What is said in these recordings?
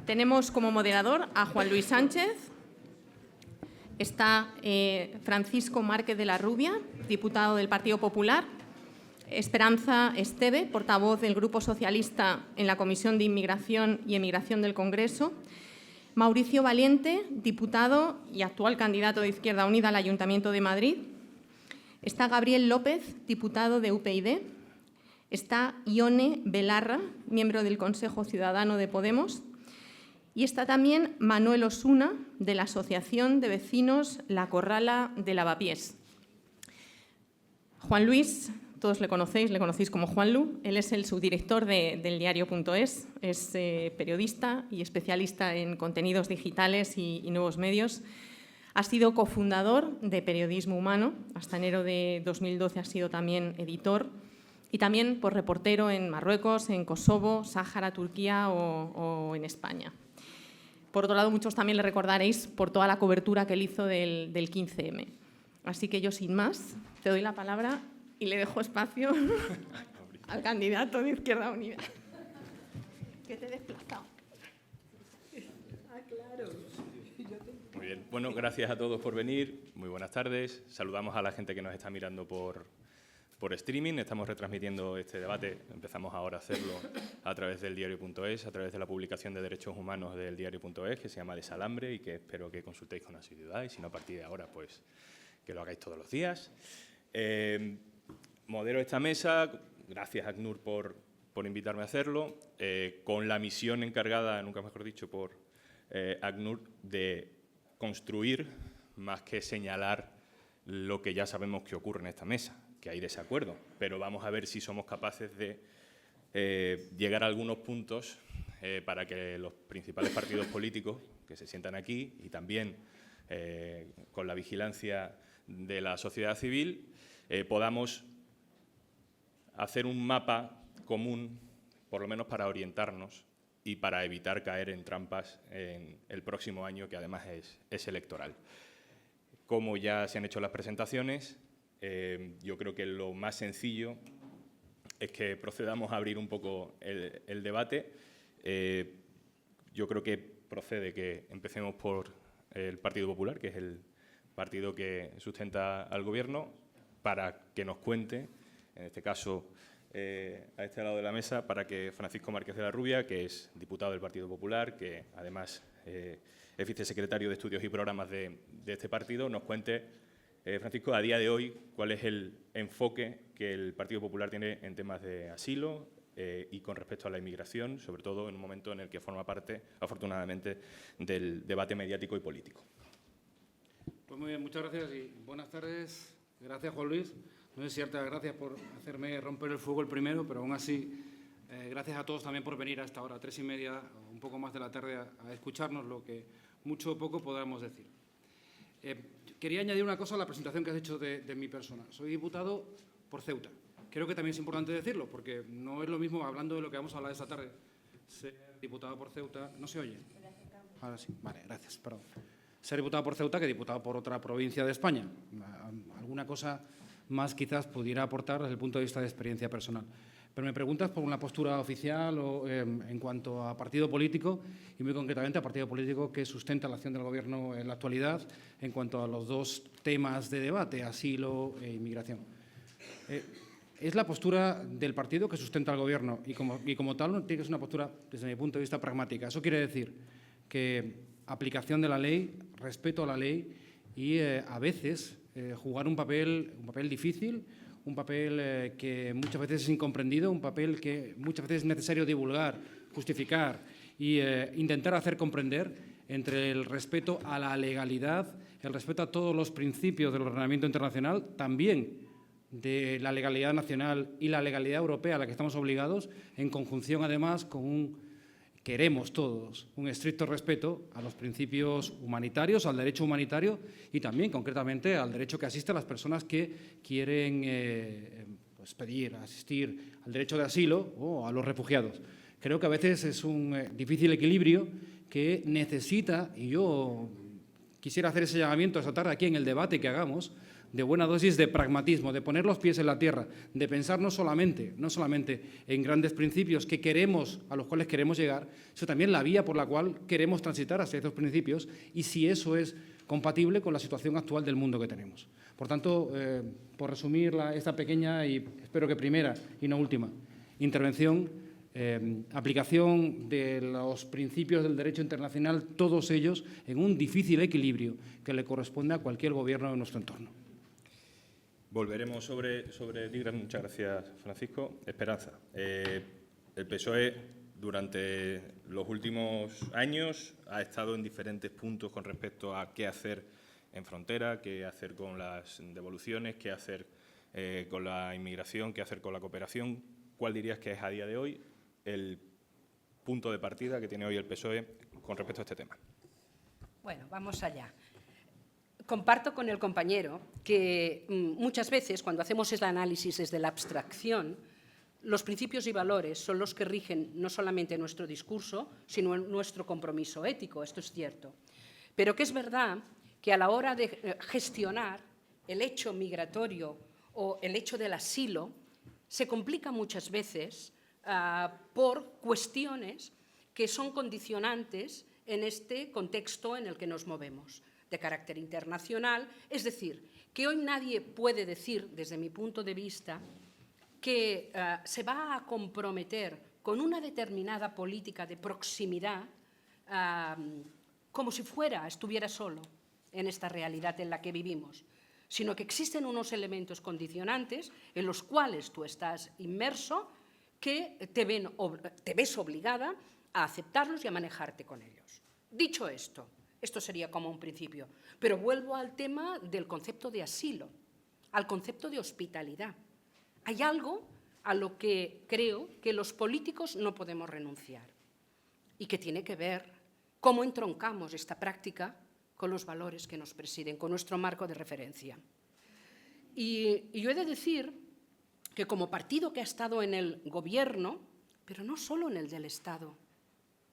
Tenemos como moderador a Juan Luis Sánchez, está Francisco Márquez de la Rubia, diputado del Partido Popular, Esperanza Esteve, portavoz del Grupo Socialista en la Comisión de Inmigración y Emigración del Congreso, Mauricio Valiente, diputado y actual candidato de Izquierda Unida al Ayuntamiento de Madrid, está Gabriel López, diputado de UPyD, está Ione Belarra, miembro del Consejo Ciudadano de Podemos, y está también Manuel Osuna, de la Asociación de Vecinos La Corrala de Lavapiés. Juan Luis, todos le conocéis como Juanlu. Él es el subdirector del diario.es, es periodista y especialista en contenidos digitales y nuevos medios. Ha sido cofundador de Periodismo Humano, hasta enero de 2012 ha sido también editor y también reportero en Marruecos, en Kosovo, Sáhara, Turquía o en España. Por otro lado, muchos también le recordaréis por toda la cobertura que él hizo del 15M. Así que yo, sin más, te doy la palabra y le dejo espacio al candidato de Izquierda Unida. Que te he desplazado. Claro. Muy bien. Bueno, gracias a todos por venir. Muy buenas tardes. Saludamos a la gente que nos está mirando por streaming. Estamos retransmitiendo este debate. Empezamos ahora a hacerlo a través del diario.es, a través de la publicación de derechos humanos del diario.es, que se llama Desalambre y que espero que consultéis con asiduidad. Y si no, a partir de ahora, pues que lo hagáis todos los días. Modero esta mesa. Gracias, ACNUR, por invitarme a hacerlo, con la misión encargada, nunca mejor dicho, por ACNUR, de construir, más que señalar lo que ya sabemos que ocurre en esta mesa, que hay desacuerdo, pero vamos a ver si somos capaces de llegar a algunos puntos para que los principales partidos políticos que se sientan aquí y también con la vigilancia de la sociedad civil podamos hacer un mapa común, por lo menos para orientarnos y para evitar caer en trampas en el próximo año, que además es electoral. Como ya se han hecho las presentaciones, yo creo que lo más sencillo es que procedamos a abrir un poco el debate. Yo creo que procede que empecemos por el Partido Popular, que es el partido que sustenta al Gobierno, para que nos cuente, en este caso a este lado de la mesa, para que Francisco Márquez de la Rubia, que es diputado del Partido Popular, que además es vicesecretario de Estudios y Programas de este partido, nos cuente, Francisco, a día de hoy, cuál es el enfoque que el Partido Popular tiene en temas de asilo y con respecto a la inmigración, sobre todo en un momento en el que forma parte, afortunadamente, del debate mediático y político. Pues muy bien, muchas gracias y buenas tardes. Gracias, Juan Luis. No sé si darte las gracias por hacerme romper el fuego el primero, pero aún así, gracias a todos también por venir a esta hora, 3:30 o un poco más de la tarde, a escucharnos lo que mucho o poco podamos decir. Quería añadir una cosa a la presentación que has hecho de mi persona. Soy diputado por Ceuta. Creo que también es importante decirlo, porque no es lo mismo, hablando de lo que vamos a hablar esta tarde, ser diputado por Ceuta. ¿No se oye? Ahora sí. Vale, gracias. Perdón. Ser diputado por Ceuta que diputado por otra provincia de España. Alguna cosa más quizás pudiera aportar desde el punto de vista de experiencia personal. Pero me preguntas por una postura oficial o en cuanto a partido político y muy concretamente a partido político que sustenta la acción del Gobierno en la actualidad en cuanto a los dos temas de debate, asilo e inmigración. Es la postura del partido que sustenta al Gobierno y como tal tiene que ser una postura, desde mi punto de vista, pragmática. Eso quiere decir que aplicación de la ley, respeto a la ley y a veces jugar un papel difícil, un papel que muchas veces es incomprendido, un papel que muchas veces es necesario divulgar, justificar e intentar hacer comprender entre el respeto a la legalidad, el respeto a todos los principios del ordenamiento internacional, también de la legalidad nacional y la legalidad europea a la que estamos obligados, en conjunción además con queremos todos un estricto respeto a los principios humanitarios, al derecho humanitario y también, concretamente, al derecho que asiste a las personas que quieren asistir al derecho de asilo o a los refugiados. Creo que a veces es un difícil equilibrio que necesita, y yo quisiera hacer ese llamamiento esta tarde aquí en el debate que hagamos, de buena dosis de pragmatismo, de poner los pies en la tierra, de pensar no solamente en grandes principios a los cuales queremos llegar, sino también la vía por la cual queremos transitar hacia esos principios y si eso es compatible con la situación actual del mundo que tenemos. Por tanto, por resumir esta pequeña y espero que primera y no última intervención, aplicación de los principios del derecho internacional, todos ellos en un difícil equilibrio que le corresponde a cualquier gobierno de nuestro entorno. Volveremos sobre DIGRAS. Muchas gracias, Francisco. Esperanza. El PSOE durante los últimos años ha estado en diferentes puntos con respecto a qué hacer en frontera, qué hacer con las devoluciones, qué hacer con la inmigración, qué hacer con la cooperación. ¿Cuál dirías que es a día de hoy el punto de partida que tiene hoy el PSOE con respecto a este tema? Bueno, vamos allá. Comparto con el compañero que muchas veces, cuando hacemos el análisis desde la abstracción, los principios y valores son los que rigen no solamente nuestro discurso, sino nuestro compromiso ético. Esto es cierto. Pero que es verdad que a la hora de gestionar el hecho migratorio o el hecho del asilo, se complica muchas veces por cuestiones que son condicionantes en este contexto en el que nos movemos, de carácter internacional. Es decir, que hoy nadie puede decir, desde mi punto de vista, que se va a comprometer con una determinada política de proximidad como si estuviera solo en esta realidad en la que vivimos, sino que existen unos elementos condicionantes en los cuales tú estás inmerso que te ves obligada a aceptarlos y a manejarte con ellos. Dicho esto sería como un principio, pero vuelvo al tema del concepto de asilo, al concepto de hospitalidad. Hay algo a lo que creo que los políticos no podemos renunciar y que tiene que ver cómo entroncamos esta práctica con los valores que nos presiden, con nuestro marco de referencia. Y yo he de decir que como partido que ha estado en el gobierno, pero no solo en el del Estado,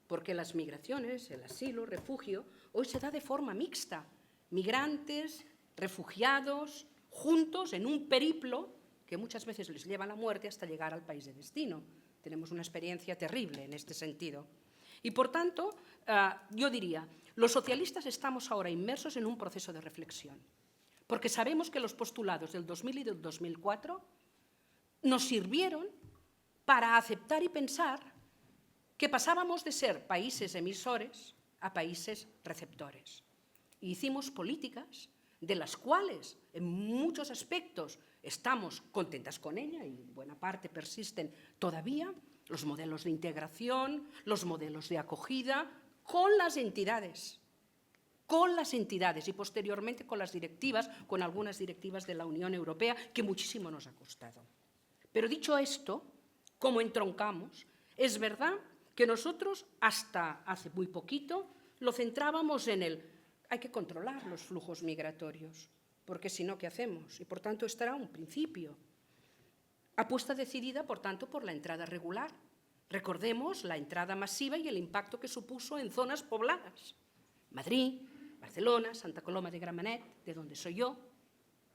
porque las migraciones, el asilo, refugio, hoy se da de forma mixta. Migrantes, refugiados, juntos en un periplo que muchas veces les lleva a la muerte hasta llegar al país de destino. Tenemos una experiencia terrible en este sentido. Y, por tanto, yo diría, los socialistas estamos ahora inmersos en un proceso de reflexión, porque sabemos que los postulados del 2000 y del 2004 nos sirvieron para aceptar y pensar que pasábamos de ser países emisores a países receptores. Y hicimos políticas de las cuales, en muchos aspectos, estamos contentas con ella y buena parte persisten todavía, los modelos de integración, los modelos de acogida, con las entidades y posteriormente con las directivas, con algunas directivas de la Unión Europea, que muchísimo nos ha costado. Pero dicho esto, como entroncamos, es verdad que nosotros hasta hace muy poquito lo centrábamos en hay que controlar los flujos migratorios, porque si no, ¿qué hacemos? Y por tanto estará un principio. Apuesta decidida, por tanto, por la entrada regular. Recordemos la entrada masiva y el impacto que supuso en zonas pobladas. Madrid, Barcelona, Santa Coloma de Gramenet, de donde soy yo,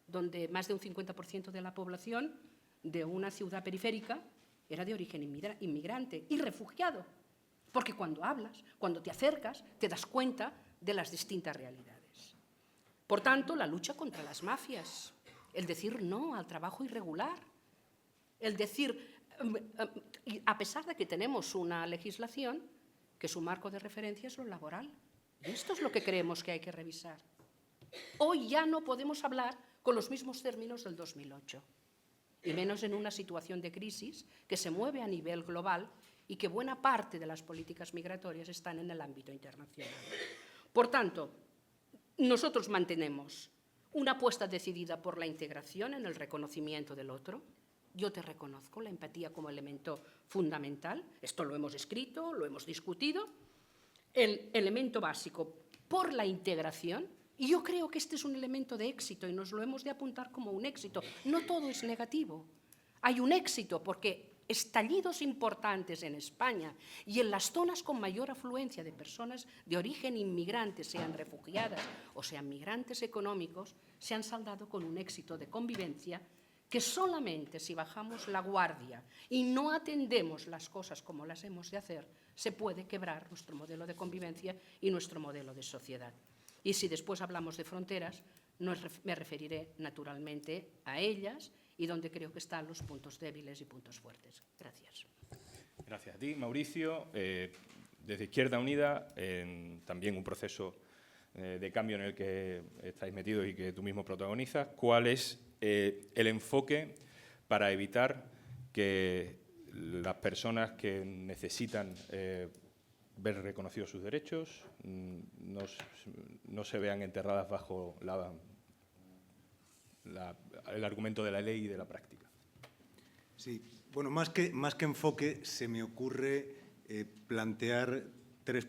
donde más de un 50% de la población de una ciudad periférica era de origen inmigrante y refugiado, porque cuando hablas, cuando te acercas, te das cuenta de las distintas realidades. Por tanto, la lucha contra las mafias, el decir no al trabajo irregular, el decir, a pesar de que tenemos una legislación, que su marco de referencia es lo laboral. Y esto es lo que creemos que hay que revisar. Hoy ya no podemos hablar con los mismos términos del 2008. Y menos en una situación de crisis que se mueve a nivel global y que buena parte de las políticas migratorias están en el ámbito internacional. Por tanto, nosotros mantenemos una apuesta decidida por la integración en el reconocimiento del otro. Yo te reconozco la empatía como elemento fundamental. Esto lo hemos escrito, lo hemos discutido. El elemento básico por la integración. Y yo creo que este es un elemento de éxito y nos lo hemos de apuntar como un éxito. No todo es negativo. Hay un éxito porque estallidos importantes en España y en las zonas con mayor afluencia de personas de origen inmigrante, sean refugiadas o sean migrantes económicos, se han saldado con un éxito de convivencia que solamente si bajamos la guardia y no atendemos las cosas como las hemos de hacer, se puede quebrar nuestro modelo de convivencia y nuestro modelo de sociedad. Y si después hablamos de fronteras, me referiré naturalmente a ellas y donde creo que están los puntos débiles y puntos fuertes. Gracias. Gracias a ti, Mauricio. Desde Izquierda Unida, también un proceso de cambio en el que estáis metidos y que tú mismo protagonizas. ¿Cuál es el enfoque para evitar que las personas que necesitan ver reconocidos sus derechos no se vean enterradas bajo el argumento de la ley y de la práctica? Sí, bueno, más que enfoque, se me ocurre plantear tres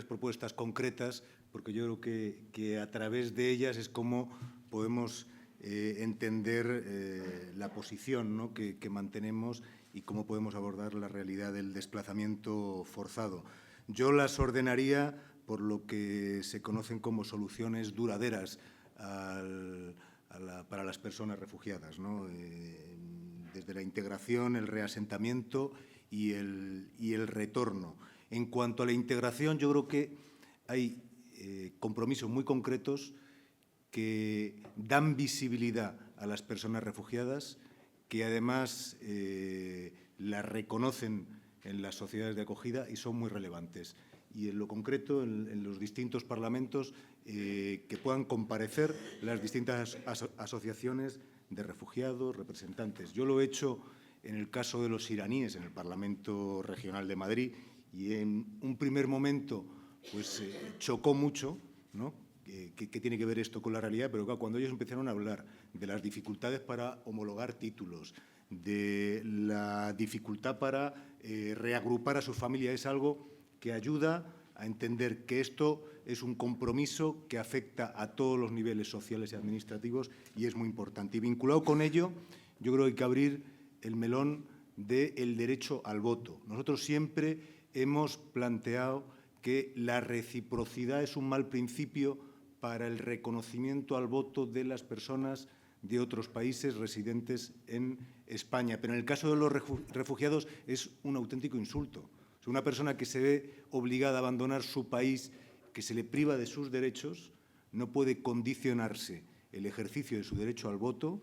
propuestas concretas, porque yo creo que a través de ellas es como podemos entender la posición, ¿no?, que mantenemos y cómo podemos abordar la realidad del desplazamiento forzado. Yo las ordenaría por lo que se conocen como soluciones duraderas para las personas refugiadas, ¿no? Desde la integración, el reasentamiento y el retorno. En cuanto a la integración, yo creo que hay compromisos muy concretos que dan visibilidad a las personas refugiadas, que además las reconocen en las sociedades de acogida y son muy relevantes. Y en lo concreto, en los distintos parlamentos, que puedan comparecer las distintas asociaciones de refugiados, representantes. Yo lo he hecho en el caso de los iraníes en el Parlamento Regional de Madrid y en un primer momento pues chocó mucho, ¿no?, ¿Qué tiene que ver esto con la realidad? Pero claro, cuando ellos empezaron a hablar de las dificultades para homologar títulos, de la dificultad para reagrupar a sus familias, es algo que ayuda a entender que esto es un compromiso que afecta a todos los niveles sociales y administrativos y es muy importante. Y vinculado con ello, yo creo que hay que abrir el melón del derecho al voto. Nosotros siempre hemos planteado que la reciprocidad es un mal principio para el reconocimiento al voto de las personas de otros países residentes en España. Pero en el caso de los refugiados es un auténtico insulto. O sea, una persona que se ve obligada a abandonar su país, que se le priva de sus derechos, no puede condicionarse el ejercicio de su derecho al voto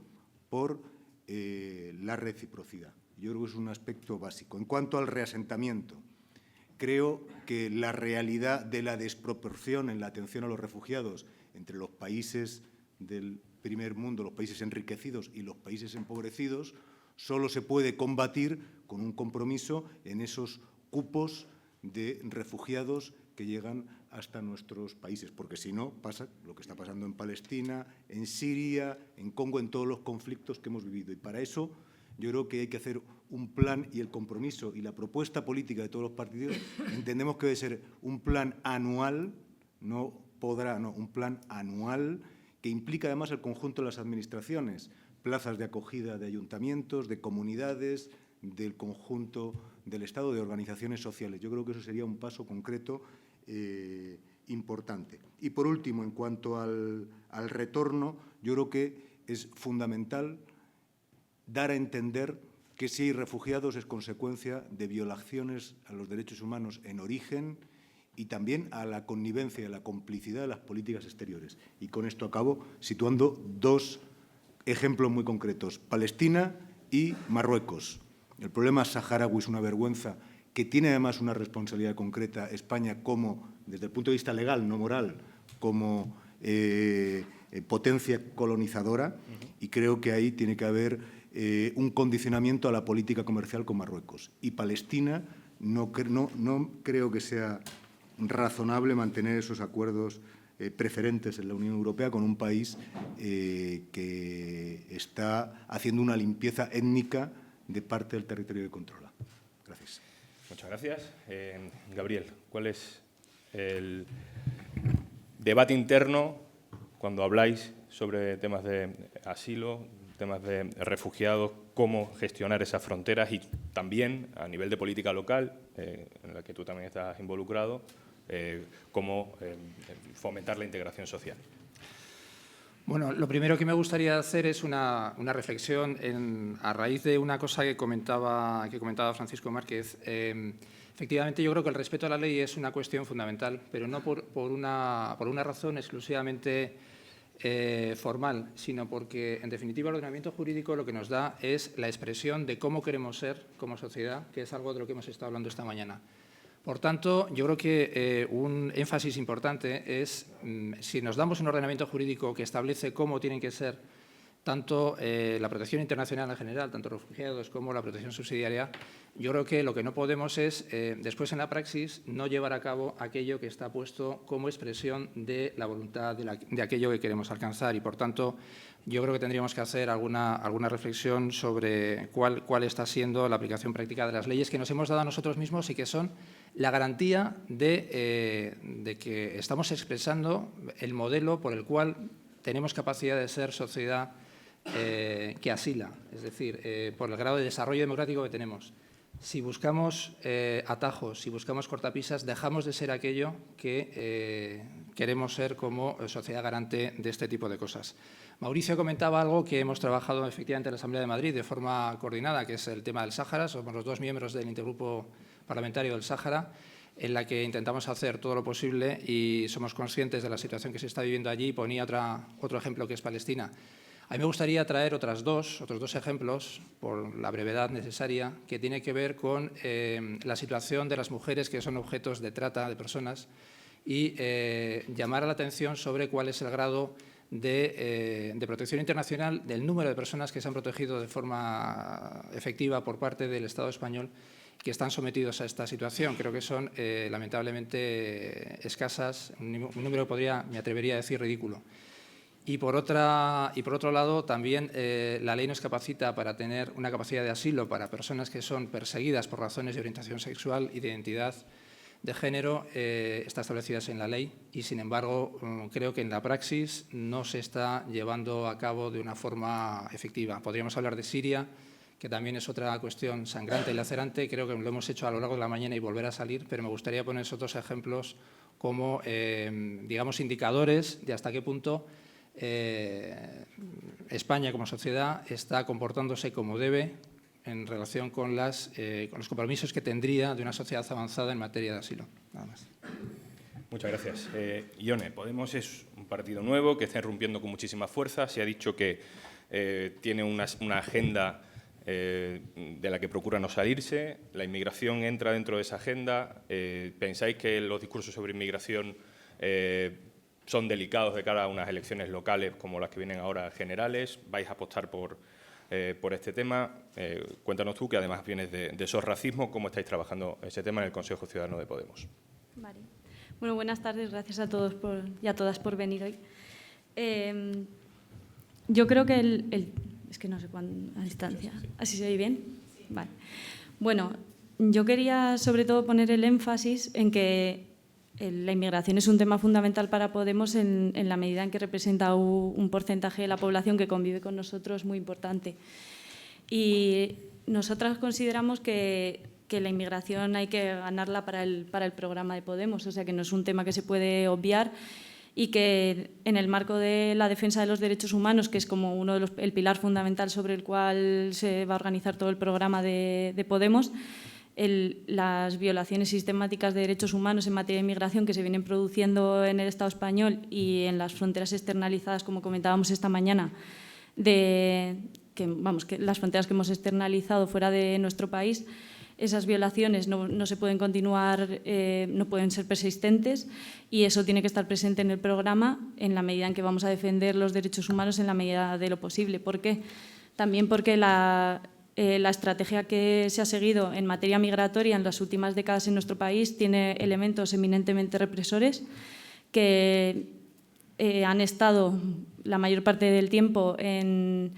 por la reciprocidad. Yo creo que es un aspecto básico. En cuanto al reasentamiento, creo que la realidad de la desproporción en la atención a los refugiados entre los países del primer mundo, los países enriquecidos y los países empobrecidos, solo se puede combatir con un compromiso en esos cupos de refugiados que llegan hasta nuestros países, porque si no pasa lo que está pasando en Palestina, en Siria, en Congo, en todos los conflictos que hemos vivido. Y para eso yo creo que hay que hacer un plan y el compromiso y la propuesta política de todos los partidos entendemos que debe ser un plan anual, un plan anual que implica además el conjunto de las administraciones, plazas de acogida de ayuntamientos, de comunidades, del conjunto del Estado, de organizaciones sociales. Yo creo que eso sería un paso concreto importante. Y por último, en cuanto al retorno, yo creo que es fundamental dar a entender que si hay refugiados es consecuencia de violaciones a los derechos humanos en origen y también a la connivencia y a la complicidad de las políticas exteriores. Y con esto acabo situando dos ejemplos muy concretos, Palestina y Marruecos. El problema saharaui es una vergüenza que tiene además una responsabilidad concreta España como, desde el punto de vista legal, no moral, como potencia colonizadora, y creo que ahí tiene que haber un condicionamiento a la política comercial con Marruecos. Y Palestina no creo que sea razonable mantener esos acuerdos preferentes en la Unión Europea con un país que está haciendo una limpieza étnica de parte del territorio que controla. Gracias. Muchas gracias. Gabriel, ¿cuál es el debate interno cuando habláis sobre temas de asilo, temas de refugiados, cómo gestionar esas fronteras y también a nivel de política local, en la que tú también estás involucrado, cómo fomentar la integración social. Bueno, lo primero que me gustaría hacer es una reflexión a raíz de una cosa que comentaba Francisco Márquez. Efectivamente, yo creo que el respeto a la ley es una cuestión fundamental, pero no por una razón exclusivamente formal, sino porque, en definitiva, el ordenamiento jurídico lo que nos da es la expresión de cómo queremos ser como sociedad, que es algo de lo que hemos estado hablando esta mañana. Por tanto, yo creo que un énfasis importante es, si nos damos un ordenamiento jurídico que establece cómo tienen que ser tanto la protección internacional en general, tanto refugiados como la protección subsidiaria, yo creo que lo que no podemos es, después en la praxis, no llevar a cabo aquello que está puesto como expresión de la voluntad de aquello que queremos alcanzar. Y, por tanto, yo creo que tendríamos que hacer alguna reflexión sobre cuál está siendo la aplicación práctica de las leyes que nos hemos dado a nosotros mismos y que son la garantía de que estamos expresando el modelo por el cual tenemos capacidad de ser sociedad que asila, es decir, por el grado de desarrollo democrático que tenemos. Si buscamos atajos, si buscamos cortapisas, dejamos de ser aquello que queremos ser como sociedad garante de este tipo de cosas. Mauricio comentaba algo que hemos trabajado efectivamente en la Asamblea de Madrid de forma coordinada, que es el tema del Sáhara. Somos los 2 miembros del intergrupo parlamentario del Sáhara, en la que intentamos hacer todo lo posible y somos conscientes de la situación que se está viviendo allí. Ponía otro ejemplo, que es Palestina. A mí me gustaría traer otros dos ejemplos, por la brevedad necesaria, que tiene que ver con la situación de las mujeres que son objetos de trata de personas y llamar a la atención sobre cuál es el grado de protección internacional, del número de personas que se han protegido de forma efectiva por parte del Estado español, que están sometidos a esta situación. Creo que son lamentablemente escasas, un número que me atrevería a decir, ridículo. Y por otro lado, también la ley nos capacita para tener una capacidad de asilo para personas que son perseguidas por razones de orientación sexual y de identidad de género, está establecidas en la ley y, sin embargo, creo que en la praxis no se está llevando a cabo de una forma efectiva. Podríamos hablar de Siria, que también es otra cuestión sangrante y lacerante. Creo que lo hemos hecho a lo largo de la mañana y volverá a salir, pero me gustaría poner otros ejemplos como, digamos, indicadores de hasta qué punto España como sociedad está comportándose como debe en relación con los compromisos que tendría de una sociedad avanzada en materia de asilo. Nada más. Muchas gracias. Ione, Podemos es un partido nuevo que está irrumpiendo con muchísima fuerza. Se ha dicho que tiene una agenda de la que procura no salirse. La inmigración entra dentro de esa agenda. ¿Pensáis que los discursos sobre inmigración son delicados de cara a unas elecciones locales como las que vienen ahora generales? ¿Vais a apostar por este tema? Cuéntanos tú, que además vienes de SOS Racismo, ¿cómo estáis trabajando ese tema en el Consejo Ciudadano de Podemos? Vale. Bueno, buenas tardes, gracias a todos y a todas por venir hoy. Yo creo que es que no sé cuánto a distancia. ¿Así se oye bien? Vale. Bueno, yo quería sobre todo poner el énfasis en que la inmigración es un tema fundamental para Podemos en la medida en que representa un porcentaje de la población que convive con nosotros muy importante. Y nosotras consideramos que la inmigración hay que ganarla para el programa de Podemos, o sea que no es un tema que se puede obviar y que en el marco de la defensa de los derechos humanos, que es como el pilar fundamental sobre el cual se va a organizar todo el programa de Podemos, las violaciones sistemáticas de derechos humanos en materia de inmigración que se vienen produciendo en el Estado español y en las fronteras externalizadas, como comentábamos esta mañana, que las fronteras que hemos externalizado fuera de nuestro país, esas violaciones no se pueden continuar, no pueden ser persistentes y eso tiene que estar presente en el programa en la medida en que vamos a defender los derechos humanos en la medida de lo posible. ¿Por qué? También porque la estrategia que se ha seguido en materia migratoria en las últimas décadas en nuestro país tiene elementos eminentemente represores que han estado la mayor parte del tiempo en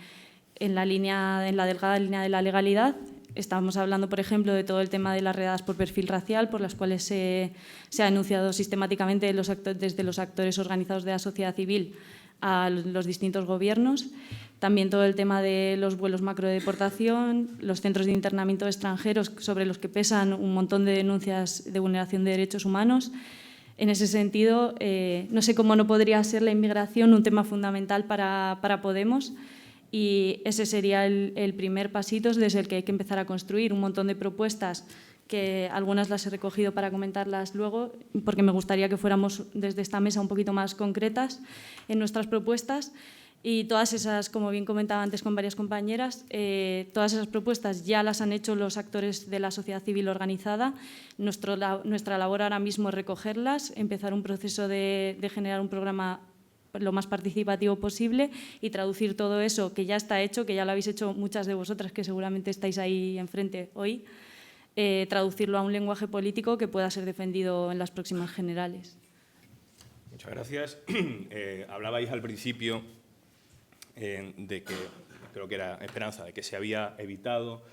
la delgada línea de la legalidad. Estábamos hablando, por ejemplo, de todo el tema de las redadas por perfil racial, por las cuales se ha denunciado sistemáticamente desde los actores organizados de la sociedad civil a los distintos gobiernos. También todo el tema de los vuelos macrodeportación, los centros de internamiento de extranjeros, sobre los que pesan un montón de denuncias de vulneración de derechos humanos. En ese sentido, no sé cómo no podría ser la inmigración un tema fundamental para Podemos, y ese sería el primer pasito desde el que hay que empezar a construir un montón de propuestas, que algunas las he recogido para comentarlas luego, porque me gustaría que fuéramos desde esta mesa un poquito más concretas en nuestras propuestas. Y todas esas, como bien comentaba antes con varias compañeras, todas esas propuestas ya las han hecho los actores de la sociedad civil organizada. Nuestra labor ahora mismo es recogerlas, empezar un proceso de generar un programa lo más participativo posible y traducir todo eso que ya está hecho, que ya lo habéis hecho muchas de vosotras, que seguramente estáis ahí enfrente hoy, traducirlo a un lenguaje político que pueda ser defendido en las próximas generales. Muchas gracias. Hablabais al principio de que, creo que era Esperanza, de que se había evitado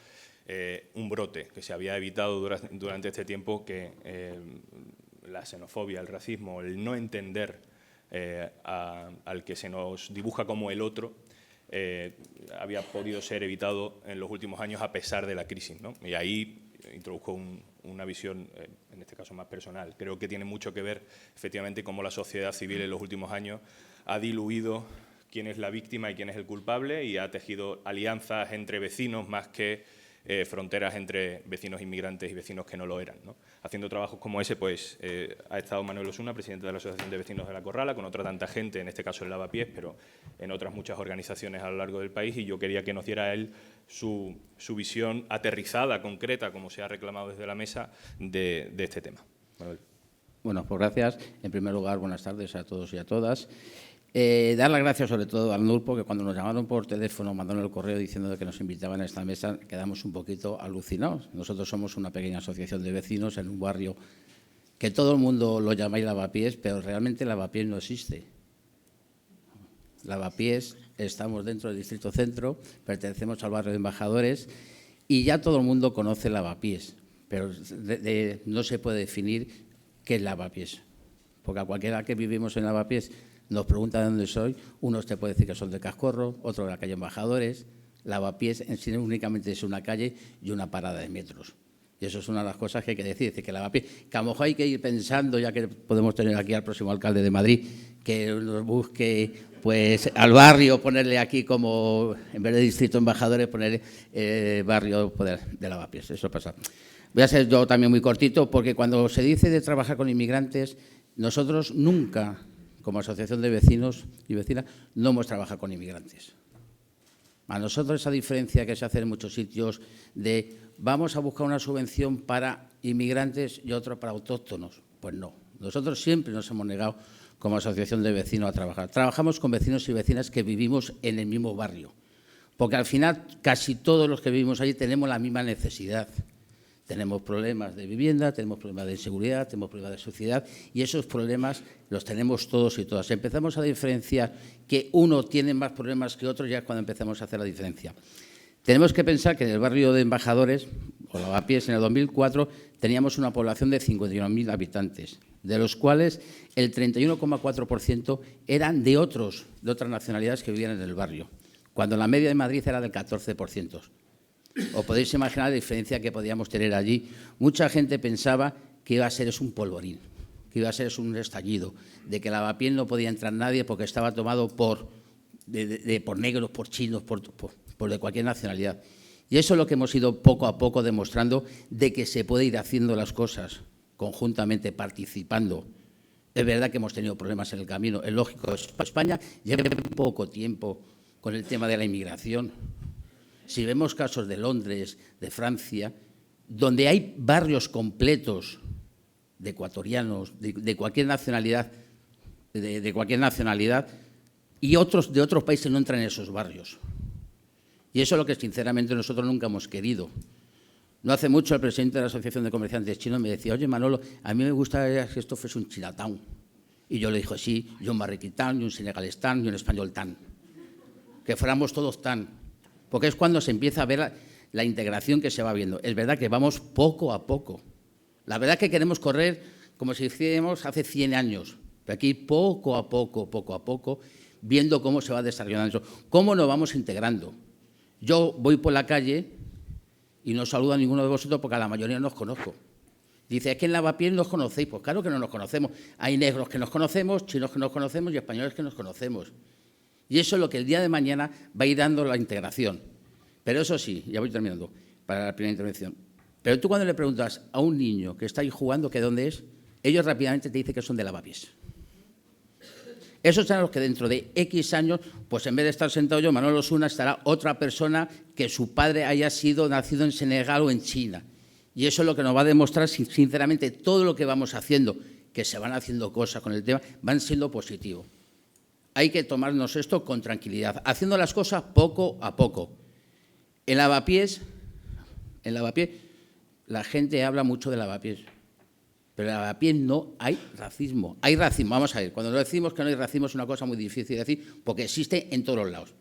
un brote, que se había evitado durante este tiempo que la xenofobia, el racismo, el no entender al que se nos dibuja como el otro, había podido ser evitado en los últimos años a pesar de la crisis, ¿no? Y ahí introduzco una visión, en este caso más personal. Creo que tiene mucho que ver, efectivamente, cómo la sociedad civil en los últimos años ha diluido quién es la víctima y quién es el culpable, y ha tejido alianzas entre vecinos más que fronteras entre vecinos inmigrantes y vecinos que no lo eran, ¿no? Haciendo trabajos como ese, pues ha estado Manuel Osuna, presidente de la Asociación de Vecinos de La Corrala, con otra tanta gente, en este caso en Lavapiés, pero en otras muchas organizaciones a lo largo del país, y yo quería que nos diera él su visión aterrizada, concreta, como se ha reclamado desde la mesa, de este tema. Manuel. Bueno, pues gracias. En primer lugar, buenas tardes a todos y a todas. Dar las gracias sobre todo al NUR, porque cuando nos llamaron por teléfono, mandaron el correo diciendo que nos invitaban a esta mesa, quedamos un poquito alucinados. Nosotros somos una pequeña asociación de vecinos en un barrio que todo el mundo lo llamáis Lavapiés, pero realmente Lavapiés no existe. Lavapiés, estamos dentro del Distrito Centro, pertenecemos al barrio de Embajadores y ya todo el mundo conoce Lavapiés, pero no se puede definir qué es Lavapiés, porque a cualquiera que vivimos en Lavapiés nos pregunta de dónde soy, unos te puede decir que son de Cascorro, otro de la calle Embajadores. Lavapiés en sí únicamente es una calle y una parada de metros. Y eso es una de las cosas que hay que decir, es decir, que Lavapiés, que a lo mejor hay que ir pensando, ya que podemos tener aquí al próximo alcalde de Madrid, que nos busque pues al barrio, ponerle aquí como, en vez de Distrito Embajadores, poner barrio de Lavapiés. Eso pasa. Voy a ser yo también muy cortito, porque cuando se dice de trabajar con inmigrantes, nosotros nunca, como asociación de vecinos y vecinas, no hemos trabajado con inmigrantes. A nosotros esa diferencia que se hace en muchos sitios de vamos a buscar una subvención para inmigrantes y otra para autóctonos, pues no. Nosotros siempre nos hemos negado como asociación de vecinos a trabajar. Trabajamos con vecinos y vecinas que vivimos en el mismo barrio, porque al final casi todos los que vivimos allí tenemos la misma necesidad. Tenemos problemas de vivienda, tenemos problemas de inseguridad, tenemos problemas de suciedad, y esos problemas los tenemos todos y todas. Empezamos a diferenciar que uno tiene más problemas que otro ya cuando empezamos a hacer la diferencia. Tenemos que pensar que en el barrio de Embajadores, o Lavapiés, en el 2004, teníamos una población de 51.000 habitantes, de los cuales el 31,4% eran de otras nacionalidades que vivían en el barrio, cuando la media de Madrid era del 14%. Os podéis imaginar la diferencia que podíamos tener allí. Mucha gente pensaba que iba a ser un polvorín, que iba a ser un estallido, de que Lavapiés no podía entrar nadie porque estaba tomado por negros, por chinos, por de cualquier nacionalidad. Y eso es lo que hemos ido poco a poco demostrando, de que se puede ir haciendo las cosas conjuntamente, participando. Es verdad que hemos tenido problemas en el camino, es lógico. España lleva poco tiempo con el tema de la inmigración. Si vemos casos de Londres, de Francia, donde hay barrios completos de ecuatorianos, de cualquier nacionalidad, y otros de otros países no entran en esos barrios. Y eso es lo que sinceramente nosotros nunca hemos querido. No hace mucho el presidente de la Asociación de Comerciantes Chinos me decía: oye, Manolo, a mí me gustaría que esto fuese un Chinatown. Y yo le dije: sí, y un Marrakech-town, y un Senegalés-town, y un Español-town. Que fuéramos todos tan. Porque es cuando se empieza a ver la integración que se va viendo. Es verdad que vamos poco a poco. La verdad es que queremos correr como si hiciéramos hace 100 años. Pero aquí poco a poco, viendo cómo se va desarrollando eso, cómo nos vamos integrando. Yo voy por la calle y no saludo a ninguno de vosotros porque a la mayoría no os conozco. Dice, es que en Lavapiés no os conocéis. Pues claro que no nos conocemos. Hay negros que nos conocemos, chinos que nos conocemos y españoles que nos conocemos. Y eso es lo que el día de mañana va a ir dando la integración. Pero eso sí, ya voy terminando para la primera intervención. Pero tú cuando le preguntas a un niño que está ahí jugando que dónde es, ellos rápidamente te dicen que son de Lavapiés. Esos son los que dentro de X años, pues en vez de estar sentado yo, Manuel Osuna, estará otra persona que su padre haya sido nacido en Senegal o en China. Y eso es lo que nos va a demostrar, sinceramente, todo lo que vamos haciendo, que se van haciendo cosas con el tema, van siendo positivos. Hay que tomarnos esto con tranquilidad, haciendo las cosas poco a poco. En Lavapiés, la gente habla mucho de Lavapiés, pero en Lavapiés no hay racismo. Hay racismo, vamos a ver, cuando decimos que no hay racismo es una cosa muy difícil de decir, porque existe en todos los lados.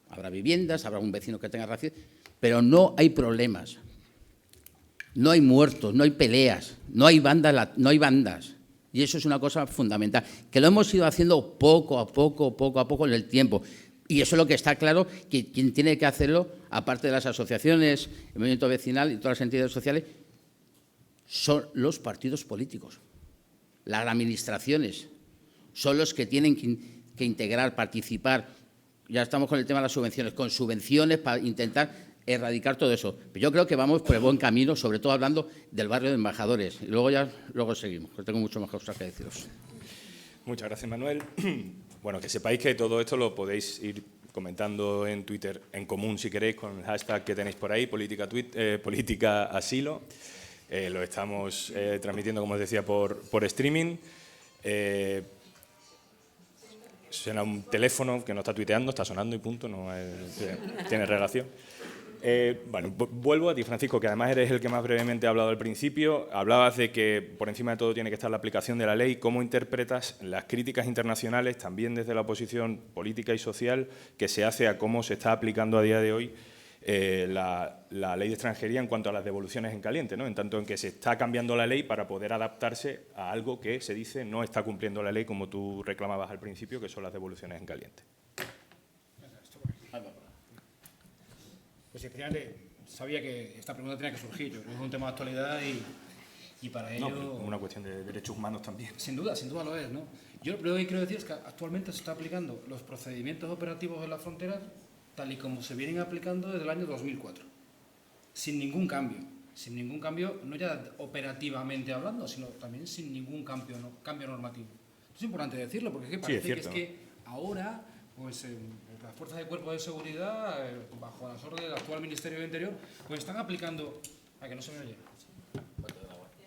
Habrá viviendas, habrá un vecino que tenga racismo, pero no hay problemas. No hay muertos, no hay peleas, no hay bandas. Y eso es una cosa fundamental, que lo hemos ido haciendo poco a poco en el tiempo. Y eso es lo que está claro, que quien tiene que hacerlo, aparte de las asociaciones, el movimiento vecinal y todas las entidades sociales, son los partidos políticos, las administraciones, son los que tienen que integrar, participar. Ya estamos con el tema de las subvenciones, con subvenciones para intentar erradicar todo eso. Pero yo creo que vamos por el buen camino, sobre todo hablando del barrio de Embajadores. Y luego seguimos, que tengo mucho más cosas que deciros. Muchas gracias, Manuel. Bueno, que sepáis que todo esto lo podéis ir comentando en Twitter en común, si queréis, con el hashtag que tenéis por ahí, política asilo. Lo estamos transmitiendo, como os decía, por streaming. Suena un teléfono que no está tuiteando, está sonando y punto, no tiene relación. Bueno, vuelvo a ti, Francisco, que además eres el que más brevemente ha hablado al principio. Hablabas de que por encima de todo tiene que estar la aplicación de la ley. ¿Cómo interpretas las críticas internacionales, también desde la oposición política y social, que se hace a cómo se está aplicando a día de hoy la ley de extranjería en cuanto a las devoluciones en caliente, ¿no? En tanto en que se está cambiando la ley para poder adaptarse a algo que se dice no está cumpliendo la ley, como tú reclamabas al principio, que son las devoluciones en caliente? Pues efectivamente, sabía que esta pregunta tenía que surgir. Yo creo que es un tema de actualidad y para ello... No, como una cuestión de derechos humanos también. Sin duda lo es, ¿no? Yo lo que quiero decir es que actualmente se está aplicando los procedimientos operativos en las fronteras tal y como se vienen aplicando desde el año 2004. Sin ningún cambio, no ya operativamente hablando, sino también sin ningún cambio normativo. Es importante decirlo, porque es que parece que es que ahora, pues las fuerzas de cuerpo de seguridad, bajo las órdenes del actual Ministerio del Interior, pues están aplicando... que no se me oye.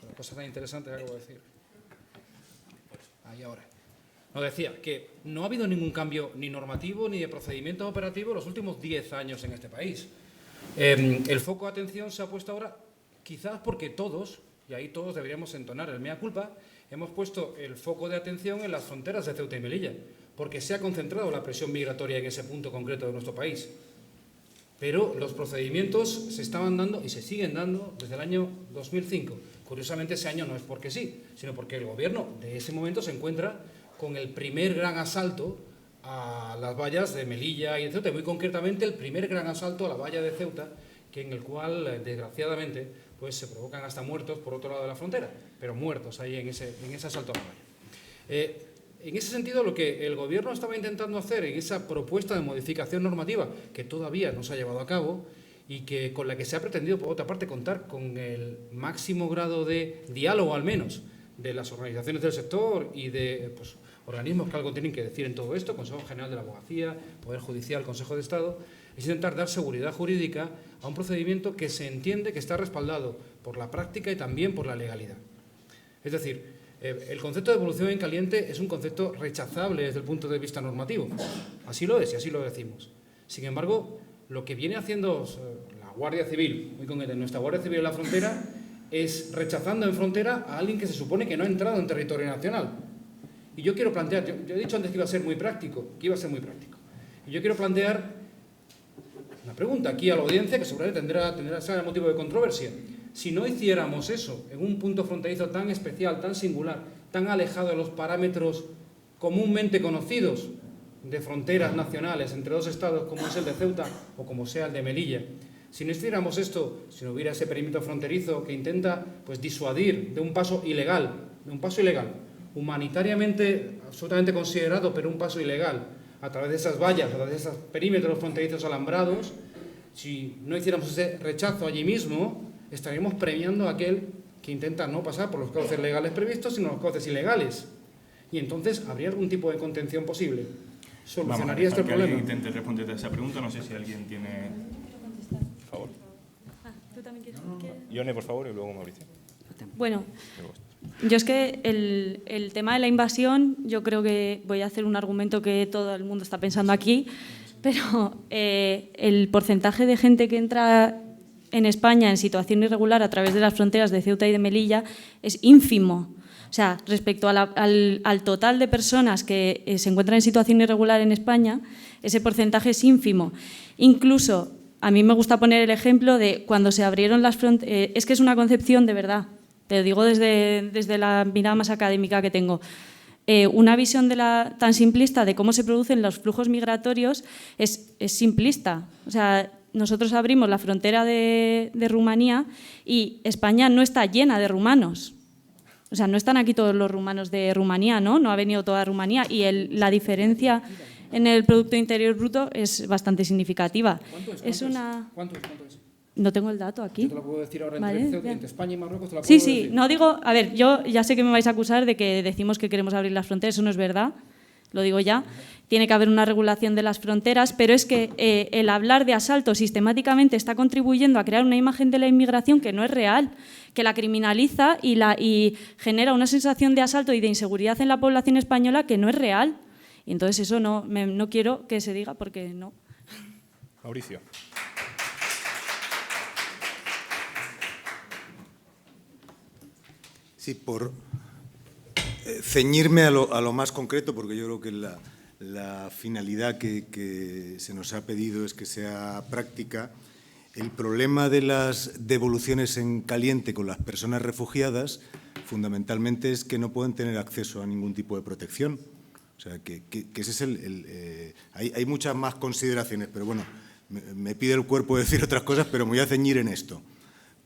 Una cosa tan interesante que acabo de decir. Ahí ahora. Nos decía que no ha habido ningún cambio ni normativo ni de procedimientos operativos en los últimos 10 años en este país. El foco de atención se ha puesto ahora, quizás porque todos, y ahí todos deberíamos entonar el mea culpa, hemos puesto el foco de atención en las fronteras de Ceuta y Melilla, porque se ha concentrado la presión migratoria en ese punto concreto de nuestro país. Pero los procedimientos se estaban dando y se siguen dando desde el año 2005. Curiosamente, ese año no es porque sí, sino porque el Gobierno de ese momento se encuentra con el primer gran asalto a las vallas de Melilla y de Ceuta, y muy concretamente el primer gran asalto a la valla de Ceuta, en el cual, desgraciadamente, pues se provocan hasta muertos por otro lado de la frontera, pero muertos ahí en ese asalto a la valla. En ese sentido, lo que el Gobierno estaba intentando hacer en esa propuesta de modificación normativa, que todavía no se ha llevado a cabo, y con la que se ha pretendido, por otra parte, contar con el máximo grado de diálogo, al menos, de las organizaciones del sector y de organismos que algo tienen que decir en todo esto, Consejo General de la Abogacía, Poder Judicial, Consejo de Estado, es intentar dar seguridad jurídica a un procedimiento que se entiende que está respaldado por la práctica y también por la legalidad. Es decir, el concepto de devolución en caliente es un concepto rechazable desde el punto de vista normativo. Así lo es y así lo decimos. Sin embargo, lo que viene haciendo la Guardia Civil, muy concretamente nuestra Guardia Civil en la frontera, es rechazando en frontera a alguien que se supone que no ha entrado en territorio nacional. Y yo quiero plantear, yo he dicho antes que iba a ser muy práctico, Y yo quiero plantear una pregunta aquí a la audiencia que seguramente tendrá ser motivo de controversia. Si no hiciéramos eso en un punto fronterizo tan especial, tan singular, tan alejado de los parámetros comúnmente conocidos de fronteras nacionales entre dos estados como es el de Ceuta o como sea el de Melilla. Si no hiciéramos esto, si no hubiera ese perímetro fronterizo que intenta pues, disuadir de un paso ilegal, humanitariamente absolutamente considerado, pero un paso ilegal, a través de esas vallas, a través de esos perímetros fronterizos alambrados, si no hiciéramos ese rechazo allí mismo, estaríamos premiando a aquel que intenta no pasar por los cauces legales previstos, sino los cauces ilegales. Y entonces habría algún tipo de contención posible. ¿Solucionaría este problema? Alguien intente responder a esa pregunta. No sé si alguien tiene... Por favor. ¿Tú también quieres? Ione, por favor, y luego Mauricio. Bueno, yo es que el tema de la invasión, yo creo que voy a hacer un argumento que todo el mundo está pensando aquí, pero el porcentaje de gente que entra en España en situación irregular a través de las fronteras de Ceuta y de Melilla es ínfimo. O sea, respecto al total de personas que se encuentran en situación irregular en España, ese porcentaje es ínfimo. Incluso, a mí me gusta poner el ejemplo de cuando se abrieron las fronteras, es que es una concepción de verdad, te lo digo desde la mirada más académica que tengo. Una visión tan simplista de cómo se producen los flujos migratorios es simplista. O sea, nosotros abrimos la frontera de Rumanía y España no está llena de rumanos. O sea, no están aquí todos los rumanos de Rumanía, ¿no? No ha venido toda Rumanía y la diferencia en el Producto Interior Bruto es bastante significativa. ¿Cuánto es? No tengo el dato aquí. Yo te lo puedo decir ahora entre España y Marruecos. Te lo puedo Sí, decir. no digo... A ver, yo ya sé que me vais a acusar de que decimos que queremos abrir las fronteras, eso no es verdad, lo digo ya. Tiene que haber una regulación de las fronteras, pero es que el hablar de asalto sistemáticamente está contribuyendo a crear una imagen de la inmigración que no es real, que la criminaliza y genera una sensación de asalto y de inseguridad en la población española que no es real. Y entonces eso no quiero que se diga porque no. Mauricio. Sí, por ceñirme a lo más concreto, porque yo creo que la finalidad que se nos ha pedido es que sea práctica. El problema de las devoluciones en caliente con las personas refugiadas, fundamentalmente, es que no pueden tener acceso a ningún tipo de protección. O sea, que ese es hay muchas más consideraciones, pero bueno, me pide el cuerpo decir otras cosas, pero me voy a ceñir en esto.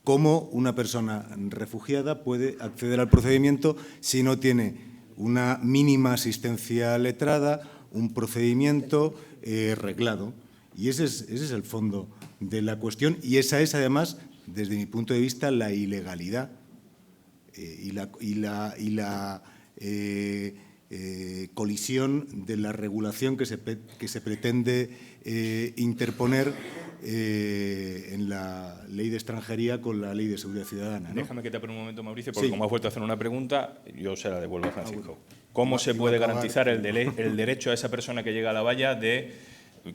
¿Cómo una persona refugiada puede acceder al procedimiento si no tiene una mínima asistencia letrada, un procedimiento reglado? Y ese es el fondo de la cuestión, y esa es, además, desde mi punto de vista, la ilegalidad y la colisión de la regulación que se pretende interponer en la ley de extranjería con la ley de seguridad ciudadana, ¿no? Déjame que te apure un momento, Mauricio, porque Sí. como has vuelto a hacer una pregunta, yo se la devuelvo a Francisco. ¿Cómo se puede garantizar el derecho a esa persona que llega a la valla de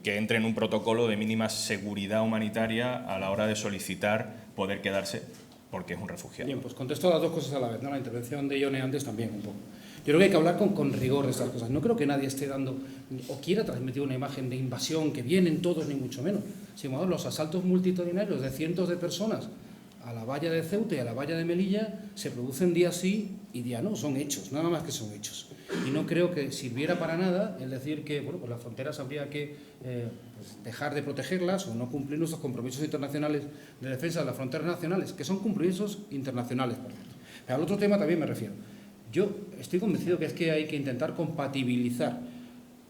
que entre en un protocolo de mínima seguridad humanitaria a la hora de solicitar poder quedarse porque es un refugiado? Bien, pues contesto a las dos cosas a la vez, ¿no? La intervención de Ione antes también un poco. Yo creo que hay que hablar con rigor de estas cosas. No creo que nadie esté dando o quiera transmitir una imagen de invasión, que vienen todos, ni mucho menos. Sino los asaltos multitudinarios de cientos de personas a la valla de Ceuta y a la valla de Melilla se producen día sí y día no. Son hechos, nada más que son hechos. Y no creo que sirviera para nada el decir que bueno, pues las fronteras habría que pues dejar de protegerlas o no cumplir nuestros compromisos internacionales de defensa de las fronteras nacionales, que son compromisos internacionales. Pero al otro tema también me refiero. Yo estoy convencido que es que hay que intentar compatibilizar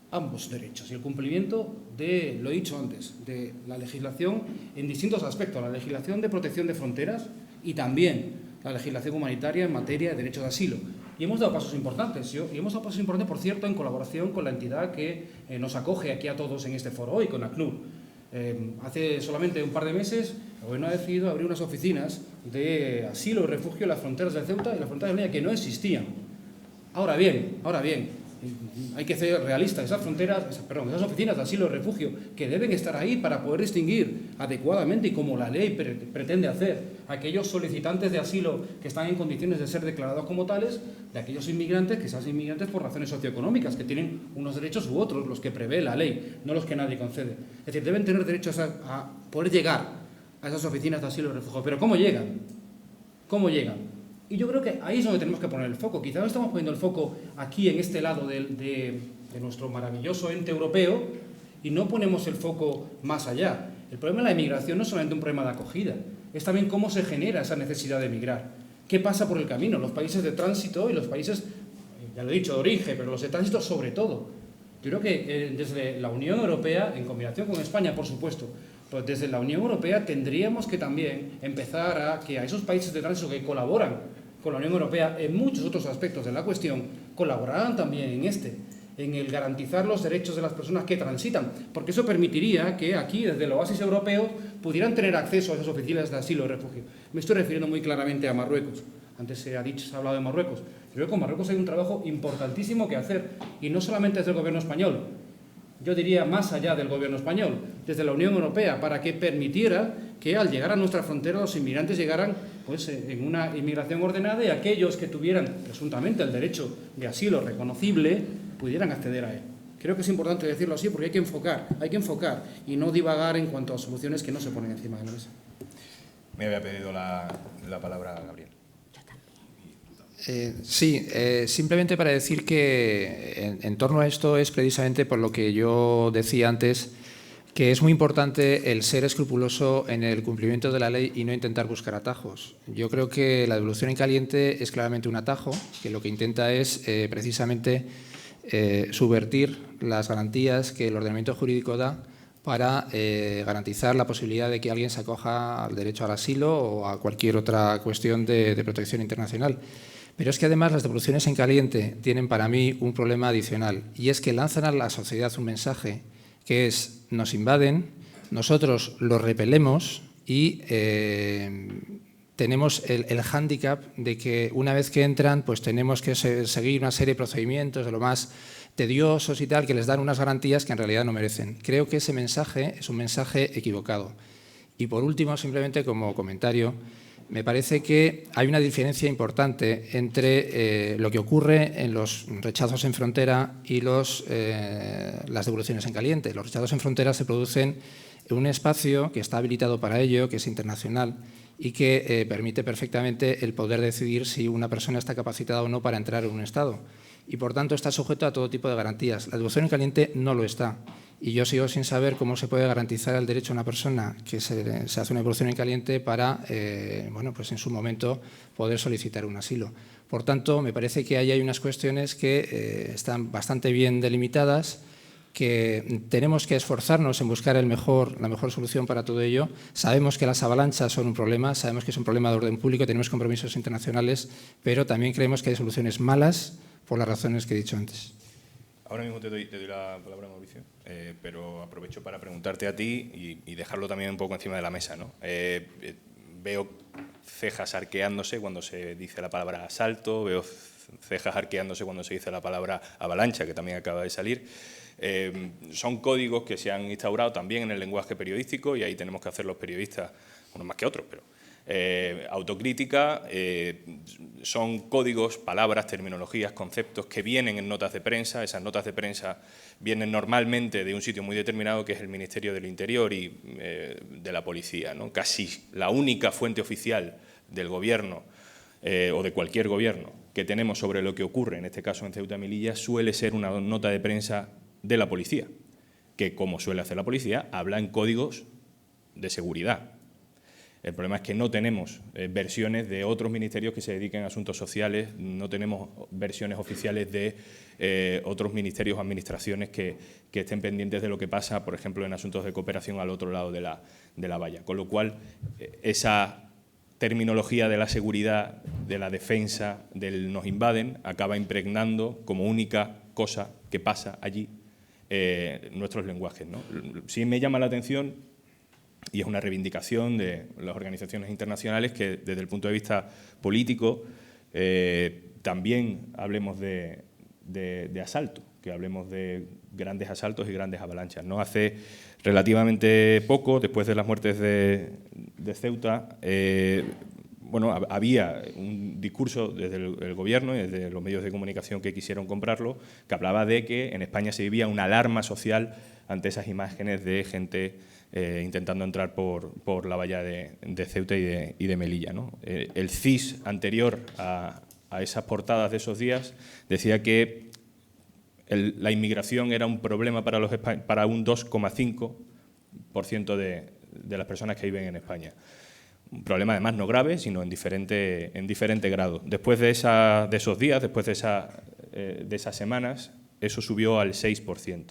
ambos derechos y el cumplimiento de, lo he dicho antes, de la legislación en distintos aspectos, la legislación de protección de fronteras y también la legislación humanitaria en materia de derechos de asilo. Y hemos dado pasos importantes, por cierto, en colaboración con la entidad que nos acoge aquí a todos en este foro hoy, con ACNUR. Hace solamente un par de meses, el Gobierno ha decidido abrir unas oficinas de asilo y refugio en las fronteras de Ceuta y las fronteras de Melilla que no existían. Ahora bien, hay que ser realistas. Esas oficinas de asilo y refugio que deben estar ahí para poder distinguir adecuadamente y como la ley pretende hacer a aquellos solicitantes de asilo que están en condiciones de ser declarados como tales, de aquellos inmigrantes que sean inmigrantes por razones socioeconómicas, que tienen unos derechos u otros, los que prevé la ley, no los que nadie concede. Es decir, deben tener derecho a poder llegar a esas oficinas de asilo y refugio. Pero ¿cómo llegan? ¿Cómo llegan? Y yo creo que ahí es donde tenemos que poner el foco. Quizás no estamos poniendo el foco aquí, en este lado de de nuestro maravilloso ente europeo y no ponemos el foco más allá. El problema de la inmigración no es solamente un problema de acogida, es también cómo se genera esa necesidad de emigrar. ¿Qué pasa por el camino? Los países de tránsito y los países, ya lo he dicho, de origen, pero los de tránsito sobre todo. Yo creo que desde la Unión Europea, en combinación con España, por supuesto, pues desde la Unión Europea tendríamos que también empezar a que a esos países de tránsito que colaboran con la Unión Europea en muchos otros aspectos de la cuestión, colaboraran también en el garantizar los derechos de las personas que transitan, porque eso permitiría que aquí, desde el oasis europeo, pudieran tener acceso a esas oficinas de asilo y refugio. Me estoy refiriendo muy claramente a Marruecos. Antes se ha hablado de Marruecos. Yo creo que con Marruecos hay un trabajo importantísimo que hacer, y no solamente desde el gobierno español, yo diría más allá del gobierno español, desde la Unión Europea, para que permitiera que al llegar a nuestra frontera los inmigrantes llegaran pues, en una inmigración ordenada y aquellos que tuvieran presuntamente el derecho de asilo reconocible pudieran acceder a él. Creo que es importante decirlo así porque hay que enfocar y no divagar en cuanto a soluciones que no se ponen encima de la mesa. Me había pedido la palabra Gabriel. Sí, simplemente para decir que en torno a esto es precisamente por lo que yo decía antes, que es muy importante el ser escrupuloso en el cumplimiento de la ley y no intentar buscar atajos. Yo creo que la devolución en caliente es claramente un atajo, que lo que intenta es precisamente subvertir las garantías que el ordenamiento jurídico da para garantizar la posibilidad de que alguien se acoja al derecho al asilo o a cualquier otra cuestión de protección internacional. Pero es que además las devoluciones en caliente tienen para mí un problema adicional, y es que lanzan a la sociedad un mensaje que es: nos invaden, nosotros los repelemos y tenemos el hándicap de que una vez que entran pues tenemos que seguir una serie de procedimientos de lo más tediosos y tal, que les dan unas garantías que en realidad no merecen. Creo que ese mensaje es un mensaje equivocado. Y por último, simplemente como comentario, me parece que hay una diferencia importante entre lo que ocurre en los rechazos en frontera y las devoluciones en caliente. Los rechazos en frontera se producen en un espacio que está habilitado para ello, que es internacional y que permite perfectamente el poder decidir si una persona está capacitada o no para entrar en un Estado. Y, por tanto, está sujeto a todo tipo de garantías. La devolución en caliente no lo está. Y yo sigo sin saber cómo se puede garantizar el derecho a una persona que se hace una devolución en caliente para, bueno, pues en su momento poder solicitar un asilo. Por tanto, me parece que ahí hay unas cuestiones que están bastante bien delimitadas, que tenemos que esforzarnos en buscar la mejor solución para todo ello. Sabemos que las avalanchas son un problema, sabemos que es un problema de orden público, tenemos compromisos internacionales, pero también creemos que hay soluciones malas por las razones que he dicho antes. Ahora mismo te doy la palabra, Mauricio, pero aprovecho para preguntarte a ti y dejarlo también un poco encima de la mesa, ¿no? Veo cejas arqueándose cuando se dice la palabra asalto, veo cejas arqueándose cuando se dice la palabra avalancha, que también acaba de salir. Son códigos que se han instaurado también en el lenguaje periodístico y ahí tenemos que hacer los periodistas, unos más que otros, pero autocrítica, son códigos, palabras, terminologías, conceptos que vienen en notas de prensa. Esas notas de prensa vienen normalmente de un sitio muy determinado que es el Ministerio del Interior y de la Policía, ¿no? Casi la única fuente oficial del Gobierno o de cualquier gobierno que tenemos sobre lo que ocurre, en este caso en Ceuta y Melilla, suele ser una nota de prensa de la Policía, que, como suele hacer la Policía, habla en códigos de seguridad. El problema es que no tenemos versiones de otros ministerios que se dediquen a asuntos sociales, no tenemos versiones oficiales de otros ministerios o administraciones que estén pendientes de lo que pasa, por ejemplo, en asuntos de cooperación al otro lado de la valla. Con lo cual, esa terminología de la seguridad, de la defensa, del nos invaden, acaba impregnando como única cosa que pasa allí nuestros lenguajes, ¿no? Sí me llama la atención, y es una reivindicación de las organizaciones internacionales, que desde el punto de vista político también hablemos de asalto, que hablemos de grandes asaltos y grandes avalanchas, ¿no? Hace relativamente poco, después de las muertes de Ceuta, bueno, había un discurso desde el Gobierno y desde los medios de comunicación que quisieron comprarlo, que hablaba de que en España se vivía una alarma social ante esas imágenes de gente intentando entrar por la valla de Ceuta y de Melilla, ¿no? El CIS anterior a esas portadas de esos días decía que la inmigración era un problema para un 2,5% de las personas que viven en España. Un problema además no grave, sino en diferente grado. Después de esos días, después de esas semanas, eso subió al 6%.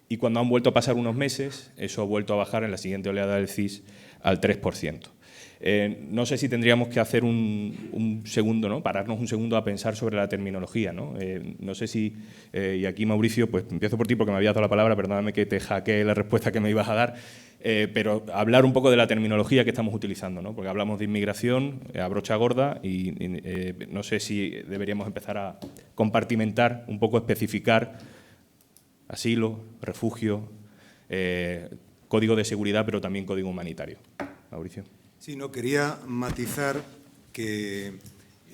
Y cuando han vuelto a pasar unos meses, eso ha vuelto a bajar en la siguiente oleada del CIS al 3%. No sé si tendríamos que hacer un segundo, ¿no? Pararnos un segundo a pensar sobre la terminología, ¿no? No sé si, y aquí Mauricio, pues empiezo por ti porque me habías dado la palabra, perdóname que te hackeé la respuesta que me ibas a dar, pero hablar un poco de la terminología que estamos utilizando, ¿no? Porque hablamos de inmigración a brocha gorda y no sé si deberíamos empezar a compartimentar, un poco especificar asilo, refugio, código de seguridad, pero también código humanitario. Mauricio. Sí, no, quería matizar que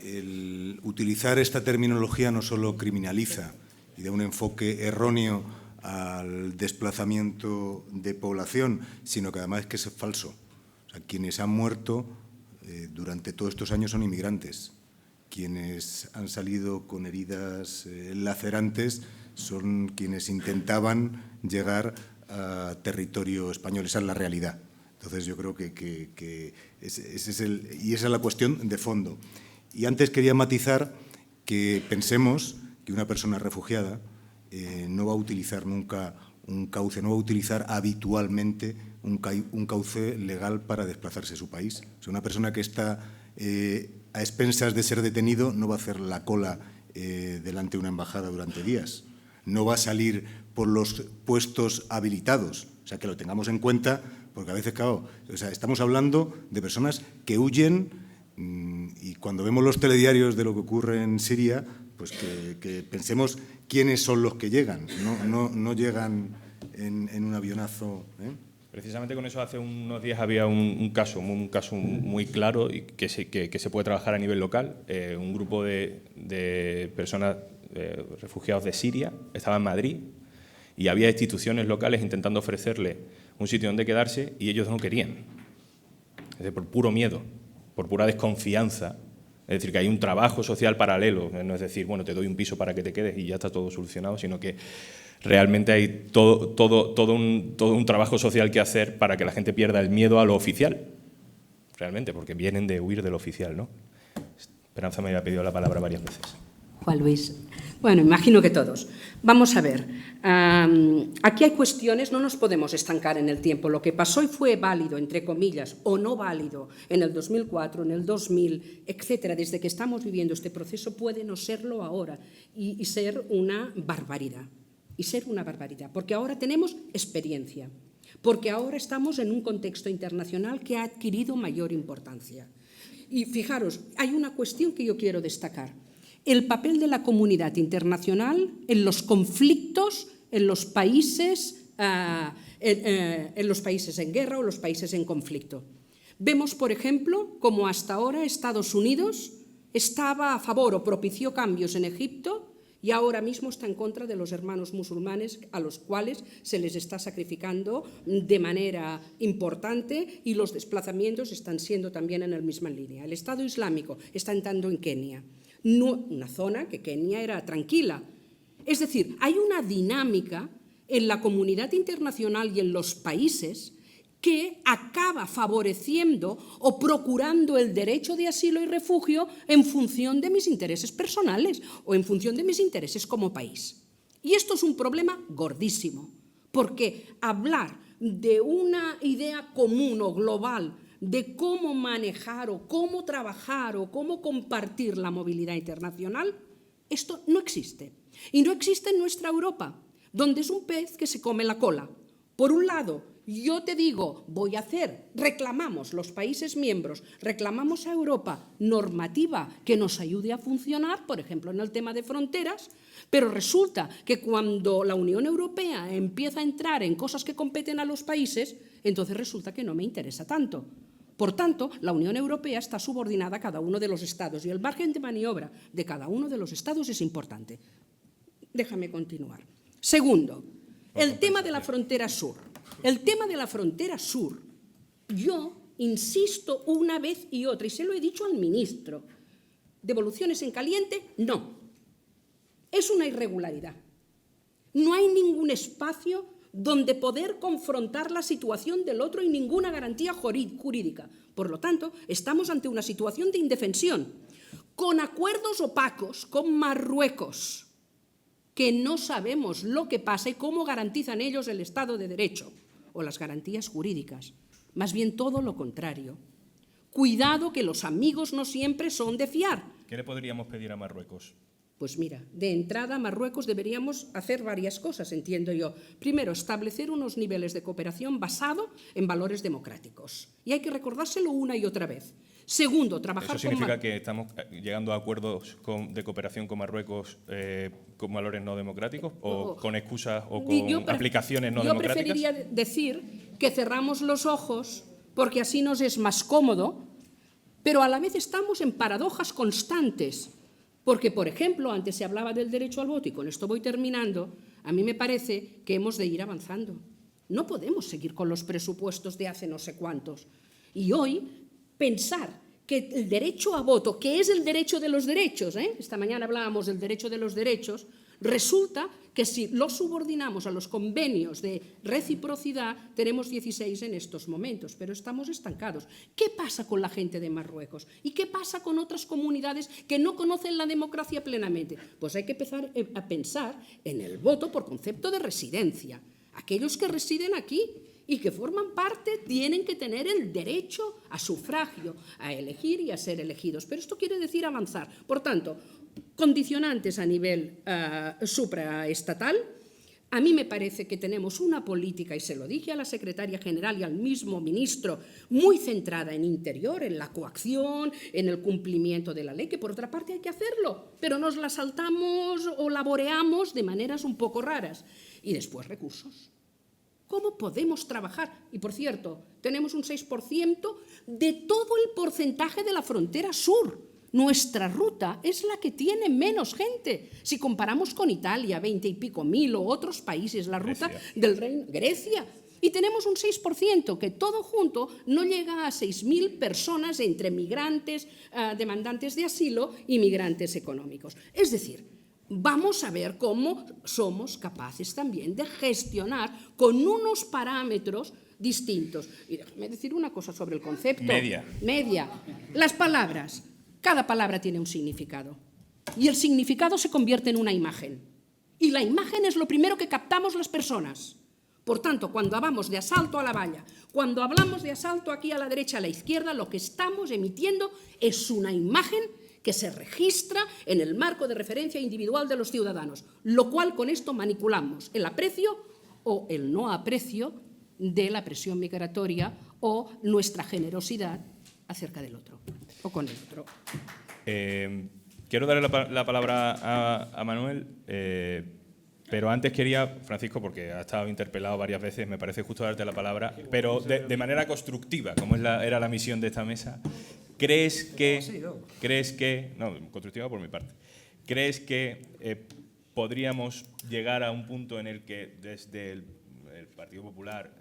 el utilizar esta terminología no solo criminaliza y da un enfoque erróneo al desplazamiento de población, sino que además es que es falso. O sea, quienes han muerto durante todos estos años son inmigrantes. Quienes han salido con heridas lacerantes son quienes intentaban llegar a territorio español. Esa es la realidad. Entonces, yo creo que esa es la cuestión de fondo. Y antes quería matizar que pensemos que una persona refugiada no va a utilizar nunca un cauce, no va a utilizar habitualmente un cauce legal para desplazarse a su país. O sea, una persona que está a expensas de ser detenido no va a hacer la cola delante de una embajada durante días. No va a salir por los puestos habilitados. O sea, que lo tengamos en cuenta, porque a veces, claro, o sea, estamos hablando de personas que huyen y cuando vemos los telediarios de lo que ocurre en Siria, pues que pensemos quiénes son los que llegan, no llegan en un avionazo. Precisamente con eso hace unos días había un caso muy claro y que se puede trabajar a nivel local. Un grupo de personas refugiados de Siria estaba en Madrid y había instituciones locales intentando ofrecerle un sitio donde quedarse y ellos no querían. Es decir, por puro miedo, por pura desconfianza. Es decir, que hay un trabajo social paralelo. No es decir, bueno, te doy un piso para que te quedes y ya está todo solucionado, sino que realmente hay todo un trabajo social que hacer para que la gente pierda el miedo a lo oficial. Realmente, porque vienen de huir de lo oficial, ¿no? Esperanza me había pedido la palabra varias veces. Juan Luis. Bueno, imagino que todos. Vamos a ver, aquí hay cuestiones, no nos podemos estancar en el tiempo. Lo que pasó y fue válido, entre comillas, o no válido en el 2004, en el 2000, etcétera, desde que estamos viviendo este proceso, puede no serlo ahora y ser una barbaridad. Y ser una barbaridad, porque ahora tenemos experiencia, porque ahora estamos en un contexto internacional que ha adquirido mayor importancia. Y fijaros, hay una cuestión que yo quiero destacar. El papel de la comunidad internacional en los conflictos en los países en guerra o los países en conflicto. Vemos, por ejemplo, cómo hasta ahora Estados Unidos estaba a favor o propició cambios en Egipto y ahora mismo está en contra de los hermanos musulmanes a los cuales se les está sacrificando de manera importante y los desplazamientos están siendo también en la misma línea. El Estado Islámico está entrando en Kenia. No, una zona que Kenia era tranquila. Es decir, hay una dinámica en la comunidad internacional y en los países que acaba favoreciendo o procurando el derecho de asilo y refugio en función de mis intereses personales o en función de mis intereses como país. Y esto es un problema gordísimo, porque hablar de una idea común o global de cómo manejar o cómo trabajar o cómo compartir la movilidad internacional, esto no existe. Y no existe en nuestra Europa, donde es un pez que se come la cola. Por un lado, yo te digo, reclamamos los países miembros, reclamamos a Europa normativa que nos ayude a funcionar, por ejemplo, en el tema de fronteras, pero resulta que cuando la Unión Europea empieza a entrar en cosas que competen a los países, entonces resulta que no me interesa tanto. Por tanto, la Unión Europea está subordinada a cada uno de los Estados y el margen de maniobra de cada uno de los Estados es importante. Déjame continuar. Segundo, el tema de la frontera sur. El tema de la frontera sur, yo insisto una vez y otra, y se lo he dicho al ministro, ¿devoluciones en caliente? No. es una irregularidad. No hay ningún espacio donde poder confrontar la situación del otro y ninguna garantía jurídica. Por lo tanto, estamos ante una situación de indefensión, con acuerdos opacos con Marruecos, que no sabemos lo que pasa y cómo garantizan ellos el Estado de Derecho o las garantías jurídicas. Más bien todo lo contrario. Cuidado, que los amigos no siempre son de fiar. ¿Qué le podríamos pedir a Marruecos? Pues mira, de entrada, Marruecos deberíamos hacer varias cosas, entiendo yo. Primero, establecer unos niveles de cooperación basado en valores democráticos. Y hay que recordárselo una y otra vez. Segundo, trabajar ¿Eso significa que estamos llegando a acuerdos de cooperación con Marruecos con valores no democráticos o con excusas o con aplicaciones no democráticas? Yo preferiría decir que cerramos los ojos porque así nos es más cómodo, pero a la vez estamos en paradojas constantes. Porque, por ejemplo, antes se hablaba del derecho al voto y con esto voy terminando, a mí me parece que hemos de ir avanzando. No podemos seguir con los presupuestos de hace no sé cuántos. Y hoy pensar que el derecho a voto, que es el derecho de los derechos, esta mañana hablábamos del derecho de los derechos, resulta que si lo subordinamos a los convenios de reciprocidad, tenemos 16 en estos momentos, pero estamos estancados. ¿Qué pasa con la gente de Marruecos? ¿Y qué pasa con otras comunidades que no conocen la democracia plenamente? Pues hay que empezar a pensar en el voto por concepto de residencia. Aquellos que residen aquí y que forman parte tienen que tener el derecho a sufragio, a elegir y a ser elegidos. Pero esto quiere decir avanzar. Por tanto, condicionantes a nivel supraestatal. A mí me parece que tenemos una política, y se lo dije a la secretaria general y al mismo ministro, muy centrada en interior, en la coacción, en el cumplimiento de la ley, que por otra parte hay que hacerlo, pero nos la saltamos o laboreamos de maneras un poco raras. Y después recursos. ¿Cómo podemos trabajar? Y, por cierto, tenemos un 6% de todo el porcentaje de la frontera sur. Nuestra ruta es la que tiene menos gente. Si comparamos con Italia, 20 y pico mil, o otros países, la ruta del Reino, Grecia, y tenemos un 6%, que todo junto no llega a 6.000 personas entre migrantes, demandantes de asilo y migrantes económicos. Es decir, vamos a ver cómo somos capaces también de gestionar con unos parámetros distintos. Y déjame decir una cosa sobre el concepto. Media. Las palabras. Cada palabra tiene un significado. Y el significado se convierte en una imagen. Y la imagen es lo primero que captamos las personas. Por tanto, cuando hablamos de asalto a la valla, cuando hablamos de asalto aquí a la derecha, a la izquierda, lo que estamos emitiendo es una imagen que se registra en el marco de referencia individual de los ciudadanos, lo cual con esto manipulamos el aprecio o el no aprecio de la presión migratoria o nuestra generosidad acerca del otro o con el otro. Quiero darle la palabra a Manuel, pero antes quería, Francisco, porque ha estado interpelado varias veces, me parece justo darte la palabra, pero de manera constructiva, como era la misión de esta mesa. ¿Crees que, no, constructiva por mi parte, crees que podríamos llegar a un punto en el que desde el Partido Popular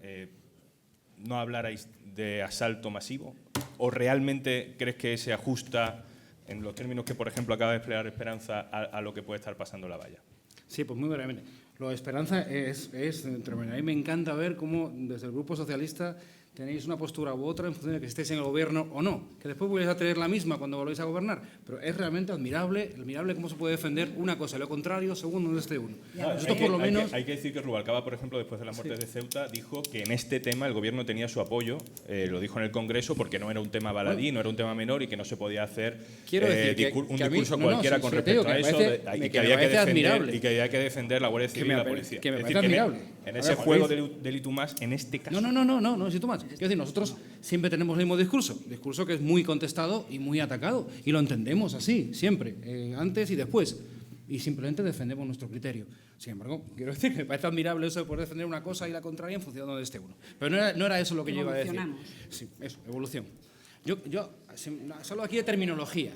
no hablarais de asalto masivo? ¿O realmente crees que se ajusta, en los términos que, por ejemplo, acaba de emplear Esperanza, a lo que puede estar pasando la valla? Sí, pues muy brevemente. Lo de Esperanza es tremendo. A mí me encanta ver cómo desde el Grupo Socialista tenéis una postura u otra en función de que estéis en el gobierno o no, que después volvéis a tener la misma cuando volvéis a gobernar, pero es realmente admirable cómo se puede defender una cosa y lo contrario según donde esté uno. Hay que decir que Rubalcaba, por ejemplo, después de la muerte de Ceuta, dijo que en este tema el gobierno tenía su apoyo, lo dijo en el Congreso, porque no era un tema baladí, no era un tema menor y que no se podía hacer un discurso cualquiera con respecto a eso, y que había que defender la Guardia Civil y la policía. Que me parece admirable. En ese juego del y tú más, en este caso. No, si tú más. Quiero decir, nosotros siempre tenemos el mismo discurso que es muy contestado y muy atacado, y lo entendemos así, siempre, antes y después, y simplemente defendemos nuestro criterio. Sin embargo, quiero decir que me parece admirable eso de poder defender una cosa y la contraria en función de donde esté uno. Pero no era eso lo que yo iba a decir. Sí, eso, evolución. Yo solo aquí de terminología.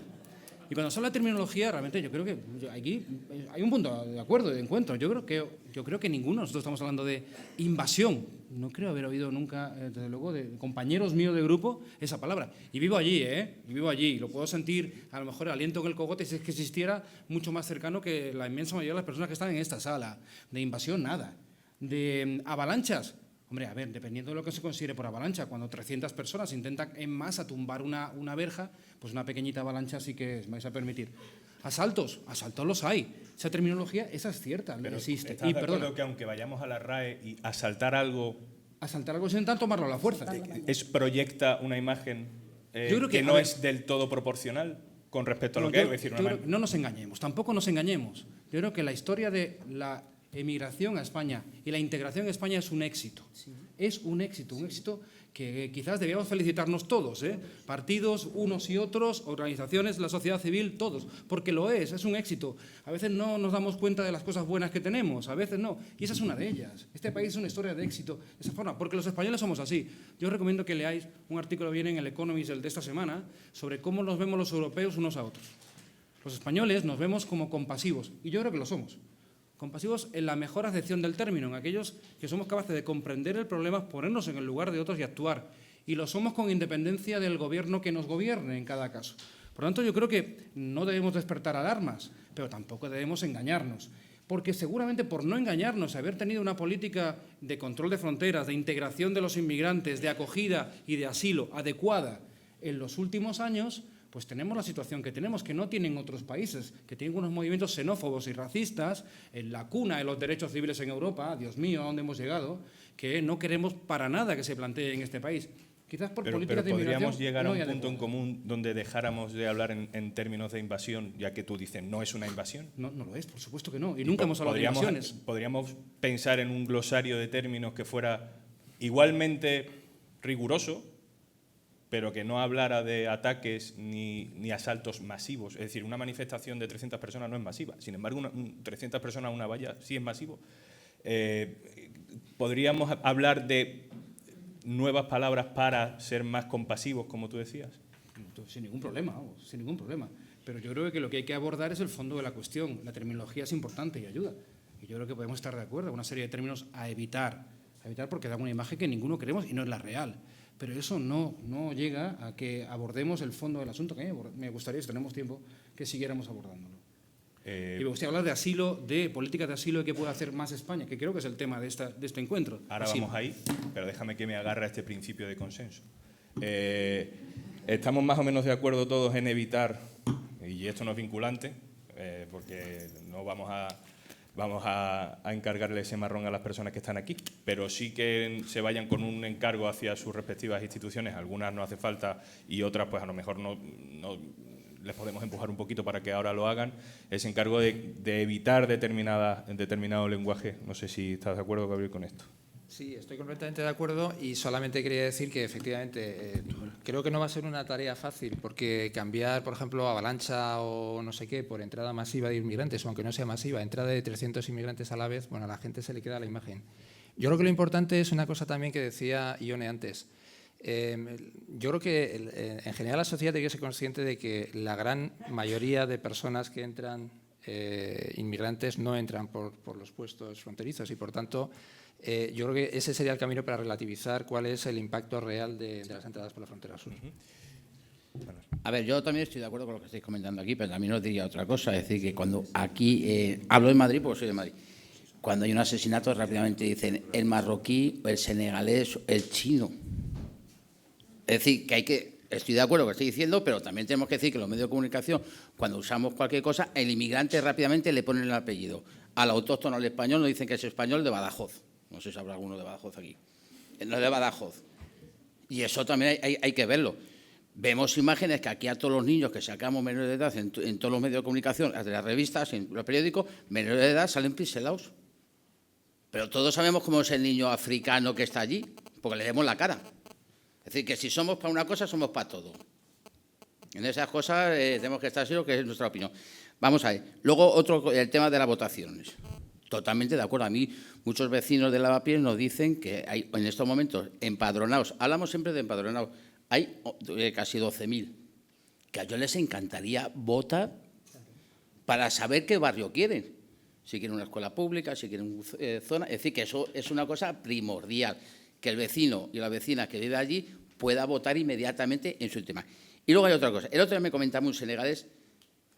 Y cuando se habla de terminología, realmente yo creo que aquí hay un punto de acuerdo, de encuentro. Yo creo que ninguno de nosotros estamos hablando de invasión. No creo haber oído nunca, desde luego, de compañeros míos de grupo esa palabra. Y vivo allí, Y vivo allí. Lo puedo sentir, a lo mejor, el aliento en el cogote, si es que existiera, mucho más cercano que la inmensa mayoría de las personas que están en esta sala. De invasión, nada. De avalanchas. Hombre, a ver, dependiendo de lo que se considere por avalancha, cuando 300 personas intentan en masa tumbar una verja, pues una pequeñita avalancha sí que vais a permitir. Asaltos los hay. Esa terminología, esa es cierta, Pero existe. ¿estás de acuerdo que aunque vayamos a la RAE y asaltar algo es intentar tomarlo a la fuerza. proyecta una imagen Yo creo que no es del todo proporcional con respecto a lo que hay? Es decir, no nos engañemos, tampoco nos engañemos. Yo creo que la historia de la emigración a España y la integración en España es un éxito. Sí. Es un éxito que quizás debíamos felicitarnos todos, partidos, unos y otros, organizaciones, la sociedad civil, todos, porque lo es un éxito. A veces no nos damos cuenta de las cosas buenas que tenemos, a veces no, y esa es una de ellas. Este país es una historia de éxito de esa forma, porque los españoles somos así. Yo os recomiendo que leáis un artículo que viene en el Economist, el de esta semana, sobre cómo nos vemos los europeos unos a otros. Los españoles nos vemos como compasivos, y yo creo que lo somos. Compasivos en la mejor acepción del término, en aquellos que somos capaces de comprender el problema, ponernos en el lugar de otros y actuar. Y lo somos con independencia del gobierno que nos gobierne en cada caso. Por lo tanto, yo creo que no debemos despertar alarmas, pero tampoco debemos engañarnos. Porque seguramente por no engañarnos, haber tenido una política de control de fronteras, de integración de los inmigrantes, de acogida y de asilo adecuada en los últimos años, pues tenemos la situación que tenemos, que no tienen otros países, que tienen unos movimientos xenófobos y racistas en la cuna de los derechos civiles en Europa, Dios mío, ¿a dónde hemos llegado?, que no queremos para nada que se plantee en este país. Quizás por políticas de inmigración. ¿Podríamos llegar a un punto en común donde dejáramos de hablar en términos de invasión, ya que tú dices, no es una invasión? No lo es, por supuesto que no, y nunca hemos hablado de invasiones. ¿Podríamos pensar en un glosario de términos que fuera igualmente riguroso, pero que no hablara de ataques ni asaltos masivos? Es decir, una manifestación de 300 personas no es masiva. Sin embargo, 300 personas a una valla sí es masivo. ¿Podríamos hablar de nuevas palabras para ser más compasivos, como tú decías? Sin ningún problema, sin ningún problema. Pero yo creo que lo que hay que abordar es el fondo de la cuestión. La terminología es importante y ayuda. Y yo creo que podemos estar de acuerdo. Una serie de términos a evitar porque da una imagen que ninguno queremos y no es la real. Pero eso no llega a que abordemos el fondo del asunto, que me gustaría, si tenemos tiempo, que siguiéramos abordándolo. Y me gustaría hablar de asilo, de políticas de asilo y qué puede hacer más España, que creo que es el tema de este encuentro. Ahora asilo. Vamos ahí, pero déjame que me agarre a este principio de consenso. Estamos más o menos de acuerdo todos en evitar, y esto no es vinculante, porque no vamos a encargarle ese marrón a las personas que están aquí, pero sí que se vayan con un encargo hacia sus respectivas instituciones. Algunas no hace falta y otras pues a lo mejor no les podemos empujar un poquito para que ahora lo hagan. Ese encargo de evitar determinado lenguaje. No sé si estás de acuerdo, Gabriel, con esto. Sí, estoy completamente de acuerdo y solamente quería decir que efectivamente creo que no va a ser una tarea fácil, porque cambiar, por ejemplo, avalancha o no sé qué por entrada masiva de inmigrantes, o aunque no sea masiva, entrada de 300 inmigrantes a la vez, bueno, a la gente se le queda la imagen. Yo creo que lo importante es una cosa también que decía Ione antes. Yo creo que en general la sociedad tiene que ser consciente de que la gran mayoría de personas que entran, inmigrantes, no entran por los puestos fronterizos y, por tanto, yo creo que ese sería el camino para relativizar cuál es el impacto real de las entradas por la frontera sur. A ver, yo también estoy de acuerdo con lo que estáis comentando aquí, pero también os diría otra cosa. Es decir, que cuando aquí, hablo de Madrid porque soy de Madrid, cuando hay un asesinato rápidamente dicen el marroquí, el senegalés, el chino. Es decir, que estoy de acuerdo con lo que estoy diciendo, pero también tenemos que decir que los medios de comunicación, cuando usamos cualquier cosa, el inmigrante rápidamente le ponen el apellido. Al autóctono, al español, nos dicen que es español de Badajoz. No sé si habrá alguno de Badajoz aquí. No es de Badajoz. Y eso también hay que verlo. Vemos imágenes que aquí a todos los niños que sacamos menores de edad en todos los medios de comunicación, de las revistas, en los periódicos, menores de edad salen pincelados. Pero todos sabemos cómo es el niño africano que está allí, porque le vemos la cara. Es decir, que si somos para una cosa, somos para todo. En esas cosas tenemos que estar seguros, que es nuestra opinión. Vamos a ver. Luego, el tema de las votaciones. Totalmente de acuerdo. A mí, muchos vecinos de Lavapiés nos dicen que hay en estos momentos empadronados, hablamos siempre de empadronados, hay casi 12.000 que a ellos les encantaría votar para saber qué barrio quieren. Si quieren una escuela pública, si quieren una zona. Es decir, que eso es una cosa primordial, que el vecino y la vecina que vive allí pueda votar inmediatamente en su tema. Y luego hay otra cosa. El otro día me comentaba un senegalés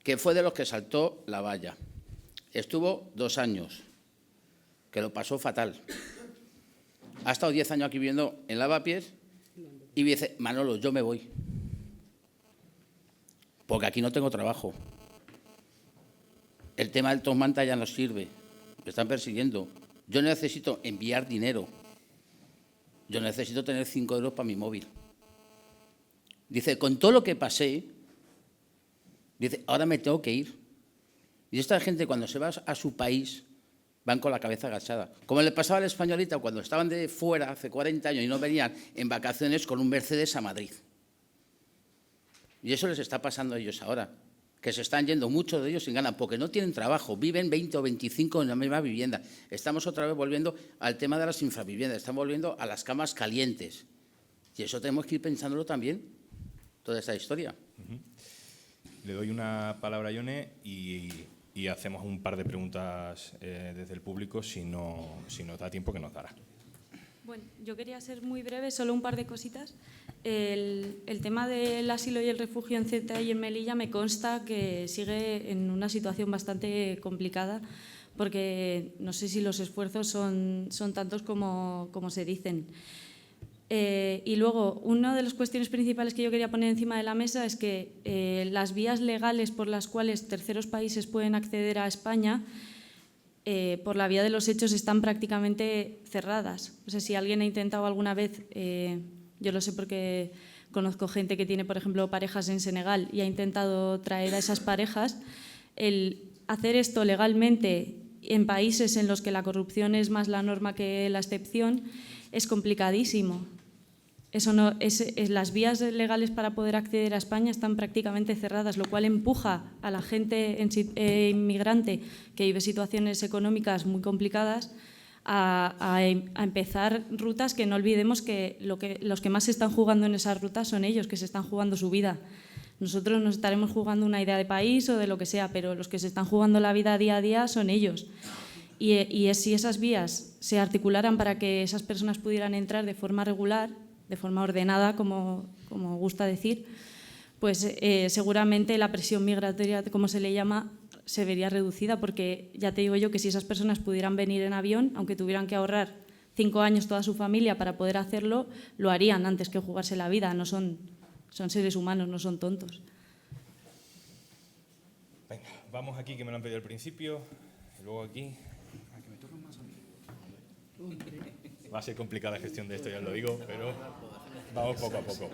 que fue de los que saltó la valla. Estuvo 2 años, que lo pasó fatal. Ha estado 10 años aquí viviendo en Lavapiés y me dice, Manolo, yo me voy, porque aquí no tengo trabajo. El tema del Top Manta ya no sirve, me están persiguiendo. Yo necesito enviar dinero, yo necesito tener 5 euros para mi móvil. Dice, con todo lo que pasé, dice, ahora me tengo que ir. Y esta gente cuando se va a su país van con la cabeza agachada. Como le pasaba al Españolita cuando estaban de fuera hace 40 años y no venían en vacaciones con un Mercedes a Madrid. Y eso les está pasando a ellos ahora, que se están yendo muchos de ellos sin ganas porque no tienen trabajo, viven 20 o 25 en la misma vivienda. Estamos otra vez volviendo al tema de las infraviviendas, estamos volviendo a las camas calientes. Y eso tenemos que ir pensándolo también, toda esta historia. Le doy una palabra a Ione y hacemos un par de preguntas desde el público, si nos da tiempo, que nos dará. Bueno, yo quería ser muy breve, solo un par de cositas. El tema del asilo y el refugio en Ceuta y en Melilla me consta que sigue en una situación bastante complicada, porque no sé si los esfuerzos son tantos como se dicen. Y luego, una de las cuestiones principales que yo quería poner encima de la mesa es que las vías legales por las cuales terceros países pueden acceder a España, por la vía de los hechos, están prácticamente cerradas. No sé si alguien ha intentado alguna vez, yo lo sé porque conozco gente que tiene, por ejemplo, parejas en Senegal y ha intentado traer a esas parejas. El hacer esto legalmente en países en los que la corrupción es más la norma que la excepción es complicadísimo. Las vías legales para poder acceder a España están prácticamente cerradas, lo cual empuja a la gente inmigrante que vive situaciones económicas muy complicadas a empezar rutas que no olvidemos que los que más se están jugando en esas rutas son ellos, que se están jugando su vida. Nosotros nos estaremos jugando una idea de país o de lo que sea, pero los que se están jugando la vida día a día son ellos. Y si esas vías se articularan para que esas personas pudieran entrar de forma regular, de forma ordenada, como gusta decir, pues seguramente la presión migratoria, como se le llama, se vería reducida, porque ya te digo yo que si esas personas pudieran venir en avión, aunque tuvieran que ahorrar 5 años toda su familia para poder hacerlo, lo harían antes que jugarse la vida. No son seres humanos, no son tontos. Venga, vamos aquí, que me lo han pedido al principio, y luego aquí. Va a ser complicada la gestión de esto, ya os lo digo, pero vamos poco a poco.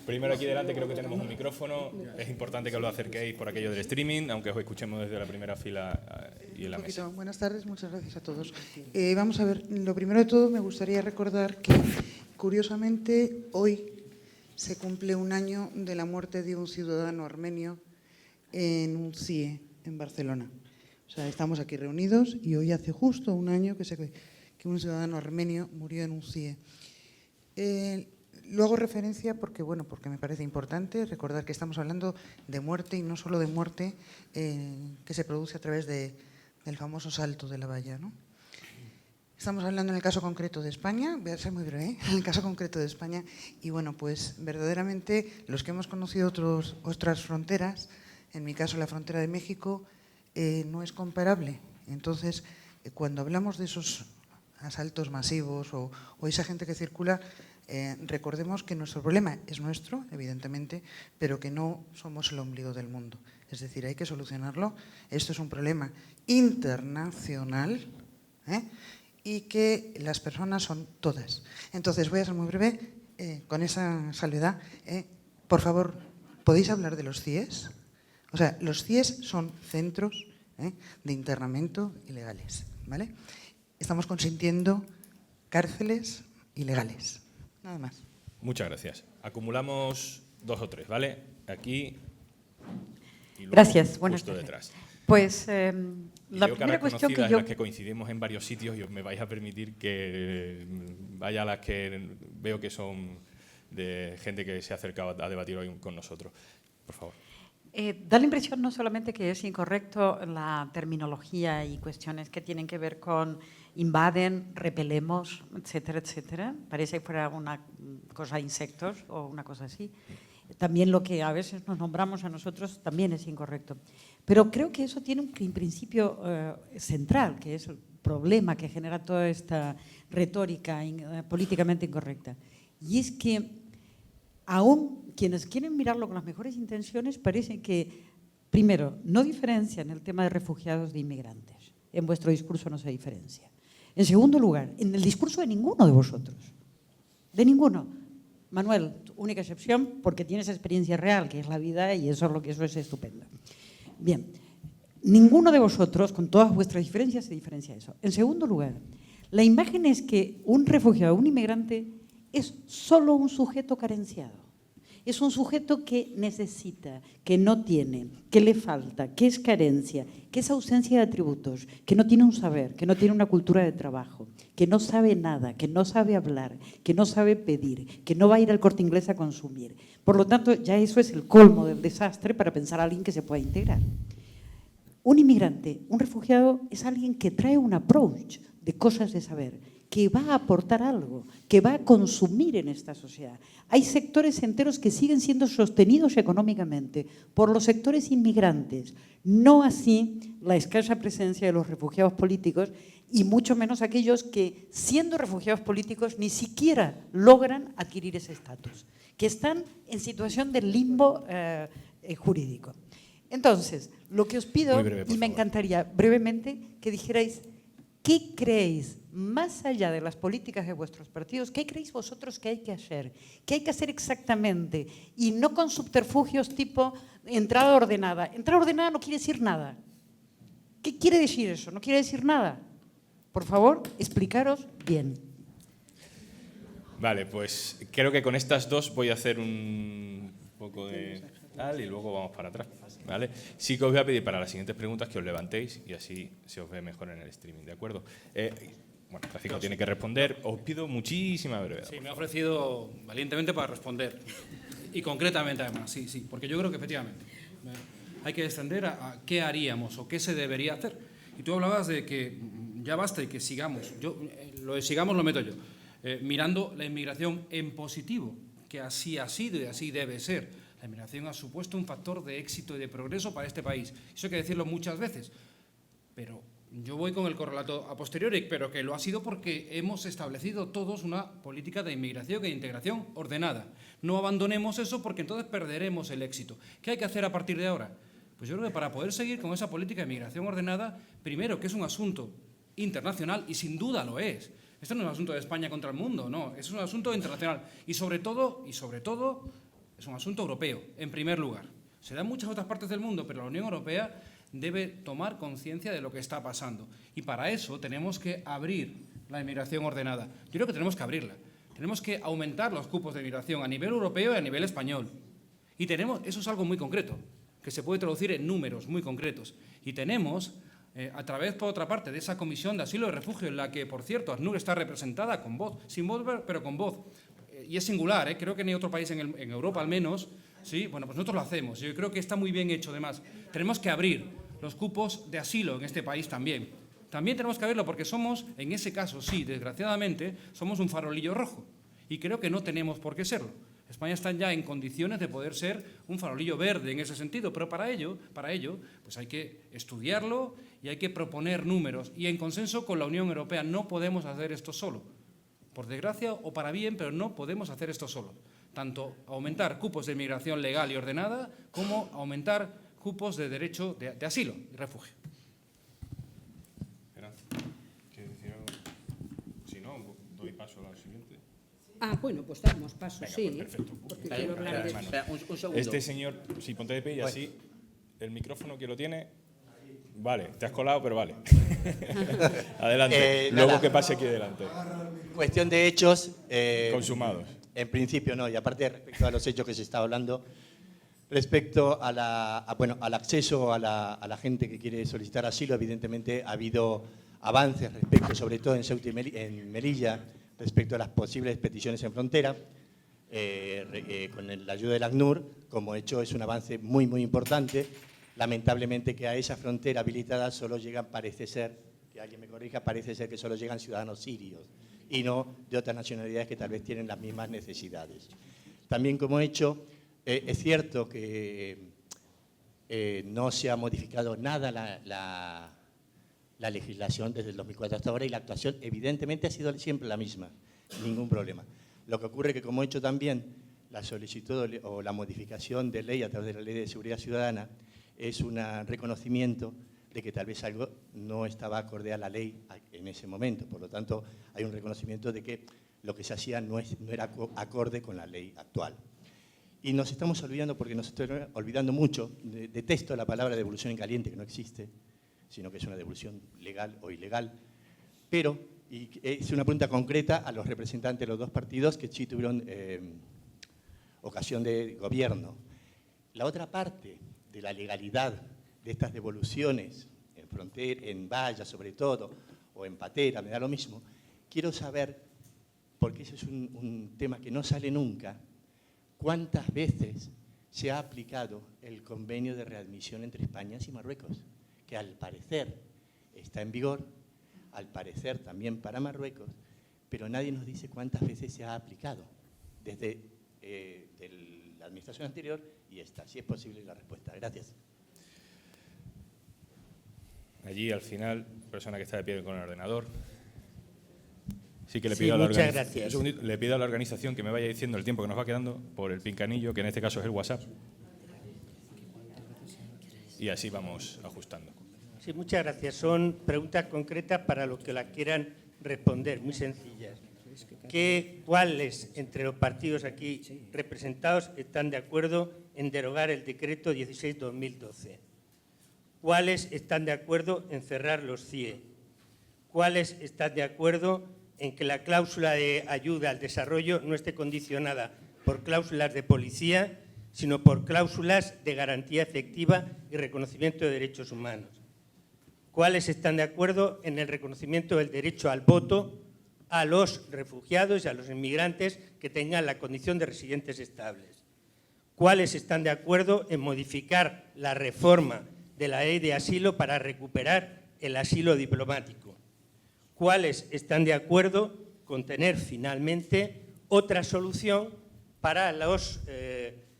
Primero aquí delante creo que tenemos un micrófono. Es importante que os lo acerquéis por aquello del streaming, aunque os escuchemos desde la primera fila y en la mesa. Buenas tardes, muchas gracias a todos. Vamos a ver, lo primero de todo me gustaría recordar que, curiosamente, hoy se cumple 1 año de la muerte de un ciudadano armenio en un CIE en Barcelona. O sea, estamos aquí reunidos y hoy hace justo 1 año que un ciudadano armenio murió en un CIE. Lo hago referencia porque me parece importante recordar que estamos hablando de muerte y no solo de muerte que se produce a través del famoso salto de la valla, ¿no? Estamos hablando en el caso concreto de España, voy a ser muy breve, en el caso concreto de España, y pues verdaderamente los que hemos conocido otras fronteras, en mi caso la frontera de México, no es comparable. Entonces, cuando hablamos de esos asaltos masivos o esa gente que circula, recordemos que nuestro problema es nuestro, evidentemente, pero que no somos el ombligo del mundo. Es decir, hay que solucionarlo. Esto es un problema internacional, y que las personas son todas. Entonces, voy a ser muy breve con esa salvedad. Por favor, ¿podéis hablar de los CIEs? O sea, los CIEs son centros de internamiento ilegales, ¿vale? Estamos consintiendo cárceles ilegales, nada más. Muchas gracias. Acumulamos 2 o 3, ¿vale? Aquí y luego Gracias, buenas justo tardes. detrás. Pues La primera cuestión que en yo... las que coincidimos en varios sitios, y me vais a permitir que vaya a las que veo que son de gente que se ha acercado a debatir hoy con nosotros. Por favor. Da la impresión no solamente que es incorrecto la terminología y cuestiones que tienen que ver con invaden, repelemos, etcétera, etcétera. Parece que fuera una cosa de insectos o una cosa así. También lo que a veces nos nombramos a nosotros también es incorrecto. Pero creo que eso tiene un principio central, que es el problema que genera toda esta retórica políticamente incorrecta. Y es que aún quienes quieren mirarlo con las mejores intenciones parece que, primero, no diferencian el tema de refugiados de inmigrantes. En vuestro discurso no se diferencia. En segundo lugar, en el discurso de ninguno de vosotros. De ninguno. Manuel, única excepción, porque tienes experiencia real, que es la vida, y eso es estupendo. Bien, ninguno de vosotros, con todas vuestras diferencias, se diferencia de eso. En segundo lugar, la imagen es que un refugiado, un inmigrante, es solo un sujeto carenciado. Es un sujeto que necesita, que no tiene, que le falta, que es carencia, que es ausencia de atributos, que no tiene un saber, que no tiene una cultura de trabajo, que no sabe nada, que no sabe hablar, que no sabe pedir, que no va a ir al Corte Inglés a consumir. Por lo tanto, ya eso es el colmo del desastre para pensar a alguien que se pueda integrar. Un inmigrante, un refugiado, es alguien que trae un approach de cosas de saber, que va a aportar algo, que va a consumir en esta sociedad. Hay sectores enteros que siguen siendo sostenidos económicamente por los sectores inmigrantes, no así la escasa presencia de los refugiados políticos y mucho menos aquellos que, siendo refugiados políticos, ni siquiera logran adquirir ese estatus, que están en situación de limbo jurídico. Entonces, lo que os pido, y me encantaría brevemente que dijerais, ¿qué creéis, más allá de las políticas de vuestros partidos, qué creéis vosotros que hay que hacer? ¿Qué hay que hacer exactamente? Y no con subterfugios tipo entrada ordenada. Entrada ordenada no quiere decir nada. ¿Qué quiere decir eso? No quiere decir nada. Por favor, explicaros bien. Vale, pues creo que con estas dos voy a hacer un poco de tal y luego vamos para atrás. ¿Vale? Sí que os voy a pedir para las siguientes preguntas que os levantéis y así se os ve mejor en el streaming, ¿de acuerdo? Bueno, Francisco tiene que responder. Os pido muchísima brevedad. Sí, me ha ofrecido valientemente para responder. Y concretamente, además, sí. Porque yo creo que, efectivamente, hay que descender a qué haríamos o qué se debería hacer. Y tú hablabas de que ya basta y que sigamos. Lo de sigamos lo meto yo. Mirando la inmigración en positivo, que así ha sido y así debe ser. La inmigración ha supuesto un factor de éxito y de progreso para este país. Eso hay que decirlo muchas veces. Pero yo voy con el correlato a posteriori, pero que lo ha sido porque hemos establecido todos una política de inmigración e integración ordenada. No abandonemos eso porque entonces perderemos el éxito. ¿Qué hay que hacer a partir de ahora? Pues yo creo que para poder seguir con esa política de inmigración ordenada, primero que es un asunto internacional y sin duda lo es. Esto no es un asunto de España contra el mundo, no, es un asunto internacional y sobre todo, es un asunto europeo, en primer lugar. Se da en muchas otras partes del mundo, pero la Unión Europea debe tomar conciencia de lo que está pasando. Y para eso tenemos que abrir la inmigración ordenada. Yo creo que tenemos que abrirla. Tenemos que aumentar los cupos de inmigración a nivel europeo y a nivel español. Y eso es algo muy concreto, que se puede traducir en números muy concretos. Y tenemos, a través, por otra parte, de esa Comisión de Asilo y Refugio, en la que, por cierto, ACNUR está representada con voz, sin voz, pero con voz. Y es singular, creo que ni otro país en Europa al menos, ¿sí? Bueno, pues nosotros lo hacemos. Yo creo que está muy bien hecho, además. Tenemos que abrir los cupos de asilo en este país también. También tenemos que abrirlo porque somos, en ese caso, sí, desgraciadamente, somos un farolillo rojo. Y creo que no tenemos por qué serlo. España está ya en condiciones de poder ser un farolillo verde en ese sentido, pero para ello, pues hay que estudiarlo y hay que proponer números. Y en consenso con la Unión Europea no podemos hacer esto solo. Por desgracia o para bien, pero no podemos hacer esto solo. Tanto aumentar cupos de inmigración legal y ordenada como aumentar cupos de derecho de asilo y refugio. ¿Quieres decir algo? Si no, doy paso a la siguiente. Bueno, pues damos paso, Venga, sí. pues perfecto. Porque quiero hablar de... Espera, un segundo. Este señor, si ponte de pie y así, el micrófono que lo tiene... Vale, te has colado, pero vale. Adelante. Luego que pase aquí delante. Cuestión de hechos. Consumados. En principio no, y aparte respecto a los hechos que se está hablando, respecto al acceso a la gente que quiere solicitar asilo, evidentemente ha habido avances respecto, sobre todo en Ceuta y en Melilla, respecto a las posibles peticiones en frontera. con la ayuda del ACNUR, como hecho es un avance muy, muy importante. Lamentablemente que a esa frontera habilitada solo llegan, parece ser, que alguien me corrija, parece ser que solo llegan ciudadanos sirios y no de otras nacionalidades que tal vez tienen las mismas necesidades. También como hecho, es cierto que no se ha modificado nada la legislación desde el 2004 hasta ahora y la actuación evidentemente ha sido siempre la misma, ningún problema. Lo que ocurre es que como hecho también la solicitud o la modificación de ley a través de la Ley de Seguridad Ciudadana es un reconocimiento de que tal vez algo no estaba acorde a la ley en ese momento. Por lo tanto, hay un reconocimiento de que lo que se hacía no era acorde con la ley actual. Y nos estamos olvidando, porque nos estamos olvidando mucho, detesto la palabra devolución en caliente, que no existe, sino que es una devolución legal o ilegal, pero, y es una pregunta concreta a los representantes de los dos partidos que sí tuvieron ocasión de gobierno. La otra parte de la legalidad de estas devoluciones en frontera, en valla sobre todo, o en patera, me da lo mismo, quiero saber, porque ese es un tema que no sale nunca, ¿cuántas veces se ha aplicado el convenio de readmisión entre España y Marruecos? Que al parecer está en vigor, al parecer también para Marruecos, pero nadie nos dice cuántas veces se ha aplicado desde la administración anterior y esta. Si es posible la respuesta. Gracias. Allí, al final, persona que está de pie con el ordenador. Sí que le Sí, pido, muchas gracias. le pido a la organización que me vaya diciendo el tiempo que nos va quedando por el pinganillo, que en este caso es el WhatsApp. Y así vamos ajustando. Sí, muchas gracias. Son preguntas concretas para los que las quieran responder, muy sencillas. ¿Cuáles entre los partidos aquí representados están de acuerdo en derogar el decreto 16/2012? ¿Cuáles están de acuerdo en cerrar los CIE? ¿Cuáles están de acuerdo en que la cláusula de ayuda al desarrollo no esté condicionada por cláusulas de policía, sino por cláusulas de garantía efectiva y reconocimiento de derechos humanos? ¿Cuáles están de acuerdo en el reconocimiento del derecho al voto a los refugiados y a los inmigrantes que tengan la condición de residentes estables? ¿Cuáles están de acuerdo en modificar la reforma de la ley de asilo para recuperar el asilo diplomático? ¿Cuáles están de acuerdo con tener finalmente otra solución para los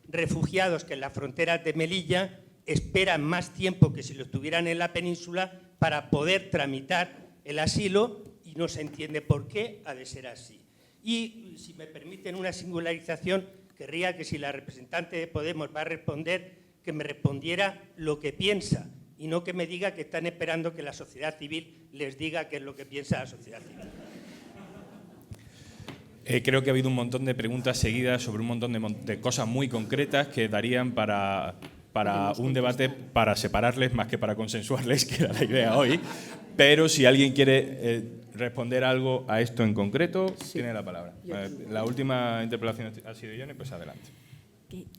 refugiados que en la frontera de Melilla esperan más tiempo que si lo estuvieran en la península para poder tramitar el asilo y no se entiende por qué ha de ser así? Y, si me permiten una singularización, querría que si la representante de Podemos va a responder, que me respondiera lo que piensa y no que me diga que están esperando que la sociedad civil les diga qué es lo que piensa la sociedad civil. Creo que ha habido un montón de preguntas seguidas sobre un montón de cosas muy concretas que darían para un debate para separarles más que para consensuarles, que era la idea hoy. Pero si alguien quiere responder algo a esto en concreto, sí, tiene la palabra. La última interpelación ha sido Ione, pues adelante.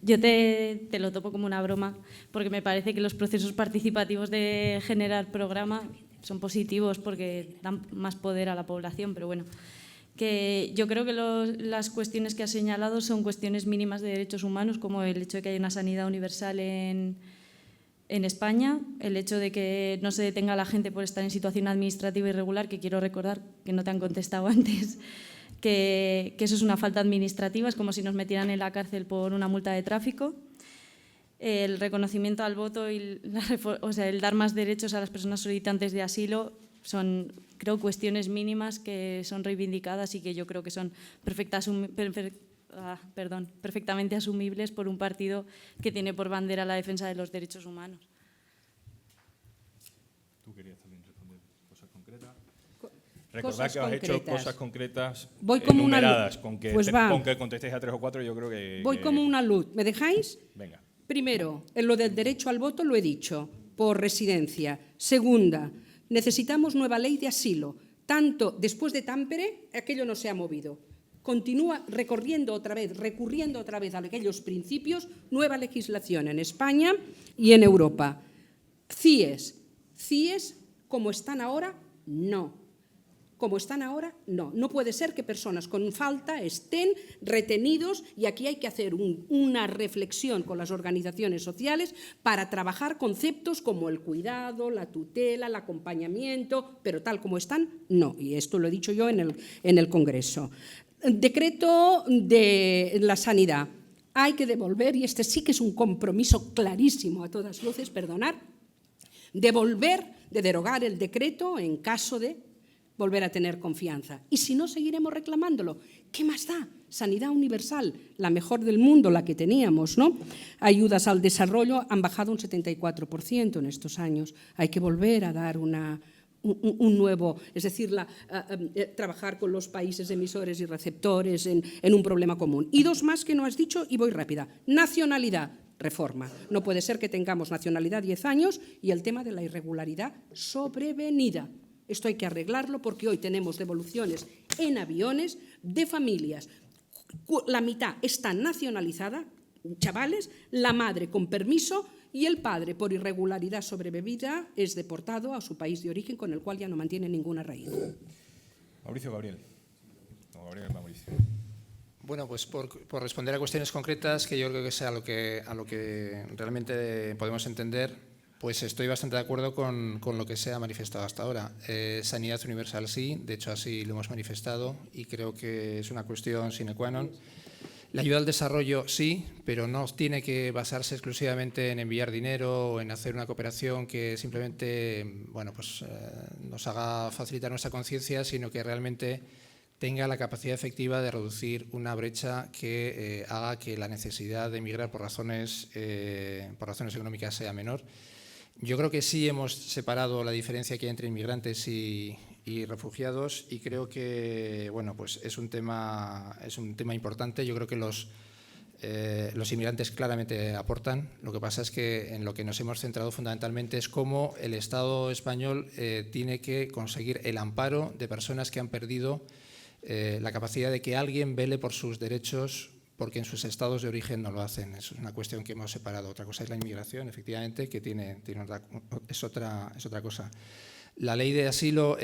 Yo te lo topo como una broma, porque me parece que los procesos participativos de generar programa son positivos porque dan más poder a la población, pero bueno, que yo creo que las cuestiones que has señalado son cuestiones mínimas de derechos humanos, como el hecho de que haya una sanidad universal en España, el hecho de que no se detenga a la gente por estar en situación administrativa irregular, que quiero recordar que no te han contestado antes, que eso es una falta administrativa, es como si nos metieran en la cárcel por una multa de tráfico. El reconocimiento al voto y el dar más derechos a las personas solicitantes de asilo son, creo, cuestiones mínimas que son reivindicadas y que yo creo que son perfectamente asumibles por un partido que tiene por bandera la defensa de los derechos humanos. ¿Tú querías también responder cosas concretas? Recordad que has hecho cosas concretas enumeradas. Con que contestéis a 3 o 4 yo creo que... Voy como una luz. ¿Me dejáis? Venga. Primero, en lo del derecho al voto lo he dicho, por residencia. Segunda, necesitamos nueva ley de asilo. Tanto después de Tampere, aquello no se ha movido. Continúa recurriendo otra vez a aquellos principios, nueva legislación en España y en Europa. CIES, como están ahora, no. Como están ahora, no. No puede ser que personas con falta estén retenidos y aquí hay que hacer una reflexión con las organizaciones sociales para trabajar conceptos como el cuidado, la tutela, el acompañamiento, pero tal como están, no. Y esto lo he dicho yo en el Congreso. Decreto de la sanidad. Hay que devolver, y este sí que es un compromiso clarísimo a todas luces, perdonar, de derogar el decreto en caso de volver a tener confianza. Y si no, seguiremos reclamándolo. ¿Qué más da? Sanidad universal, la mejor del mundo, la que teníamos, ¿no? Ayudas al desarrollo han bajado un 74% en estos años. Hay que volver a dar un nuevo, es decir, trabajar con los países emisores y receptores en un problema común. Y dos más que no has dicho, y voy rápida. Nacionalidad. Reforma. No puede ser que tengamos nacionalidad 10 años y el tema de la irregularidad sobrevenida. Esto hay que arreglarlo porque hoy tenemos devoluciones en aviones de familias. La mitad está nacionalizada, chavales, la madre con permiso y el padre, por irregularidad sobrevenida, es deportado a su país de origen con el cual ya no mantiene ninguna raíz. Mauricio Gabriel. No, Gabriel, Mauricio. Bueno, pues por responder a cuestiones concretas, que yo creo que es a lo que realmente podemos entender, pues estoy bastante de acuerdo con lo que se ha manifestado hasta ahora. Sanidad universal sí, de hecho así lo hemos manifestado y creo que es una cuestión sine qua non. La ayuda al desarrollo sí, pero no tiene que basarse exclusivamente en enviar dinero o en hacer una cooperación que simplemente nos haga facilitar nuestra conciencia, sino que realmente tenga la capacidad efectiva de reducir una brecha que haga que la necesidad de emigrar por razones económicas sea menor. Yo creo que sí hemos separado la diferencia que hay entre inmigrantes y refugiados y creo que pues es un tema importante. Yo creo que los inmigrantes claramente aportan. Lo que pasa es que en lo que nos hemos centrado fundamentalmente es cómo el Estado español tiene que conseguir el amparo de personas que han perdido la capacidad de que alguien vele por sus derechos porque en sus estados de origen no lo hacen. Es una cuestión que hemos separado. Otra cosa es la inmigración, efectivamente, que es otra cosa. La ley de asilo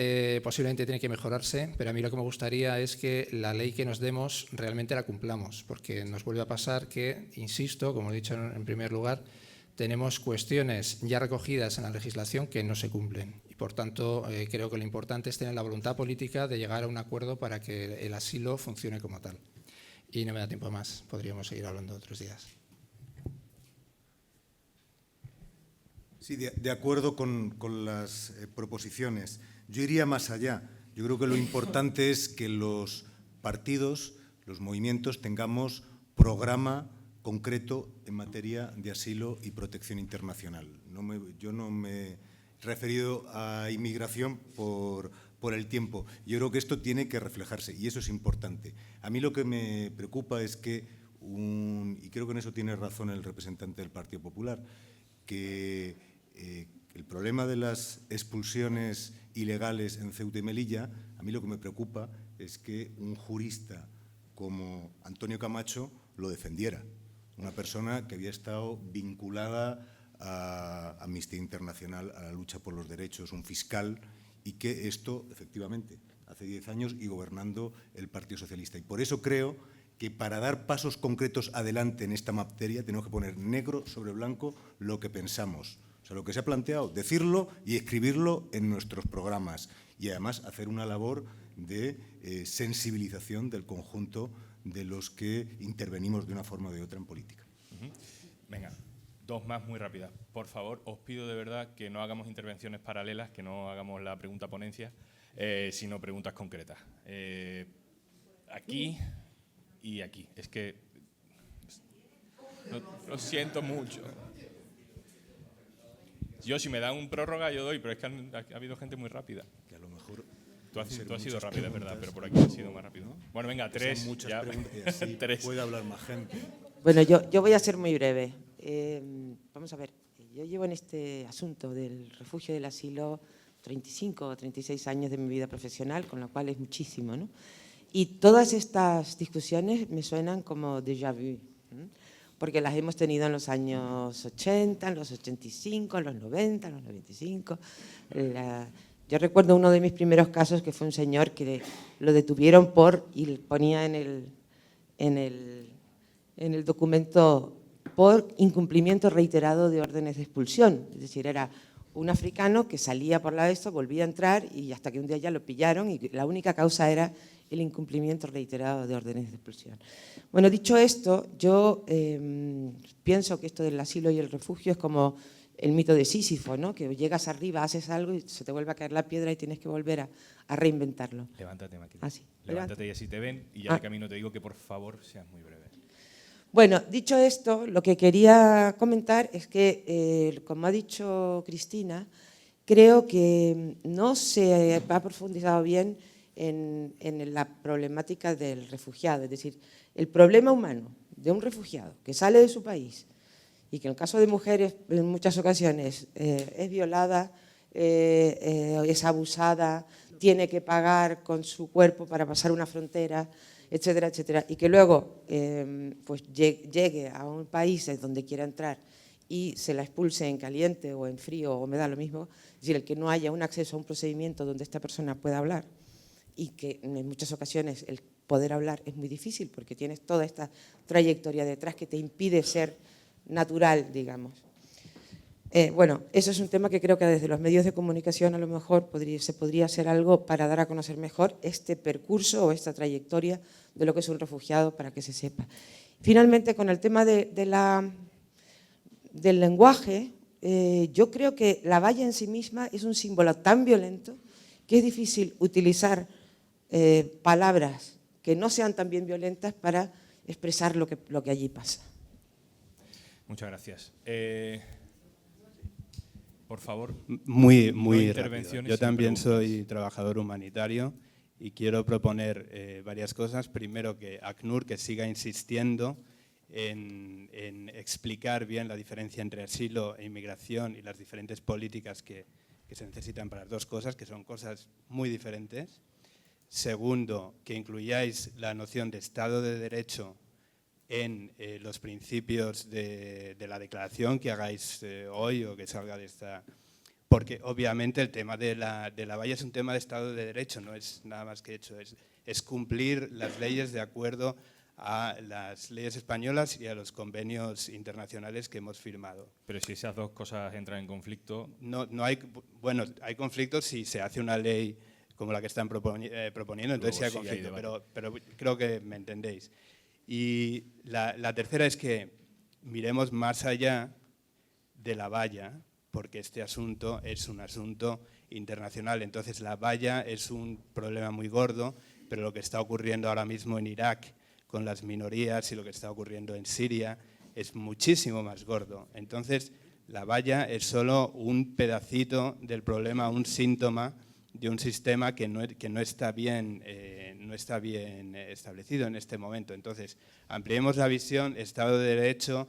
posiblemente tiene que mejorarse, pero a mí lo que me gustaría es que la ley que nos demos realmente la cumplamos, porque nos vuelve a pasar que, insisto, como he dicho en primer lugar, tenemos cuestiones ya recogidas en la legislación que no se cumplen. Y, por tanto, creo que lo importante es tener la voluntad política de llegar a un acuerdo para que el asilo funcione como tal. Y no me da tiempo más, podríamos seguir hablando otros días. Sí, de acuerdo con las proposiciones. Yo iría más allá. Yo creo que lo importante es que los partidos, los movimientos, tengamos programa concreto en materia de asilo y protección internacional. Yo no me he referido a inmigración por el tiempo. Yo creo que esto tiene que reflejarse y eso es importante. A mí lo que me preocupa es que, y creo que en eso tiene razón el representante del Partido Popular, que el problema de las expulsiones ilegales en Ceuta y Melilla, a mí lo que me preocupa es que un jurista como Antonio Camacho lo defendiera, una persona que había estado vinculada a Amnistía Internacional, a la lucha por los derechos, un fiscal, y que esto, efectivamente, hace 10 años y gobernando el Partido Socialista. Y por eso creo que para dar pasos concretos adelante en esta materia tenemos que poner negro sobre blanco lo que pensamos. O sea, lo que se ha planteado, decirlo y escribirlo en nuestros programas. Y además hacer una labor de sensibilización del conjunto de los que intervenimos de una forma o de otra en política. Venga. Dos más muy rápidas. Por favor, os pido de verdad que no hagamos intervenciones paralelas, que no hagamos la pregunta-ponencia, sino preguntas concretas. Aquí y aquí. Es que lo siento mucho. Yo, si me dan un prórroga, yo doy, pero es que ha habido gente muy rápida. Que a lo mejor tú has sido rápida, es verdad, pero por aquí ha sido más rápido, ¿no? Bueno, venga, tres. Muchas ya. preguntas y así Tres. puede hablar más gente. Bueno, yo voy a ser muy breve. Vamos a ver, yo llevo en este asunto del refugio y del asilo 35 o 36 años de mi vida profesional, con lo cual es muchísimo, ¿no? Y todas estas discusiones me suenan como déjà vu, porque las hemos tenido en los años 80, en los 85, en los 90, en los 95. Yo recuerdo uno de mis primeros casos que fue un señor que lo detuvieron y ponía en el documento por incumplimiento reiterado de órdenes de expulsión. Es decir, era un africano que salía por la ESO, volvía a entrar y hasta que un día ya lo pillaron y la única causa era el incumplimiento reiterado de órdenes de expulsión. Bueno, dicho esto, yo pienso que esto del asilo y el refugio es como el mito de Sísifo, ¿no? Que llegas arriba, haces algo y se te vuelve a caer la piedra y tienes que volver a reinventarlo. Levántate, Matilde. Ah, sí. Levántate y así te ven. Y ya de camino te digo que por favor seas muy breve. Bueno, dicho esto, lo que quería comentar es que, como ha dicho Cristina, creo que no se ha profundizado bien en la problemática del refugiado. Es decir, el problema humano de un refugiado que sale de su país y que en el caso de mujeres en muchas ocasiones es violada, es abusada, tiene que pagar con su cuerpo para pasar una frontera, etcétera, etcétera, y que luego pues llegue a un país donde quiera entrar y se la expulse en caliente o en frío o me da lo mismo, es decir, el que no haya un acceso a un procedimiento donde esta persona pueda hablar y que en muchas ocasiones el poder hablar es muy difícil porque tienes toda esta trayectoria detrás que te impide ser natural, digamos. Bueno, eso es un tema que creo que desde los medios de comunicación a lo mejor se podría hacer algo para dar a conocer mejor este percurso o esta trayectoria de lo que es un refugiado para que se sepa. Finalmente, con el tema del lenguaje, yo creo que la valla en sí misma es un símbolo tan violento que es difícil utilizar palabras que no sean también violentas para expresar lo que allí pasa. Muchas gracias. Por favor. Muy no rápido. Yo también soy trabajador humanitario y quiero proponer varias cosas. Primero, que ACNUR que siga insistiendo en explicar bien la diferencia entre asilo e inmigración y las diferentes políticas que se necesitan para las dos cosas, que son cosas muy diferentes. Segundo, que incluyáis la noción de Estado de Derecho en los principios de la declaración que hagáis hoy o que salga de esta... Porque obviamente el tema de la valla es un tema de Estado de Derecho, no es nada más que hecho, es cumplir las leyes de acuerdo a las leyes españolas y a los convenios internacionales que hemos firmado. Pero si esas dos cosas entran en conflicto... No hay, bueno, hay conflictos si se hace una ley como la que están proponiendo, entonces sí hay conflicto, pero creo que me entendéis. Y la tercera es que miremos más allá de la valla, porque este asunto es un asunto internacional. Entonces la valla es un problema muy gordo, pero lo que está ocurriendo ahora mismo en Irak con las minorías y lo que está ocurriendo en Siria es muchísimo más gordo. Entonces la valla es solo un pedacito del problema, un síntoma de un sistema que no está bien establecido en este momento. Entonces, ampliemos la visión, Estado de Derecho,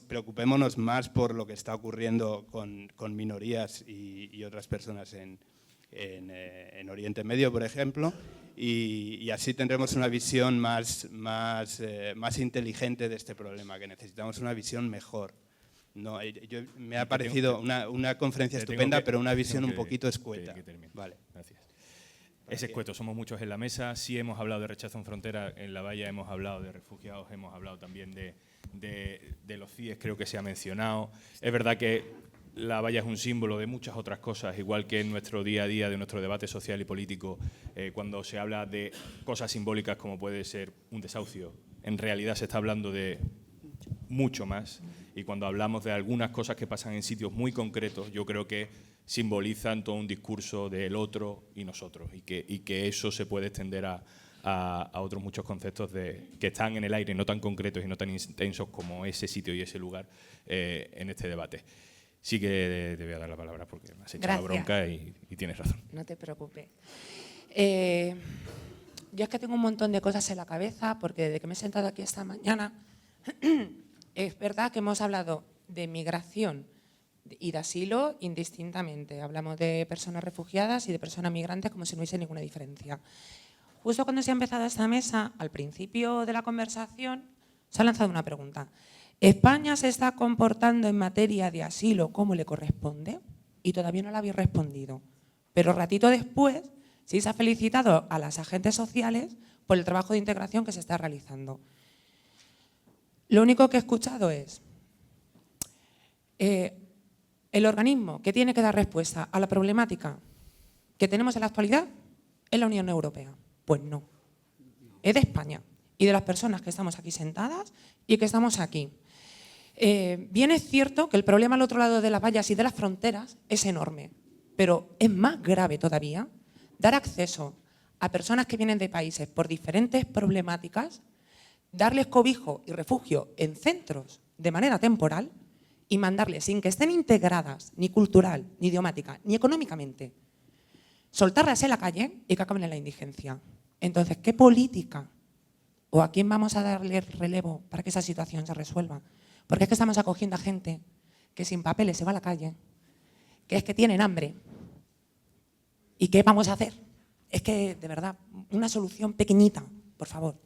preocupémonos más por lo que está ocurriendo con minorías y otras personas en Oriente Medio, por ejemplo, y así tendremos una visión más inteligente de este problema, que necesitamos una visión mejor. No, me ha parecido una conferencia estupenda, pero una visión un poquito escueta. Vale. Gracias. Es escueto, somos muchos en la mesa. Sí hemos hablado de rechazo en frontera, en la valla hemos hablado de refugiados, hemos hablado también de los CIES, creo que se ha mencionado. Es verdad que la valla es un símbolo de muchas otras cosas, igual que en nuestro día a día, de nuestro debate social y político, cuando se habla de cosas simbólicas como puede ser un desahucio, en realidad se está hablando de mucho más. Y cuando hablamos de algunas cosas que pasan en sitios muy concretos, yo creo que simbolizan todo un discurso del otro y nosotros, y que eso se puede extender a otros muchos conceptos que están en el aire, no tan concretos y no tan intensos como ese sitio y ese lugar en este debate. Sí que te voy a dar la palabra porque me has echado la bronca y tienes razón. No te preocupes. Yo es que tengo un montón de cosas en la cabeza porque desde que me he sentado aquí esta mañana es verdad que hemos hablado de migración y de asilo indistintamente. Hablamos de personas refugiadas y de personas migrantes como si no hubiese ninguna diferencia. Justo cuando se ha empezado esta mesa, al principio de la conversación, se ha lanzado una pregunta. ¿España se está comportando en materia de asilo como le corresponde? Y todavía no la habéis respondido. pero ratito después sí se ha felicitado a las agentes sociales por el trabajo de integración que se está realizando. Lo único que he escuchado es el organismo que tiene que dar respuesta a la problemática que tenemos en la actualidad es la Unión Europea. Pues no, es de España y de las personas que estamos aquí sentadas y que estamos aquí. Bien es cierto que el problema al otro lado de las vallas y de las fronteras es enorme, pero es más grave todavía dar acceso a personas que vienen de países por diferentes problemáticas, darles cobijo y refugio en centros de manera temporal y mandarles sin que estén integradas ni cultural, ni idiomática, ni económicamente, soltarlas en la calle y que acaben en la indigencia. Entonces, ¿qué política o a quién vamos a darle relevo para que esa situación se resuelva? Porque es que estamos acogiendo a gente que sin papeles se va a la calle, que es que tienen hambre. ¿Y qué vamos a hacer? Es que, de verdad, una solución pequeñita, por favor.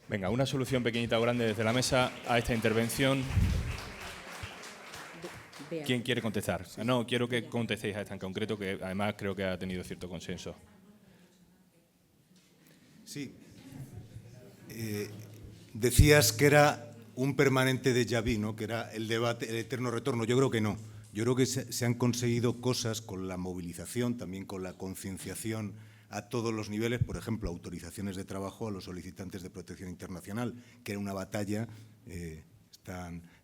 Venga, una solución pequeñita o grande desde la mesa a esta intervención. ¿Quién quiere contestar? No, quiero que contestéis a esta en concreto, que además creo que ha tenido cierto consenso. Sí. Decías que era un permanente déjà vu, ¿no? Que era el debate, el eterno retorno. Yo creo que no. Yo creo que se han conseguido cosas con la movilización, también con la concienciación a todos los niveles, por ejemplo, autorizaciones de trabajo a los solicitantes de protección internacional, que era una batalla,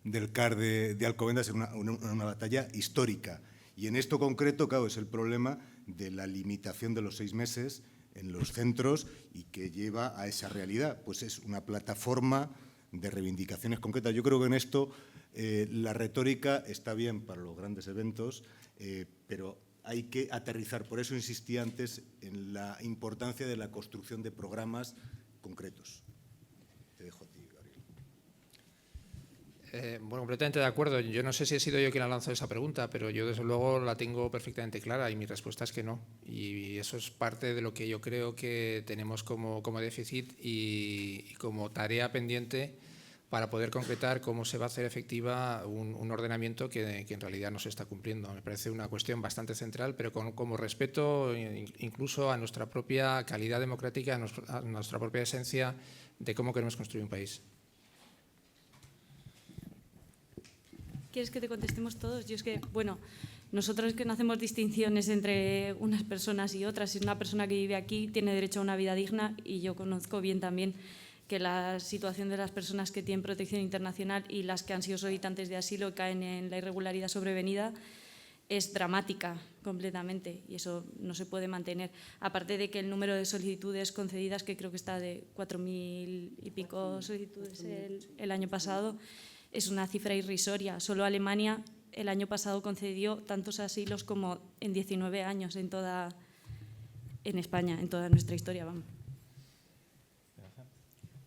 del CAR de Alcobendas, era una batalla histórica. Y en esto concreto, claro, es el problema de la limitación de los 6 meses en los centros y que lleva a esa realidad. Pues es una plataforma de reivindicaciones concretas. Yo creo que en esto la retórica está bien para los grandes eventos, pero hay que aterrizar. Por eso insistí antes en la importancia de la construcción de programas concretos. Te dejo a ti, Gabriel. Bueno, completamente de acuerdo. Yo no sé si he sido yo quien ha lanzado esa pregunta, pero yo desde luego la tengo perfectamente clara y mi respuesta es que no. Y eso es parte de lo que yo creo que tenemos como déficit y como tarea pendiente para poder concretar cómo se va a hacer efectiva un ordenamiento que en realidad no se está cumpliendo. Me parece una cuestión bastante central, pero como respeto incluso a nuestra propia calidad democrática, a nuestra propia esencia de cómo queremos construir un país. ¿Quieres que te contestemos todos? Yo es que, bueno, nosotros que no hacemos distinciones entre unas personas y otras. Si una persona que vive aquí tiene derecho a una vida digna y yo conozco bien también que la situación de las personas que tienen protección internacional y las que han sido solicitantes de asilo caen en la irregularidad sobrevenida es dramática completamente y eso no se puede mantener. Aparte de que el número de solicitudes concedidas, que creo que está de 4.000 y pico solicitudes el año pasado, es una cifra irrisoria. Solo Alemania el año pasado concedió tantos asilos como en 19 años en España, en toda nuestra historia, vamos.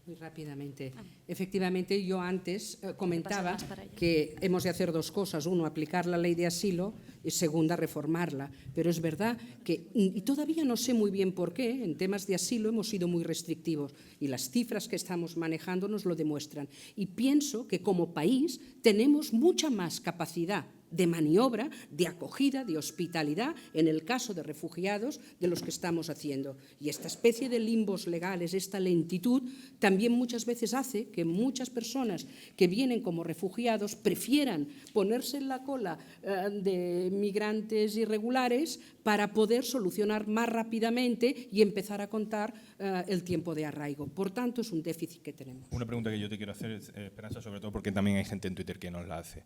Muy rápidamente. Efectivamente, yo antes comentaba que hemos de hacer 2 cosas. Uno, aplicar la ley de asilo y segunda, reformarla. Pero es verdad que, y todavía no sé muy bien por qué, en temas de asilo hemos sido muy restrictivos y las cifras que estamos manejando nos lo demuestran. Y pienso que como país tenemos mucha más capacidad de maniobra, de acogida, de hospitalidad, en el caso de refugiados, de los que estamos haciendo. Y esta especie de limbos legales, esta lentitud, también muchas veces hace que muchas personas que vienen como refugiados prefieran ponerse en la cola de migrantes irregulares para poder solucionar más rápidamente y empezar a contar el tiempo de arraigo. Por tanto, es un déficit que tenemos. Una pregunta que yo te quiero hacer, Esperanza, sobre todo porque también hay gente en Twitter que nos la hace.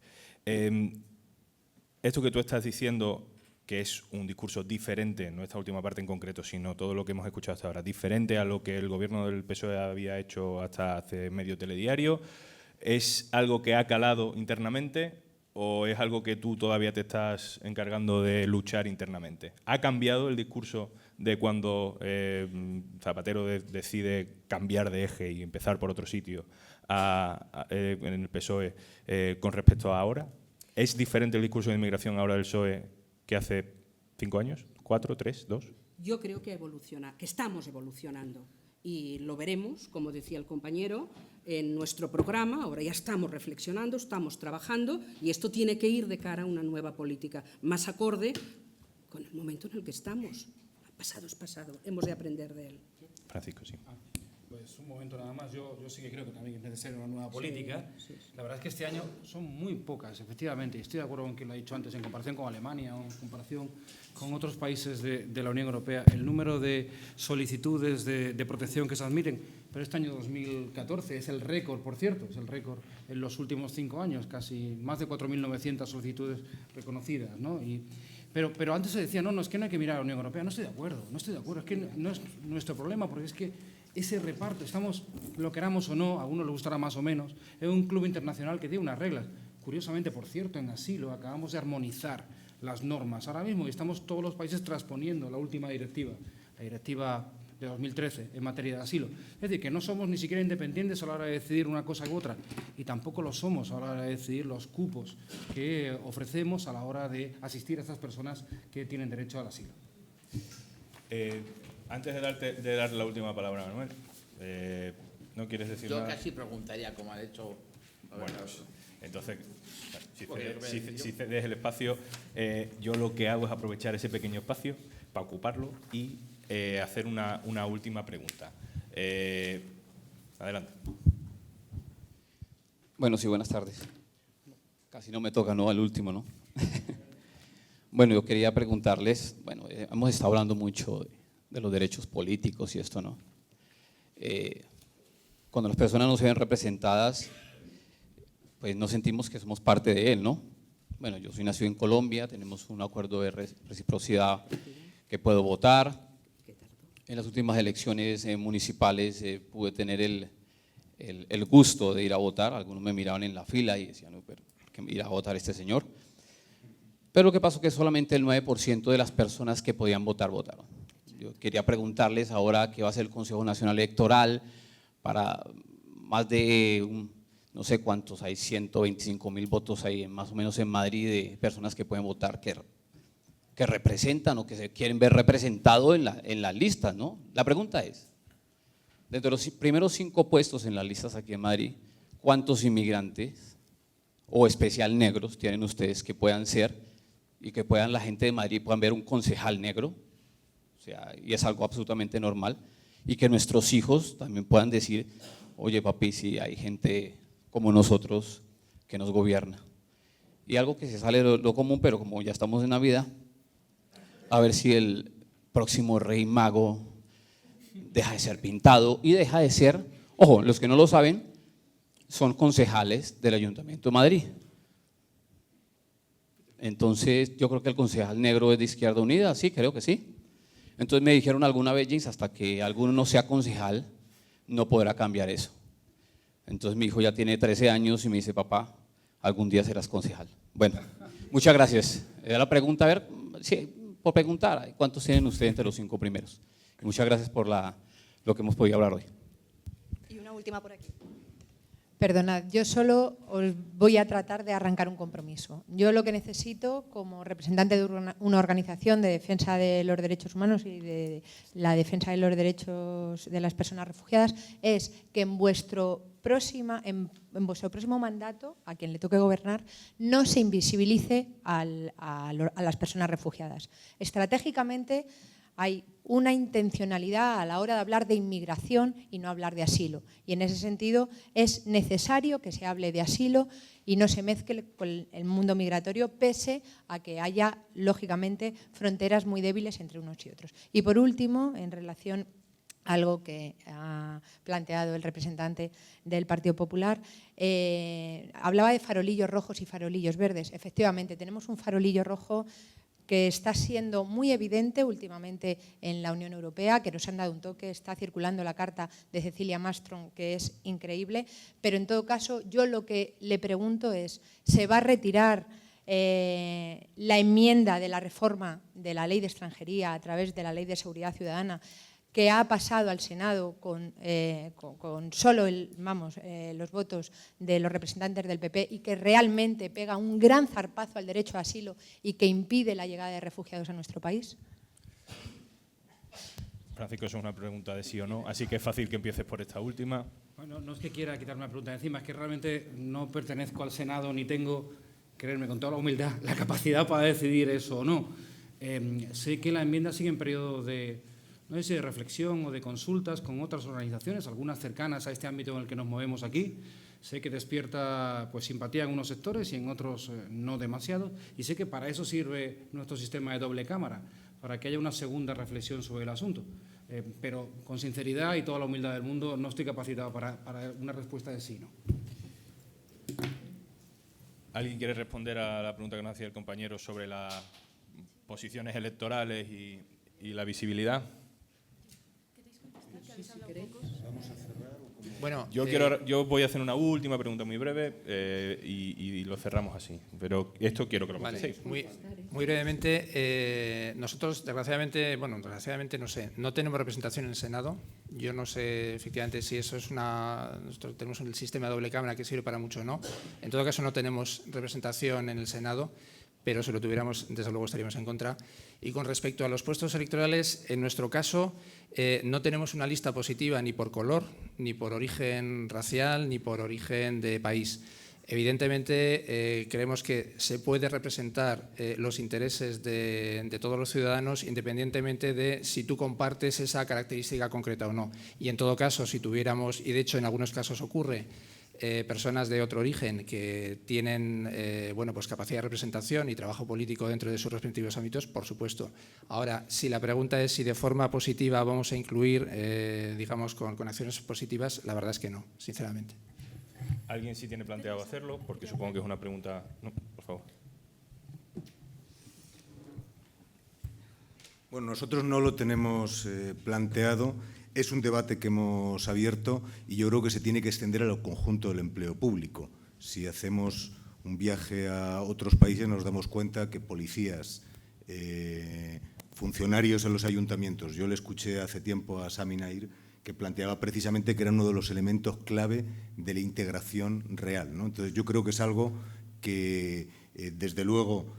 Esto que tú estás diciendo, que es un discurso diferente, no esta última parte en concreto, sino todo lo que hemos escuchado hasta ahora, diferente a lo que el gobierno del PSOE había hecho hasta hace medio telediario, ¿es algo que ha calado internamente o es algo que tú todavía te estás encargando de luchar internamente? ¿Ha cambiado el discurso de cuando Zapatero decide cambiar de eje y empezar por otro sitio en el PSOE con respecto a ahora? ¿Es diferente el discurso de inmigración ahora del PSOE que hace 5 años? ¿4, 3, 2? Yo creo que estamos evolucionando y lo veremos, como decía el compañero, en nuestro programa. Ahora ya estamos reflexionando, estamos trabajando y esto tiene que ir de cara a una nueva política más acorde con el momento en el que estamos. Pasado es pasado, hemos de aprender de él. Francisco, sí. Pues un momento nada más. Yo sí que creo que también es necesaria una nueva política. La verdad es que este año son muy pocas, efectivamente, y estoy de acuerdo con quien lo ha dicho antes, en comparación con Alemania o en comparación con otros países de la Unión Europea, el número de solicitudes de protección que se admiten. Pero este año 2014 es el récord, por cierto, es el récord en los últimos 5 años, casi más de 4.900 solicitudes reconocidas, ¿no? Pero antes se decía, no, es que no hay que mirar a la Unión Europea. No estoy de acuerdo, es que no es nuestro problema, porque es que ese reparto, estamos, lo queramos o no, a algunos les gustará más o menos, es un club internacional que tiene unas reglas. Curiosamente, por cierto, en asilo acabamos de armonizar las normas ahora mismo y estamos todos los países transponiendo la última directiva, la directiva de 2013 en materia de asilo. Es decir, que no somos ni siquiera independientes a la hora de decidir una cosa u otra y tampoco lo somos a la hora de decidir los cupos que ofrecemos a la hora de asistir a estas personas que tienen derecho al asilo. Antes de dar la última palabra a Manuel, ¿no quieres decir nada? Yo casi preguntaría, como ha hecho... Bueno, entonces, si cedes el espacio, yo lo que hago es aprovechar ese pequeño espacio para ocuparlo y hacer una última pregunta. Adelante. Bueno, sí, buenas tardes. Casi no me toca, ¿no? Al último, ¿no? Bueno, yo quería preguntarles, bueno, hemos estado hablando mucho de los derechos políticos y esto, ¿no? Cuando las personas no se ven representadas, pues no sentimos que somos parte de él, ¿no? Bueno, yo soy nacido en Colombia, tenemos un acuerdo de reciprocidad que puedo votar. En las últimas elecciones municipales pude tener el gusto de ir a votar. Algunos me miraban en la fila y decían, no, pero ¿qué irá a votar este señor? Pero lo que pasó es que solamente el 9% de las personas que podían votar, votaron. Yo quería preguntarles ahora qué va a hacer el Consejo Nacional Electoral para más de, no sé cuántos, hay 125.000 votos ahí más o menos en Madrid de personas que pueden votar, que representan o que se quieren ver representados en las listas, ¿no? La pregunta es, dentro de los primeros 5 puestos en las listas aquí en Madrid, ¿cuántos inmigrantes o especial negros tienen ustedes que puedan ser y que puedan la gente de Madrid puedan ver un concejal negro? O sea, y es algo absolutamente normal, y que nuestros hijos también puedan decir, oye papi, sí hay gente como nosotros que nos gobierna. Y algo que se sale de lo común, pero como ya estamos en Navidad, a ver si el próximo rey mago deja de ser pintado y deja de ser, ojo, los que no lo saben, son concejales del Ayuntamiento de Madrid. Entonces, yo creo que el concejal negro es de Izquierda Unida, sí, creo que sí. Entonces me dijeron alguna vez, James, hasta que alguno no sea concejal, no podrá cambiar eso. Entonces mi hijo ya tiene 13 años y me dice, papá, algún día serás concejal. Bueno, muchas gracias. Era la pregunta, a ver, sí, por preguntar, ¿cuántos tienen ustedes entre los 5 primeros? Y muchas gracias por lo que hemos podido hablar hoy. Y una última por aquí. Perdonad, yo solo os voy a tratar de arrancar un compromiso. Yo lo que necesito, como representante de una organización de defensa de los derechos humanos y de la defensa de los derechos de las personas refugiadas, es que en vuestro próximo mandato, a quien le toque gobernar, no se invisibilice a las personas refugiadas. Estratégicamente, hay una intencionalidad a la hora de hablar de inmigración y no hablar de asilo. Y en ese sentido es necesario que se hable de asilo y no se mezcle con el mundo migratorio, pese a que haya, lógicamente, fronteras muy débiles entre unos y otros. Y por último, en relación a algo que ha planteado el representante del Partido Popular, hablaba de farolillos rojos y farolillos verdes. Efectivamente, tenemos un farolillo rojo que está siendo muy evidente últimamente en la Unión Europea, que nos han dado un toque, está circulando la carta de Cecilia Malmström, que es increíble, pero en todo caso yo lo que le pregunto es, ¿se va a retirar la enmienda de la reforma de la Ley de Extranjería a través de la Ley de Seguridad Ciudadana, que ha pasado al Senado con solo los votos de los representantes del PP y que realmente pega un gran zarpazo al derecho a asilo y que impide la llegada de refugiados a nuestro país? Francisco, eso es una pregunta de sí o no, así que es fácil que empieces por esta última. Bueno, no es que quiera quitarme una pregunta de encima, es que realmente no pertenezco al Senado ni tengo, créanme con toda la humildad, la capacidad para decidir eso o no. Sé que la enmienda sigue en periodo de, no sé si de reflexión o de consultas con otras organizaciones, algunas cercanas a este ámbito en el que nos movemos aquí. Sé que despierta pues, simpatía en unos sectores y en otros no demasiado. Y sé que para eso sirve nuestro sistema de doble cámara, para que haya una segunda reflexión sobre el asunto. Pero con sinceridad y toda la humildad del mundo no estoy capacitado para una respuesta de sí, ¿no? ¿Alguien quiere responder a la pregunta que nos hacía el compañero sobre las posiciones electorales y la visibilidad? Bueno, yo voy a hacer una última pregunta muy breve y lo cerramos así. Pero esto quiero que lo contestéis. Muy brevemente, nosotros desgraciadamente no sé, no tenemos representación en el Senado. Yo no sé efectivamente si eso es nosotros tenemos el sistema de doble cámara que sirve para mucho o no. En todo caso no tenemos representación en el Senado, pero si lo tuviéramos, desde luego estaríamos en contra. Y con respecto a los puestos electorales, en nuestro caso no tenemos una lista positiva ni por color, ni por origen racial, ni por origen de país. Evidentemente, creemos que se puede representar los intereses de todos los ciudadanos independientemente de si tú compartes esa característica concreta o no. Y en todo caso, si tuviéramos, y de hecho en algunos casos ocurre, personas de otro origen que tienen pues capacidad de representación y trabajo político dentro de sus respectivos ámbitos, por supuesto. Ahora, si la pregunta es si de forma positiva vamos a incluir, digamos, con acciones positivas, la verdad es que no, sinceramente. ¿Alguien sí tiene planteado hacerlo? Porque supongo que es una pregunta... No, por favor. Bueno, nosotros no lo tenemos planteado. Es un debate que hemos abierto y yo creo que se tiene que extender al conjunto del empleo público. Si hacemos un viaje a otros países nos damos cuenta que policías, funcionarios en los ayuntamientos, yo le escuché hace tiempo a Sami Nair que planteaba precisamente que era uno de los elementos clave de la integración real, ¿no? Entonces yo creo que es algo que desde luego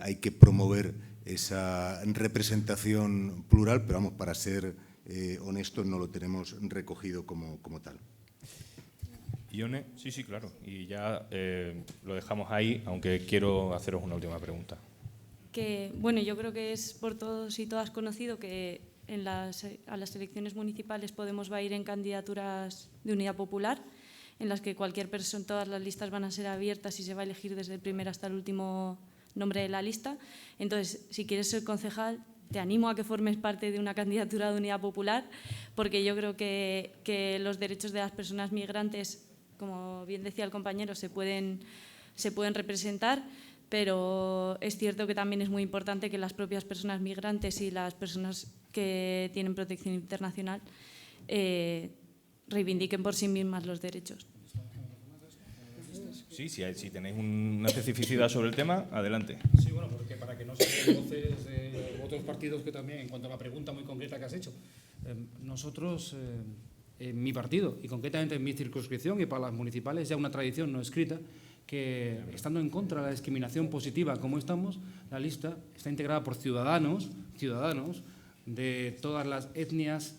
hay que promover esa representación plural, pero vamos, para ser honestos no lo tenemos recogido como tal. Ione, sí, claro. Y ya lo dejamos ahí, aunque quiero haceros una última pregunta. Bueno, yo creo que es por todos y todas conocido que a las elecciones municipales Podemos va a ir en candidaturas de Unidad Popular, en las que cualquier persona, todas las listas van a ser abiertas y se va a elegir desde el primer hasta el último nombre de la lista. Entonces, si quieres ser concejal, te animo a que formes parte de una candidatura de Unidad Popular, porque yo creo que los derechos de las personas migrantes, como bien decía el compañero, se pueden representar, pero es cierto que también es muy importante que las propias personas migrantes y las personas que tienen protección internacional reivindiquen por sí mismas los derechos. Sí, si tenéis una especificidad sobre el tema, adelante. Sí, bueno, porque para que no se voces de otros partidos que también, en cuanto a la pregunta muy concreta que has hecho, nosotros, en mi partido, y concretamente en mi circunscripción y para las municipales, ya una tradición no escrita, que estando en contra de la discriminación positiva como estamos, la lista está integrada por ciudadanos de todas las etnias,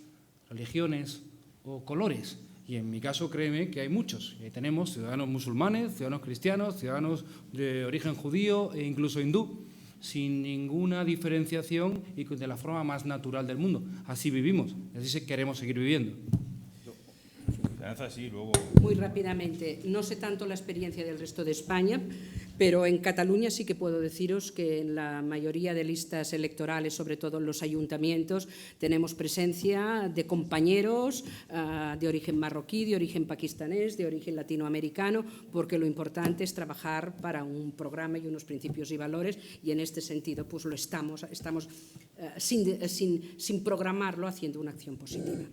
religiones o colores. Y en mi caso, créeme que hay muchos. Y ahí tenemos ciudadanos musulmanes, ciudadanos cristianos, ciudadanos de origen judío e incluso hindú, sin ninguna diferenciación y de la forma más natural del mundo. Así vivimos, así queremos seguir viviendo. Sí, luego. Muy rápidamente, no sé tanto la experiencia del resto de España, pero en Cataluña sí que puedo deciros que en la mayoría de listas electorales, sobre todo en los ayuntamientos, tenemos presencia de compañeros de origen marroquí, de origen pakistanés, de origen latinoamericano, porque lo importante es trabajar para un programa y unos principios y valores, y en este sentido pues lo estamos sin programarlo, haciendo una acción positiva.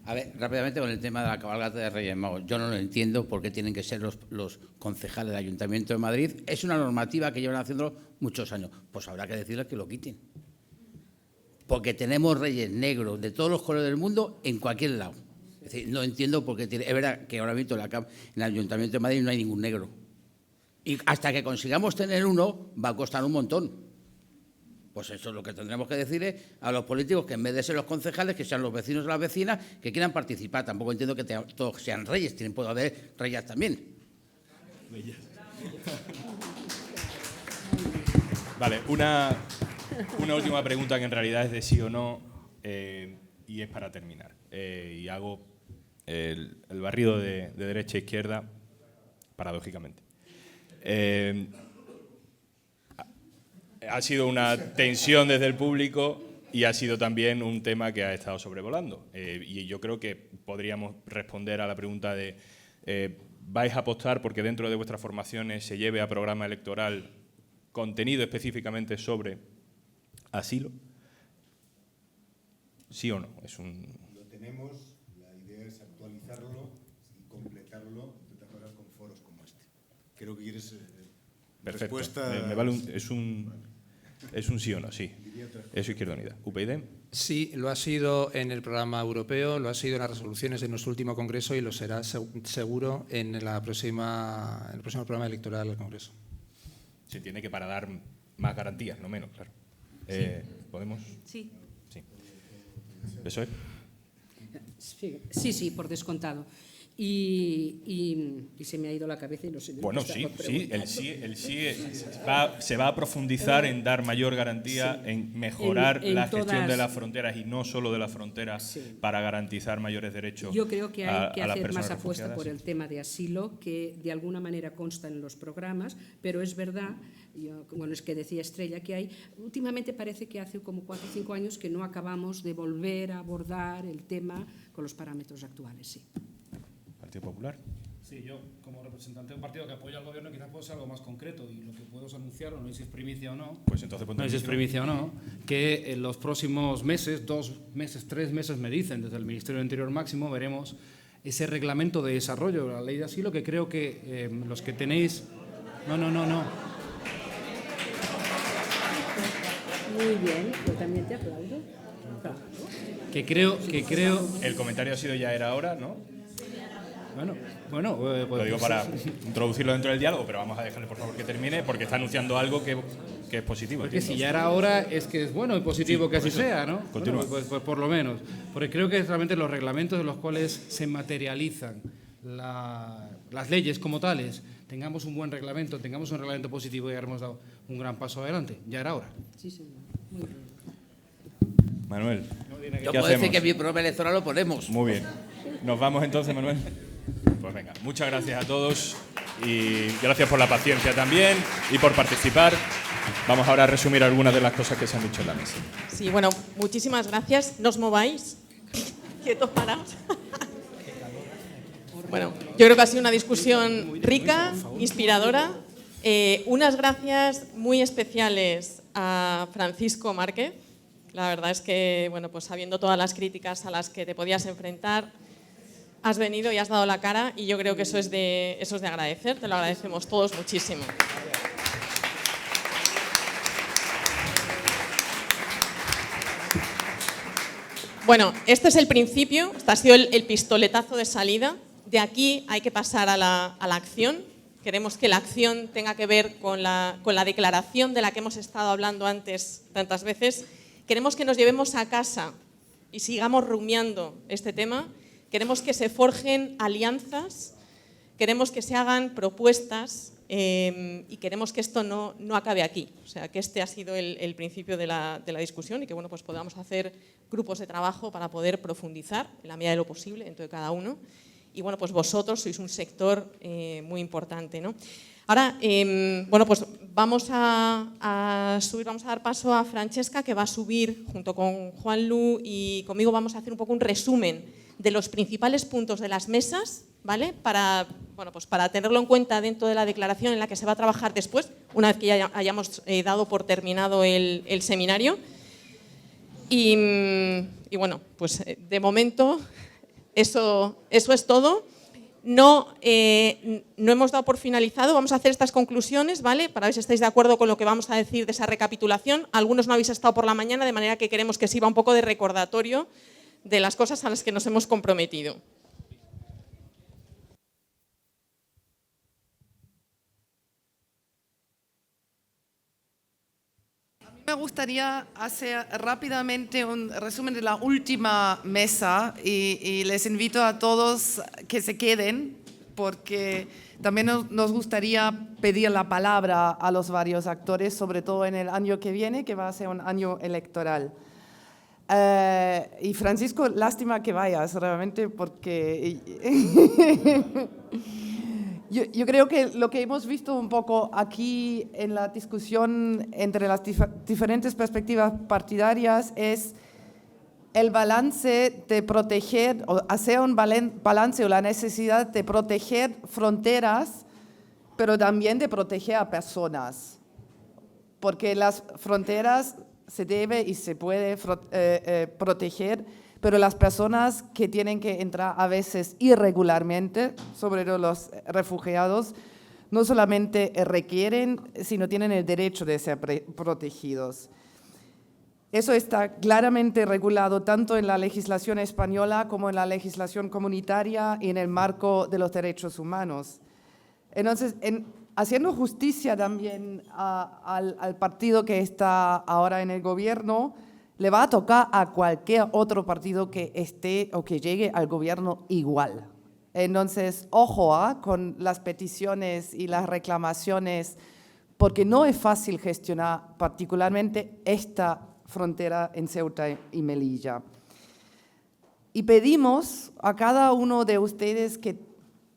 A ver, rápidamente con el tema de la cabalgata de Reyes Magos. Yo no lo entiendo por qué tienen que ser los concejales del Ayuntamiento de Madrid. Es una normativa que llevan haciendo muchos años. Pues habrá que decirles que lo quiten. Porque tenemos reyes negros de todos los colores del mundo en cualquier lado. Es decir, no entiendo por qué tiene... Es verdad que ahora mismo en el Ayuntamiento de Madrid no hay ningún negro. Y hasta que consigamos tener uno, va a costar un montón. Pues eso es lo que tendremos que decirle a los políticos, que en vez de ser los concejales, que sean los vecinos o las vecinas que quieran participar. Tampoco entiendo que todos sean reyes, puede haber reyes también. Vale, una última pregunta que en realidad es de sí o no, y es para terminar. Y hago el barrido de derecha a izquierda, paradójicamente. Ha sido una tensión desde el público y ha sido también un tema que ha estado sobrevolando. Y yo creo que podríamos responder a la pregunta de ¿vais a apostar porque dentro de vuestras formaciones se lleve a programa electoral contenido específicamente sobre asilo? ¿Sí o no? Lo tenemos, la idea es actualizarlo y completarlo de todas maneras con foros como este. Creo que quieres Perfecto. respuesta. Me vale es un sí o no, sí. Eso, Izquierda Unida. ¿UPyD? Sí, lo ha sido en el programa europeo, lo ha sido en las resoluciones de nuestro último congreso y lo será seguro en el próximo programa electoral del Congreso. Se entiende que para dar más garantías, no menos, claro. ¿Podemos? Sí. Sí. ¿Eso es? Sí, por descontado. Y se me ha ido la cabeza y no sé. Bueno, sí, el sí se va a profundizar en dar mayor garantía, en mejorar la gestión de las fronteras y no solo de las fronteras para garantizar mayores derechos. Yo creo que hay que a las hacer personas más apuesta refugiadas. por el tema de asilo, que de alguna manera consta en los programas, pero es verdad, es que decía Estrella, que últimamente parece que hace como 4 o 5 años que no acabamos de volver a abordar el tema con los parámetros actuales, sí. Partido Popular. Sí, yo como representante de un partido que apoya al gobierno quizás puedo ser algo más concreto y lo que puedo anunciar, no sé si es primicia o no, pues entonces no sé si es primicia o no, que en los próximos meses, 2 meses, 3 meses me dicen desde el Ministerio del Interior máximo, veremos ese reglamento de desarrollo de la ley de asilo que creo que los que tenéis... No. Muy bien, yo también te aplaudo. Que creo... El comentario ha sido ya era hora, ¿no? Bueno, lo digo para introducirlo dentro del diálogo, pero vamos a dejarle por favor que termine porque está anunciando algo que es positivo. Porque si ya era hora es que es bueno y positivo, sí, que así sea, ¿no? Continúa. Bueno, pues por lo menos. Porque creo que es realmente los reglamentos de los cuales se materializan las leyes como tales. Tengamos un buen reglamento, tengamos un reglamento positivo y habremos dado un gran paso adelante. Ya era hora. Sí, señor. Muy bien. Manuel, yo puedo decir que mi programa electoral lo ponemos. Muy bien. Nos vamos entonces, Manuel. Pues venga, muchas gracias a todos y gracias por la paciencia también y por participar. Vamos ahora a resumir algunas de las cosas que se han dicho en la mesa. Sí, bueno, muchísimas gracias. No os mováis. Quietos, parados. Bueno, yo creo que ha sido una discusión rica, inspiradora. Unas gracias muy especiales a Francisco Márquez. La verdad es que, bueno, pues sabiendo todas las críticas a las que te podías enfrentar, has venido y has dado la cara y yo creo que eso es de agradecer, te lo agradecemos todos muchísimo. Bueno, este es el principio, este ha sido el pistoletazo de salida. De aquí hay que pasar a la acción. Queremos que la acción tenga que ver con la declaración de la que hemos estado hablando antes tantas veces. Queremos que nos llevemos a casa y sigamos rumiando este tema. Queremos que se forjen alianzas, queremos que se hagan propuestas y queremos que esto no acabe aquí. O sea, que este ha sido el principio de la discusión y que bueno, pues podamos hacer grupos de trabajo para poder profundizar en la medida de lo posible dentro de cada uno. Y bueno, pues vosotros sois un sector muy importante, ¿no? Ahora, bueno, pues vamos a dar paso a Francesca, que va a subir junto con Juanlu y conmigo vamos a hacer un poco un resumen de los principales puntos de las mesas, ¿vale? Para tenerlo en cuenta dentro de la declaración en la que se va a trabajar después, una vez que ya hayamos dado por terminado el seminario. Y bueno, pues de momento eso es todo. No hemos dado por finalizado, vamos a hacer estas conclusiones, ¿vale? Para ver si estáis de acuerdo con lo que vamos a decir de esa recapitulación. Algunos no habéis estado por la mañana, de manera que queremos que sirva un poco de recordatorio de las cosas a las que nos hemos comprometido. Me gustaría hacer rápidamente un resumen de la última mesa y les invito a todos que se queden porque también nos gustaría pedir la palabra a los varios actores, sobre todo en el año que viene, que va a ser un año electoral. Y Francisco, lástima que vayas, realmente, porque yo creo que lo que hemos visto un poco aquí en la discusión entre las diferentes perspectivas partidarias es el balance de proteger, o hacer un balance o la necesidad de proteger fronteras, pero también de proteger a personas. Porque las fronteras se debe y se puede proteger, pero las personas que tienen que entrar a veces irregularmente, sobre todo los refugiados, no solamente requieren, sino tienen el derecho de ser protegidos. Eso está claramente regulado tanto en la legislación española como en la legislación comunitaria y en el marco de los derechos humanos. Entonces, haciendo justicia también al partido que está ahora en el gobierno, le va a tocar a cualquier otro partido que esté o que llegue al gobierno igual. Entonces, ojo con las peticiones y las reclamaciones, porque no es fácil gestionar particularmente esta frontera en Ceuta y Melilla. Y pedimos a cada uno de ustedes que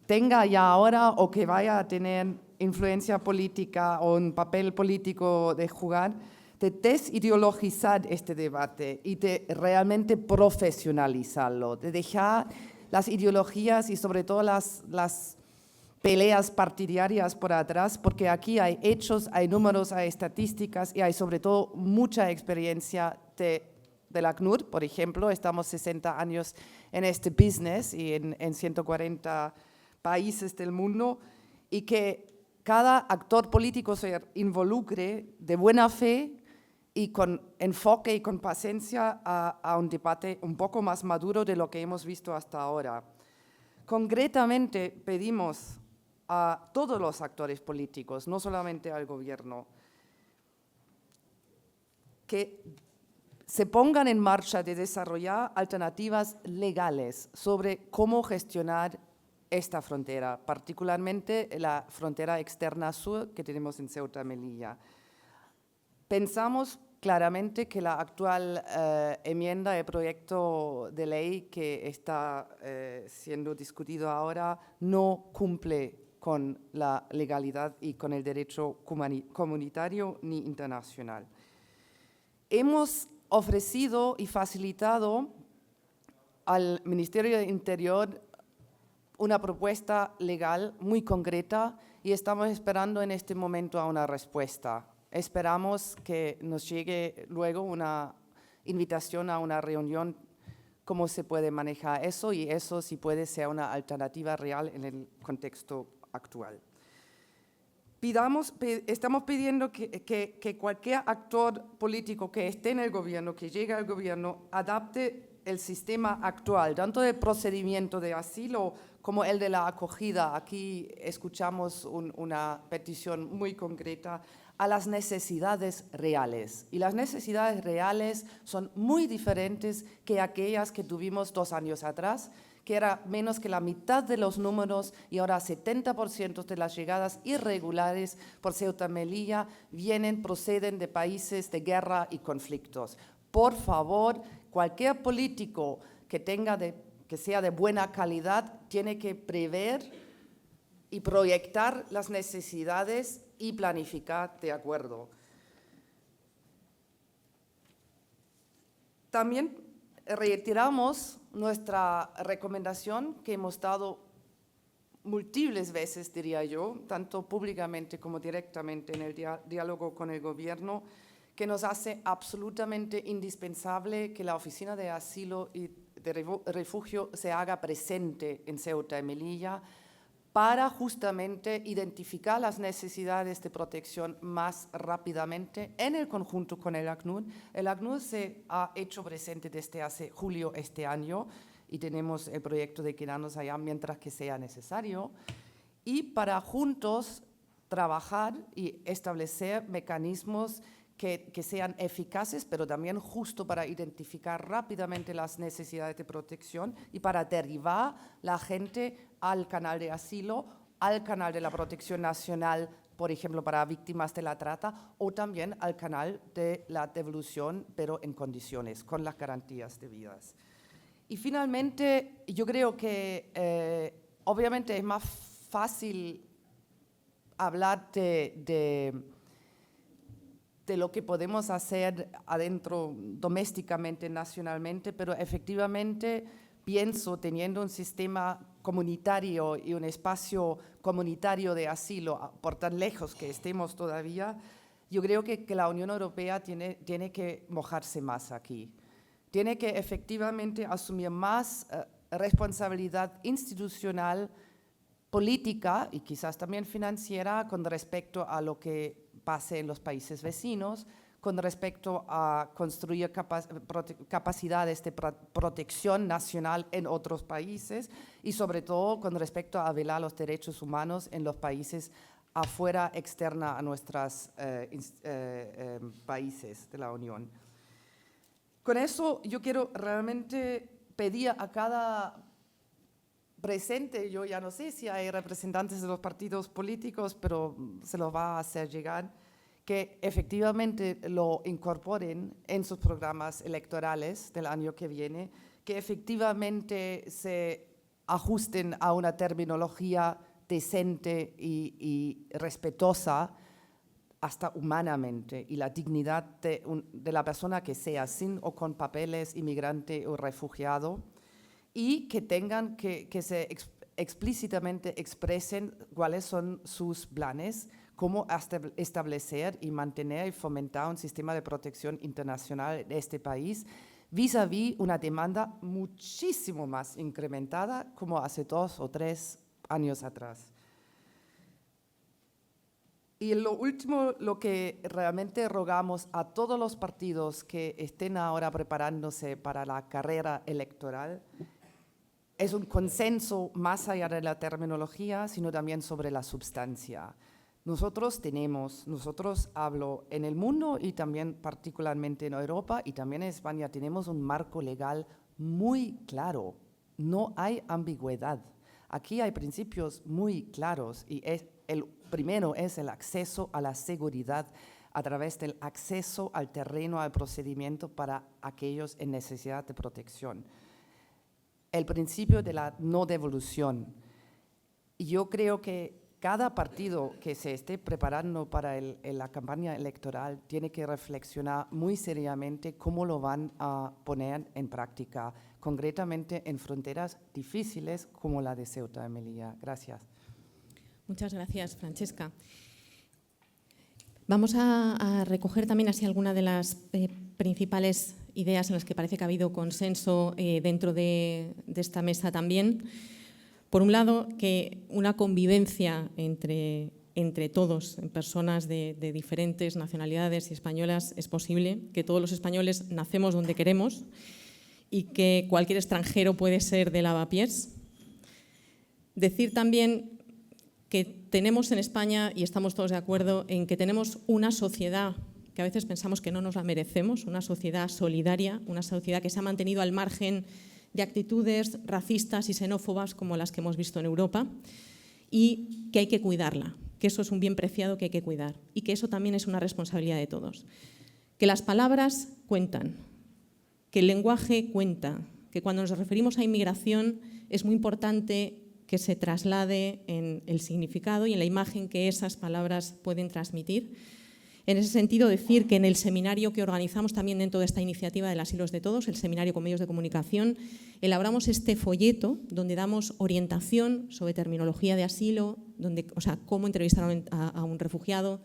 tenga ya ahora o que vaya a tener influencia política o un papel político de jugar, de desideologizar este debate y de realmente profesionalizarlo, de dejar las ideologías y sobre todo las peleas partidarias por atrás, porque aquí hay hechos, hay números, hay estadísticas y hay sobre todo mucha experiencia del ACNUR. Por ejemplo, estamos 60 años en este business y en 140 países del mundo, y que cada actor político se involucre de buena fe y con enfoque y con paciencia a un debate un poco más maduro de lo que hemos visto hasta ahora. Concretamente pedimos a todos los actores políticos, no solamente al gobierno, que se pongan en marcha de desarrollar alternativas legales sobre cómo gestionar esta frontera, particularmente la frontera externa sur que tenemos en Ceuta y Melilla. Pensamos claramente que la actual enmienda del proyecto de ley que está siendo discutido ahora no cumple con la legalidad y con el derecho comunitario ni internacional. Hemos ofrecido y facilitado al Ministerio del Interior una propuesta legal muy concreta y estamos esperando en este momento a una respuesta. Esperamos que nos llegue luego una invitación a una reunión, cómo se puede manejar eso, y eso sí puede ser una alternativa real en el contexto actual. Estamos pidiendo que cualquier actor político que esté en el gobierno, que llegue al gobierno, adapte el sistema actual, tanto del procedimiento de asilo como el de la acogida. Aquí escuchamos una petición muy concreta a las necesidades reales. Y las necesidades reales son muy diferentes que aquellas que tuvimos 2 años atrás, que era menos que la mitad de los números, y ahora 70% de las llegadas irregulares por Ceuta y Melilla proceden de países de guerra y conflictos. Por favor, cualquier político que sea de buena calidad tiene que prever y proyectar las necesidades y planificar de acuerdo. También reiteramos nuestra recomendación que hemos dado múltiples veces, diría yo, tanto públicamente como directamente en el diálogo con el gobierno, que nos hace absolutamente indispensable que la Oficina de Asilo y de Refugio se haga presente en Ceuta y Melilla para justamente identificar las necesidades de protección más rápidamente en el conjunto con el ACNUR. El ACNUR se ha hecho presente desde hace julio este año y tenemos el proyecto de quedarnos allá mientras que sea necesario, y para juntos trabajar y establecer mecanismos que sean eficaces, pero también justo para identificar rápidamente las necesidades de protección y para derivar la gente al canal de asilo, al canal de la protección nacional, por ejemplo, para víctimas de la trata, o también al canal de la devolución, pero en condiciones, con las garantías debidas. Y finalmente, yo creo que obviamente es más fácil hablar de lo que podemos hacer adentro domésticamente, nacionalmente, pero efectivamente pienso, teniendo un sistema comunitario y un espacio comunitario de asilo, por tan lejos que estemos todavía, yo creo que la Unión Europea tiene que mojarse más aquí. Tiene que efectivamente asumir más responsabilidad institucional, política y quizás también financiera con respecto a lo que pase en los países vecinos, con respecto a construir capacidades de protección nacional en otros países y sobre todo con respecto a velar los derechos humanos en los países afuera, externa a nuestros países de la Unión. Con eso yo quiero realmente pedir a cada presente, yo ya no sé si hay representantes de los partidos políticos, pero se los va a hacer llegar, que efectivamente lo incorporen en sus programas electorales del año que viene, que efectivamente se ajusten a una terminología decente y respetuosa, hasta humanamente, y la dignidad de la persona que sea, sin o con papeles, inmigrante o refugiado, y que tengan que se explícitamente expresen cuáles son sus planes, cómo establecer y mantener y fomentar un sistema de protección internacional de este país, vis-a-vis una demanda muchísimo más incrementada como hace 2 o 3 años atrás. Y lo último, lo que realmente rogamos a todos los partidos que estén ahora preparándose para la carrera electoral, es un consenso más allá de la terminología, sino también sobre la substancia. Nosotros hablo en el mundo y también particularmente en Europa y también en España, tenemos un marco legal muy claro, no hay ambigüedad. Aquí hay principios muy claros y el primero es el acceso a la seguridad a través del acceso al terreno, al procedimiento para aquellos en necesidad de protección. El principio de la no devolución. Yo creo que cada partido que se esté preparando para la campaña electoral tiene que reflexionar muy seriamente cómo lo van a poner en práctica, concretamente en fronteras difíciles como la de Ceuta y Melilla. Gracias. Muchas gracias, Francesca. Vamos a recoger también así algunas de las principales ideas en las que parece que ha habido consenso dentro de esta mesa también. Por un lado, que una convivencia entre todos, en personas de diferentes nacionalidades y españolas, es posible, que todos los españoles nacemos donde queremos y que cualquier extranjero puede ser de lavapiés. Decir también que tenemos en España, y estamos todos de acuerdo, en que tenemos una sociedad que a veces pensamos que no nos la merecemos, una sociedad solidaria, una sociedad que se ha mantenido al margen de actitudes racistas y xenófobas como las que hemos visto en Europa y que hay que cuidarla, que eso es un bien preciado que hay que cuidar y que eso también es una responsabilidad de todos. Que las palabras cuentan, que el lenguaje cuenta, que cuando nos referimos a inmigración es muy importante que se traslade en el significado y en la imagen que esas palabras pueden transmitir. En ese sentido, decir que en el seminario que organizamos también dentro de esta iniciativa del Asilo es de Todos, el seminario con medios de comunicación, elaboramos este folleto donde damos orientación sobre terminología de asilo, cómo entrevistar a un refugiado,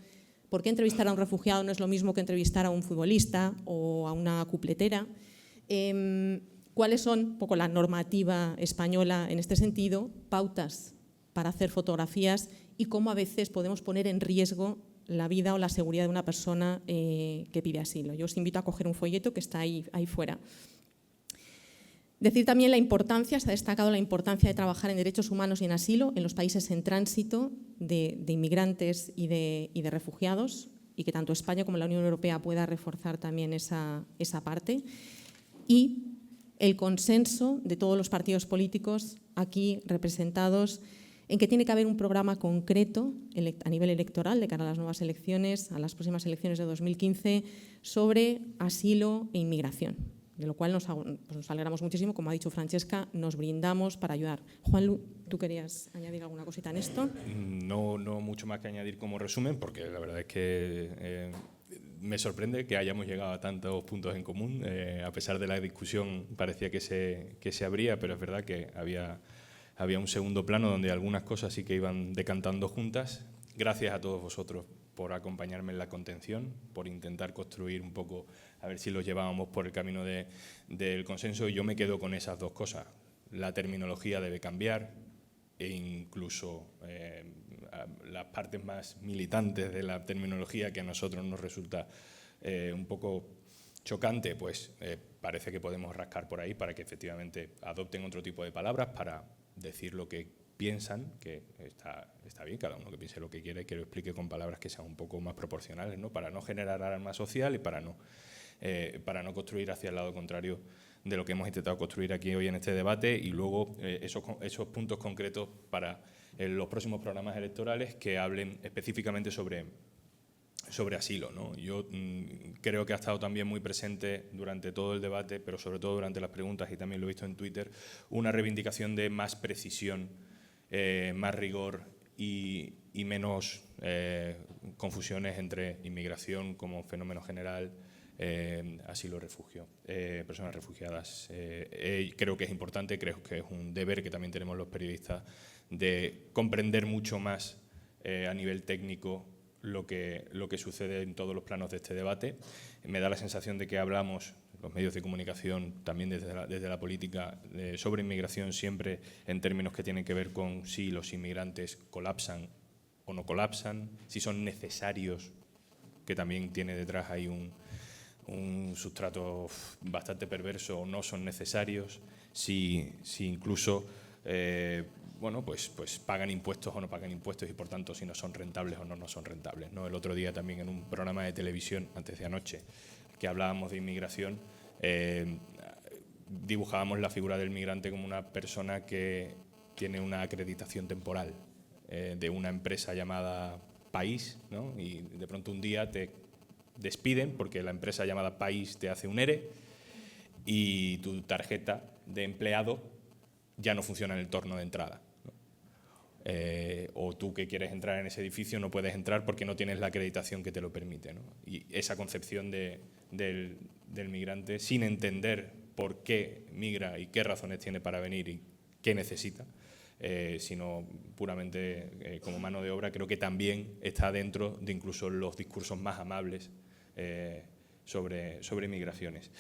por qué entrevistar a un refugiado no es lo mismo que entrevistar a un futbolista o a una cupletera, cuáles son un poco la normativa española en este sentido, pautas para hacer fotografías y cómo a veces podemos poner en riesgo la vida o la seguridad de una persona que pide asilo. Yo os invito a coger un folleto que está ahí fuera. Decir también la importancia, se ha destacado la importancia de trabajar en derechos humanos y en asilo en los países en tránsito de inmigrantes y de refugiados y que tanto España como la Unión Europea pueda reforzar también esa parte. Y el consenso de todos los partidos políticos aquí representados en que tiene que haber un programa concreto a nivel electoral de cara a las nuevas elecciones, a las próximas elecciones de 2015, sobre asilo e inmigración, de lo cual nos alegramos muchísimo. Como ha dicho Francesca, nos brindamos para ayudar. Juanlu, ¿tú querías añadir alguna cosita en esto? No mucho más que añadir como resumen, porque la verdad es que me sorprende que hayamos llegado a tantos puntos en común. A pesar de la discusión parecía que se abría, pero es verdad que había un segundo plano donde algunas cosas sí que iban decantando juntas. Gracias a todos vosotros por acompañarme en la contención, por intentar construir un poco, a ver si los llevábamos por el camino del consenso. Y yo me quedo con esas dos cosas. La terminología debe cambiar e incluso las partes más militantes de la terminología que a nosotros nos resulta un poco chocante, pues parece que podemos rascar por ahí para que efectivamente adopten otro tipo de palabras para decir lo que piensan, que está bien, cada uno que piense lo que quiere, que lo explique con palabras que sean un poco más proporcionales, ¿no? Para no generar alarma social y para no construir hacia el lado contrario de lo que hemos intentado construir aquí hoy en este debate, y luego esos puntos concretos para los próximos programas electorales que hablen específicamente sobre asilo, ¿no? Yo creo que ha estado también muy presente durante todo el debate, pero sobre todo durante las preguntas, y también lo he visto en Twitter, una reivindicación de más precisión, más rigor y menos confusiones entre inmigración como fenómeno general, asilo, refugio, personas refugiadas. Creo que es importante, creo que es un deber que también tenemos los periodistas de comprender mucho más a nivel técnico lo que sucede en todos los planos de este debate. Me da la sensación de que hablamos, los medios de comunicación, también desde la política, sobre inmigración siempre en términos que tienen que ver con si los inmigrantes colapsan o no colapsan, si son necesarios, que también tiene detrás ahí un sustrato bastante perverso, o no son necesarios, si incluso bueno, pues pagan impuestos o no pagan impuestos, y por tanto si no son rentables o no son rentables, ¿no? El otro día también en un programa de televisión, antes de anoche, que hablábamos de inmigración, dibujábamos la figura del migrante como una persona que tiene una acreditación temporal de una empresa llamada País, ¿no? Y de pronto un día te despiden porque la empresa llamada País te hace un ERE y tu tarjeta de empleado ya no funciona en el torno de entrada, ¿no? O tú que quieres entrar en ese edificio no puedes entrar porque no tienes la acreditación que te lo permite, ¿no? Y esa concepción del migrante, sin entender por qué migra y qué razones tiene para venir y qué necesita, sino puramente como mano de obra, creo que también está dentro de incluso los discursos más amables sobre migraciones.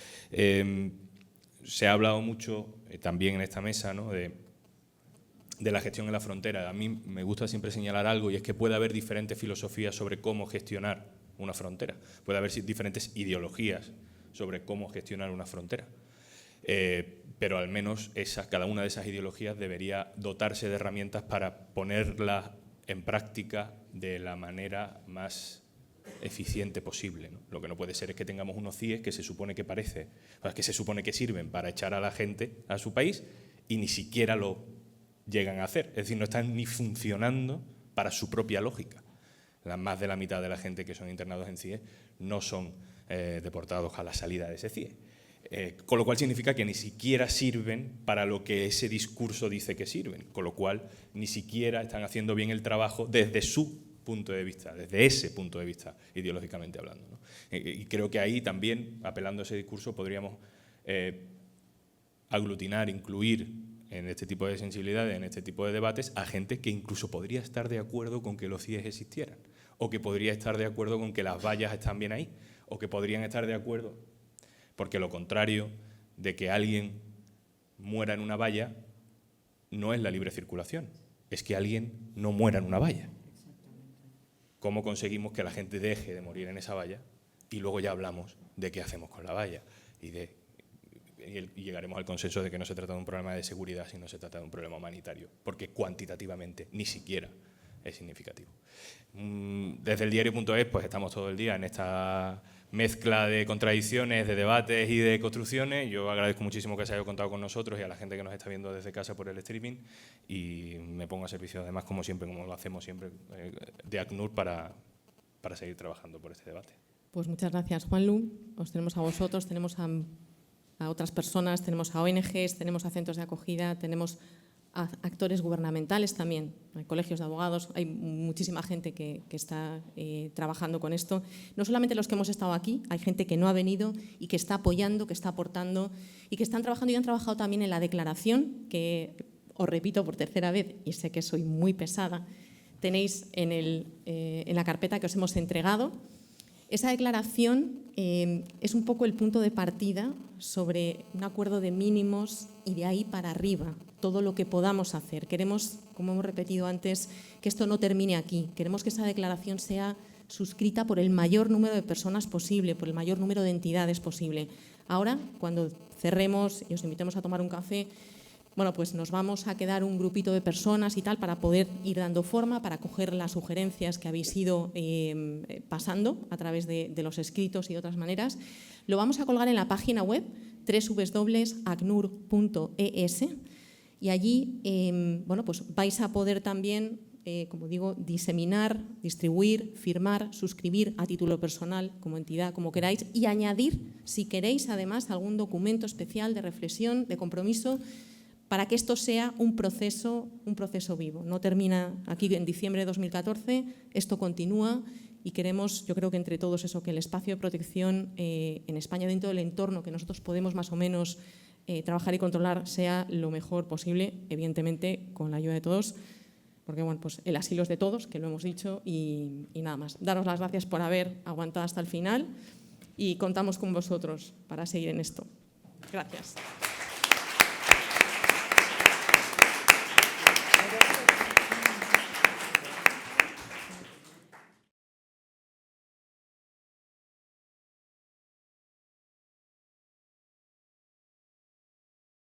Se ha hablado mucho también en esta mesa, ¿no?, de la gestión en la frontera. A mí me gusta siempre señalar algo, y es que puede haber diferentes filosofías sobre cómo gestionar una frontera. Puede haber diferentes ideologías sobre cómo gestionar una frontera. Pero al menos cada una de esas ideologías debería dotarse de herramientas para ponerlas en práctica de la manera más eficiente posible, ¿no? Lo que no puede ser es que tengamos unos CIEs que se supone que sirven para echar a la gente a su país y ni siquiera lo llegan a hacer. Es decir, no están ni funcionando para su propia lógica. Más de la mitad de la gente que son internados en CIE no son deportados a la salida de ese CIE. Con lo cual significa que ni siquiera sirven para lo que ese discurso dice que sirven, con lo cual ni siquiera están haciendo bien el trabajo desde su punto de vista, desde ese punto de vista ideológicamente hablando, ¿no? Y creo que ahí también, apelando a ese discurso, podríamos aglutinar, incluir en este tipo de sensibilidades, en este tipo de debates, a gente que incluso podría estar de acuerdo con que los CIEs existieran, o que podría estar de acuerdo con que las vallas están bien ahí, o que podrían estar de acuerdo, porque lo contrario de que alguien muera en una valla no es la libre circulación, es que alguien no muera en una valla. ¿Cómo conseguimos que la gente deje de morir en esa valla? Y luego ya hablamos de qué hacemos con la valla y llegaremos al consenso de que no se trata de un problema de seguridad, sino se trata de un problema humanitario, porque cuantitativamente ni siquiera es significativo. Desde el diario.es pues estamos todo el día en esta mezcla de contradicciones, de debates y de construcciones. Yo agradezco muchísimo que se haya contado con nosotros y a la gente que nos está viendo desde casa por el streaming, y me pongo a servicio además, como siempre, como lo hacemos siempre, de ACNUR para seguir trabajando por este debate. Pues muchas gracias, Juanlu. Os tenemos a vosotros, tenemos a otras personas, tenemos a ONGs, tenemos a centros de acogida, tenemos a actores gubernamentales también, hay colegios de abogados, hay muchísima gente que está trabajando con esto. No solamente los que hemos estado aquí, hay gente que no ha venido y que está apoyando, que está aportando y que están trabajando y han trabajado también en la declaración, que os repito por tercera vez y sé que soy muy pesada, tenéis en la carpeta que os hemos entregado. Esa declaración es un poco el punto de partida sobre un acuerdo de mínimos y de ahí para arriba, todo lo que podamos hacer. Queremos, como hemos repetido antes, que esto no termine aquí. Queremos que esa declaración sea suscrita por el mayor número de personas posible, por el mayor número de entidades posible. Ahora, cuando cerremos y os invitemos a tomar un café, bueno, pues nos vamos a quedar un grupito de personas y tal para poder ir dando forma, para coger las sugerencias que habéis ido pasando a través de los escritos y de otras maneras. Lo vamos a colgar en la página web www.acnur.es y allí bueno, pues vais a poder también, como digo, diseminar, distribuir, firmar, suscribir a título personal, como entidad, como queráis, y añadir, si queréis, además, algún documento especial de reflexión, de compromiso, para que esto sea un proceso vivo. No termina aquí en diciembre de 2014, esto continúa y queremos, yo creo que entre todos eso, que el espacio de protección en España, dentro del entorno que nosotros podemos más o menos trabajar y controlar, sea lo mejor posible, evidentemente con la ayuda de todos, porque bueno, pues el asilo es de todos, que lo hemos dicho, y nada más. Daros las gracias por haber aguantado hasta el final y contamos con vosotros para seguir en esto. Gracias.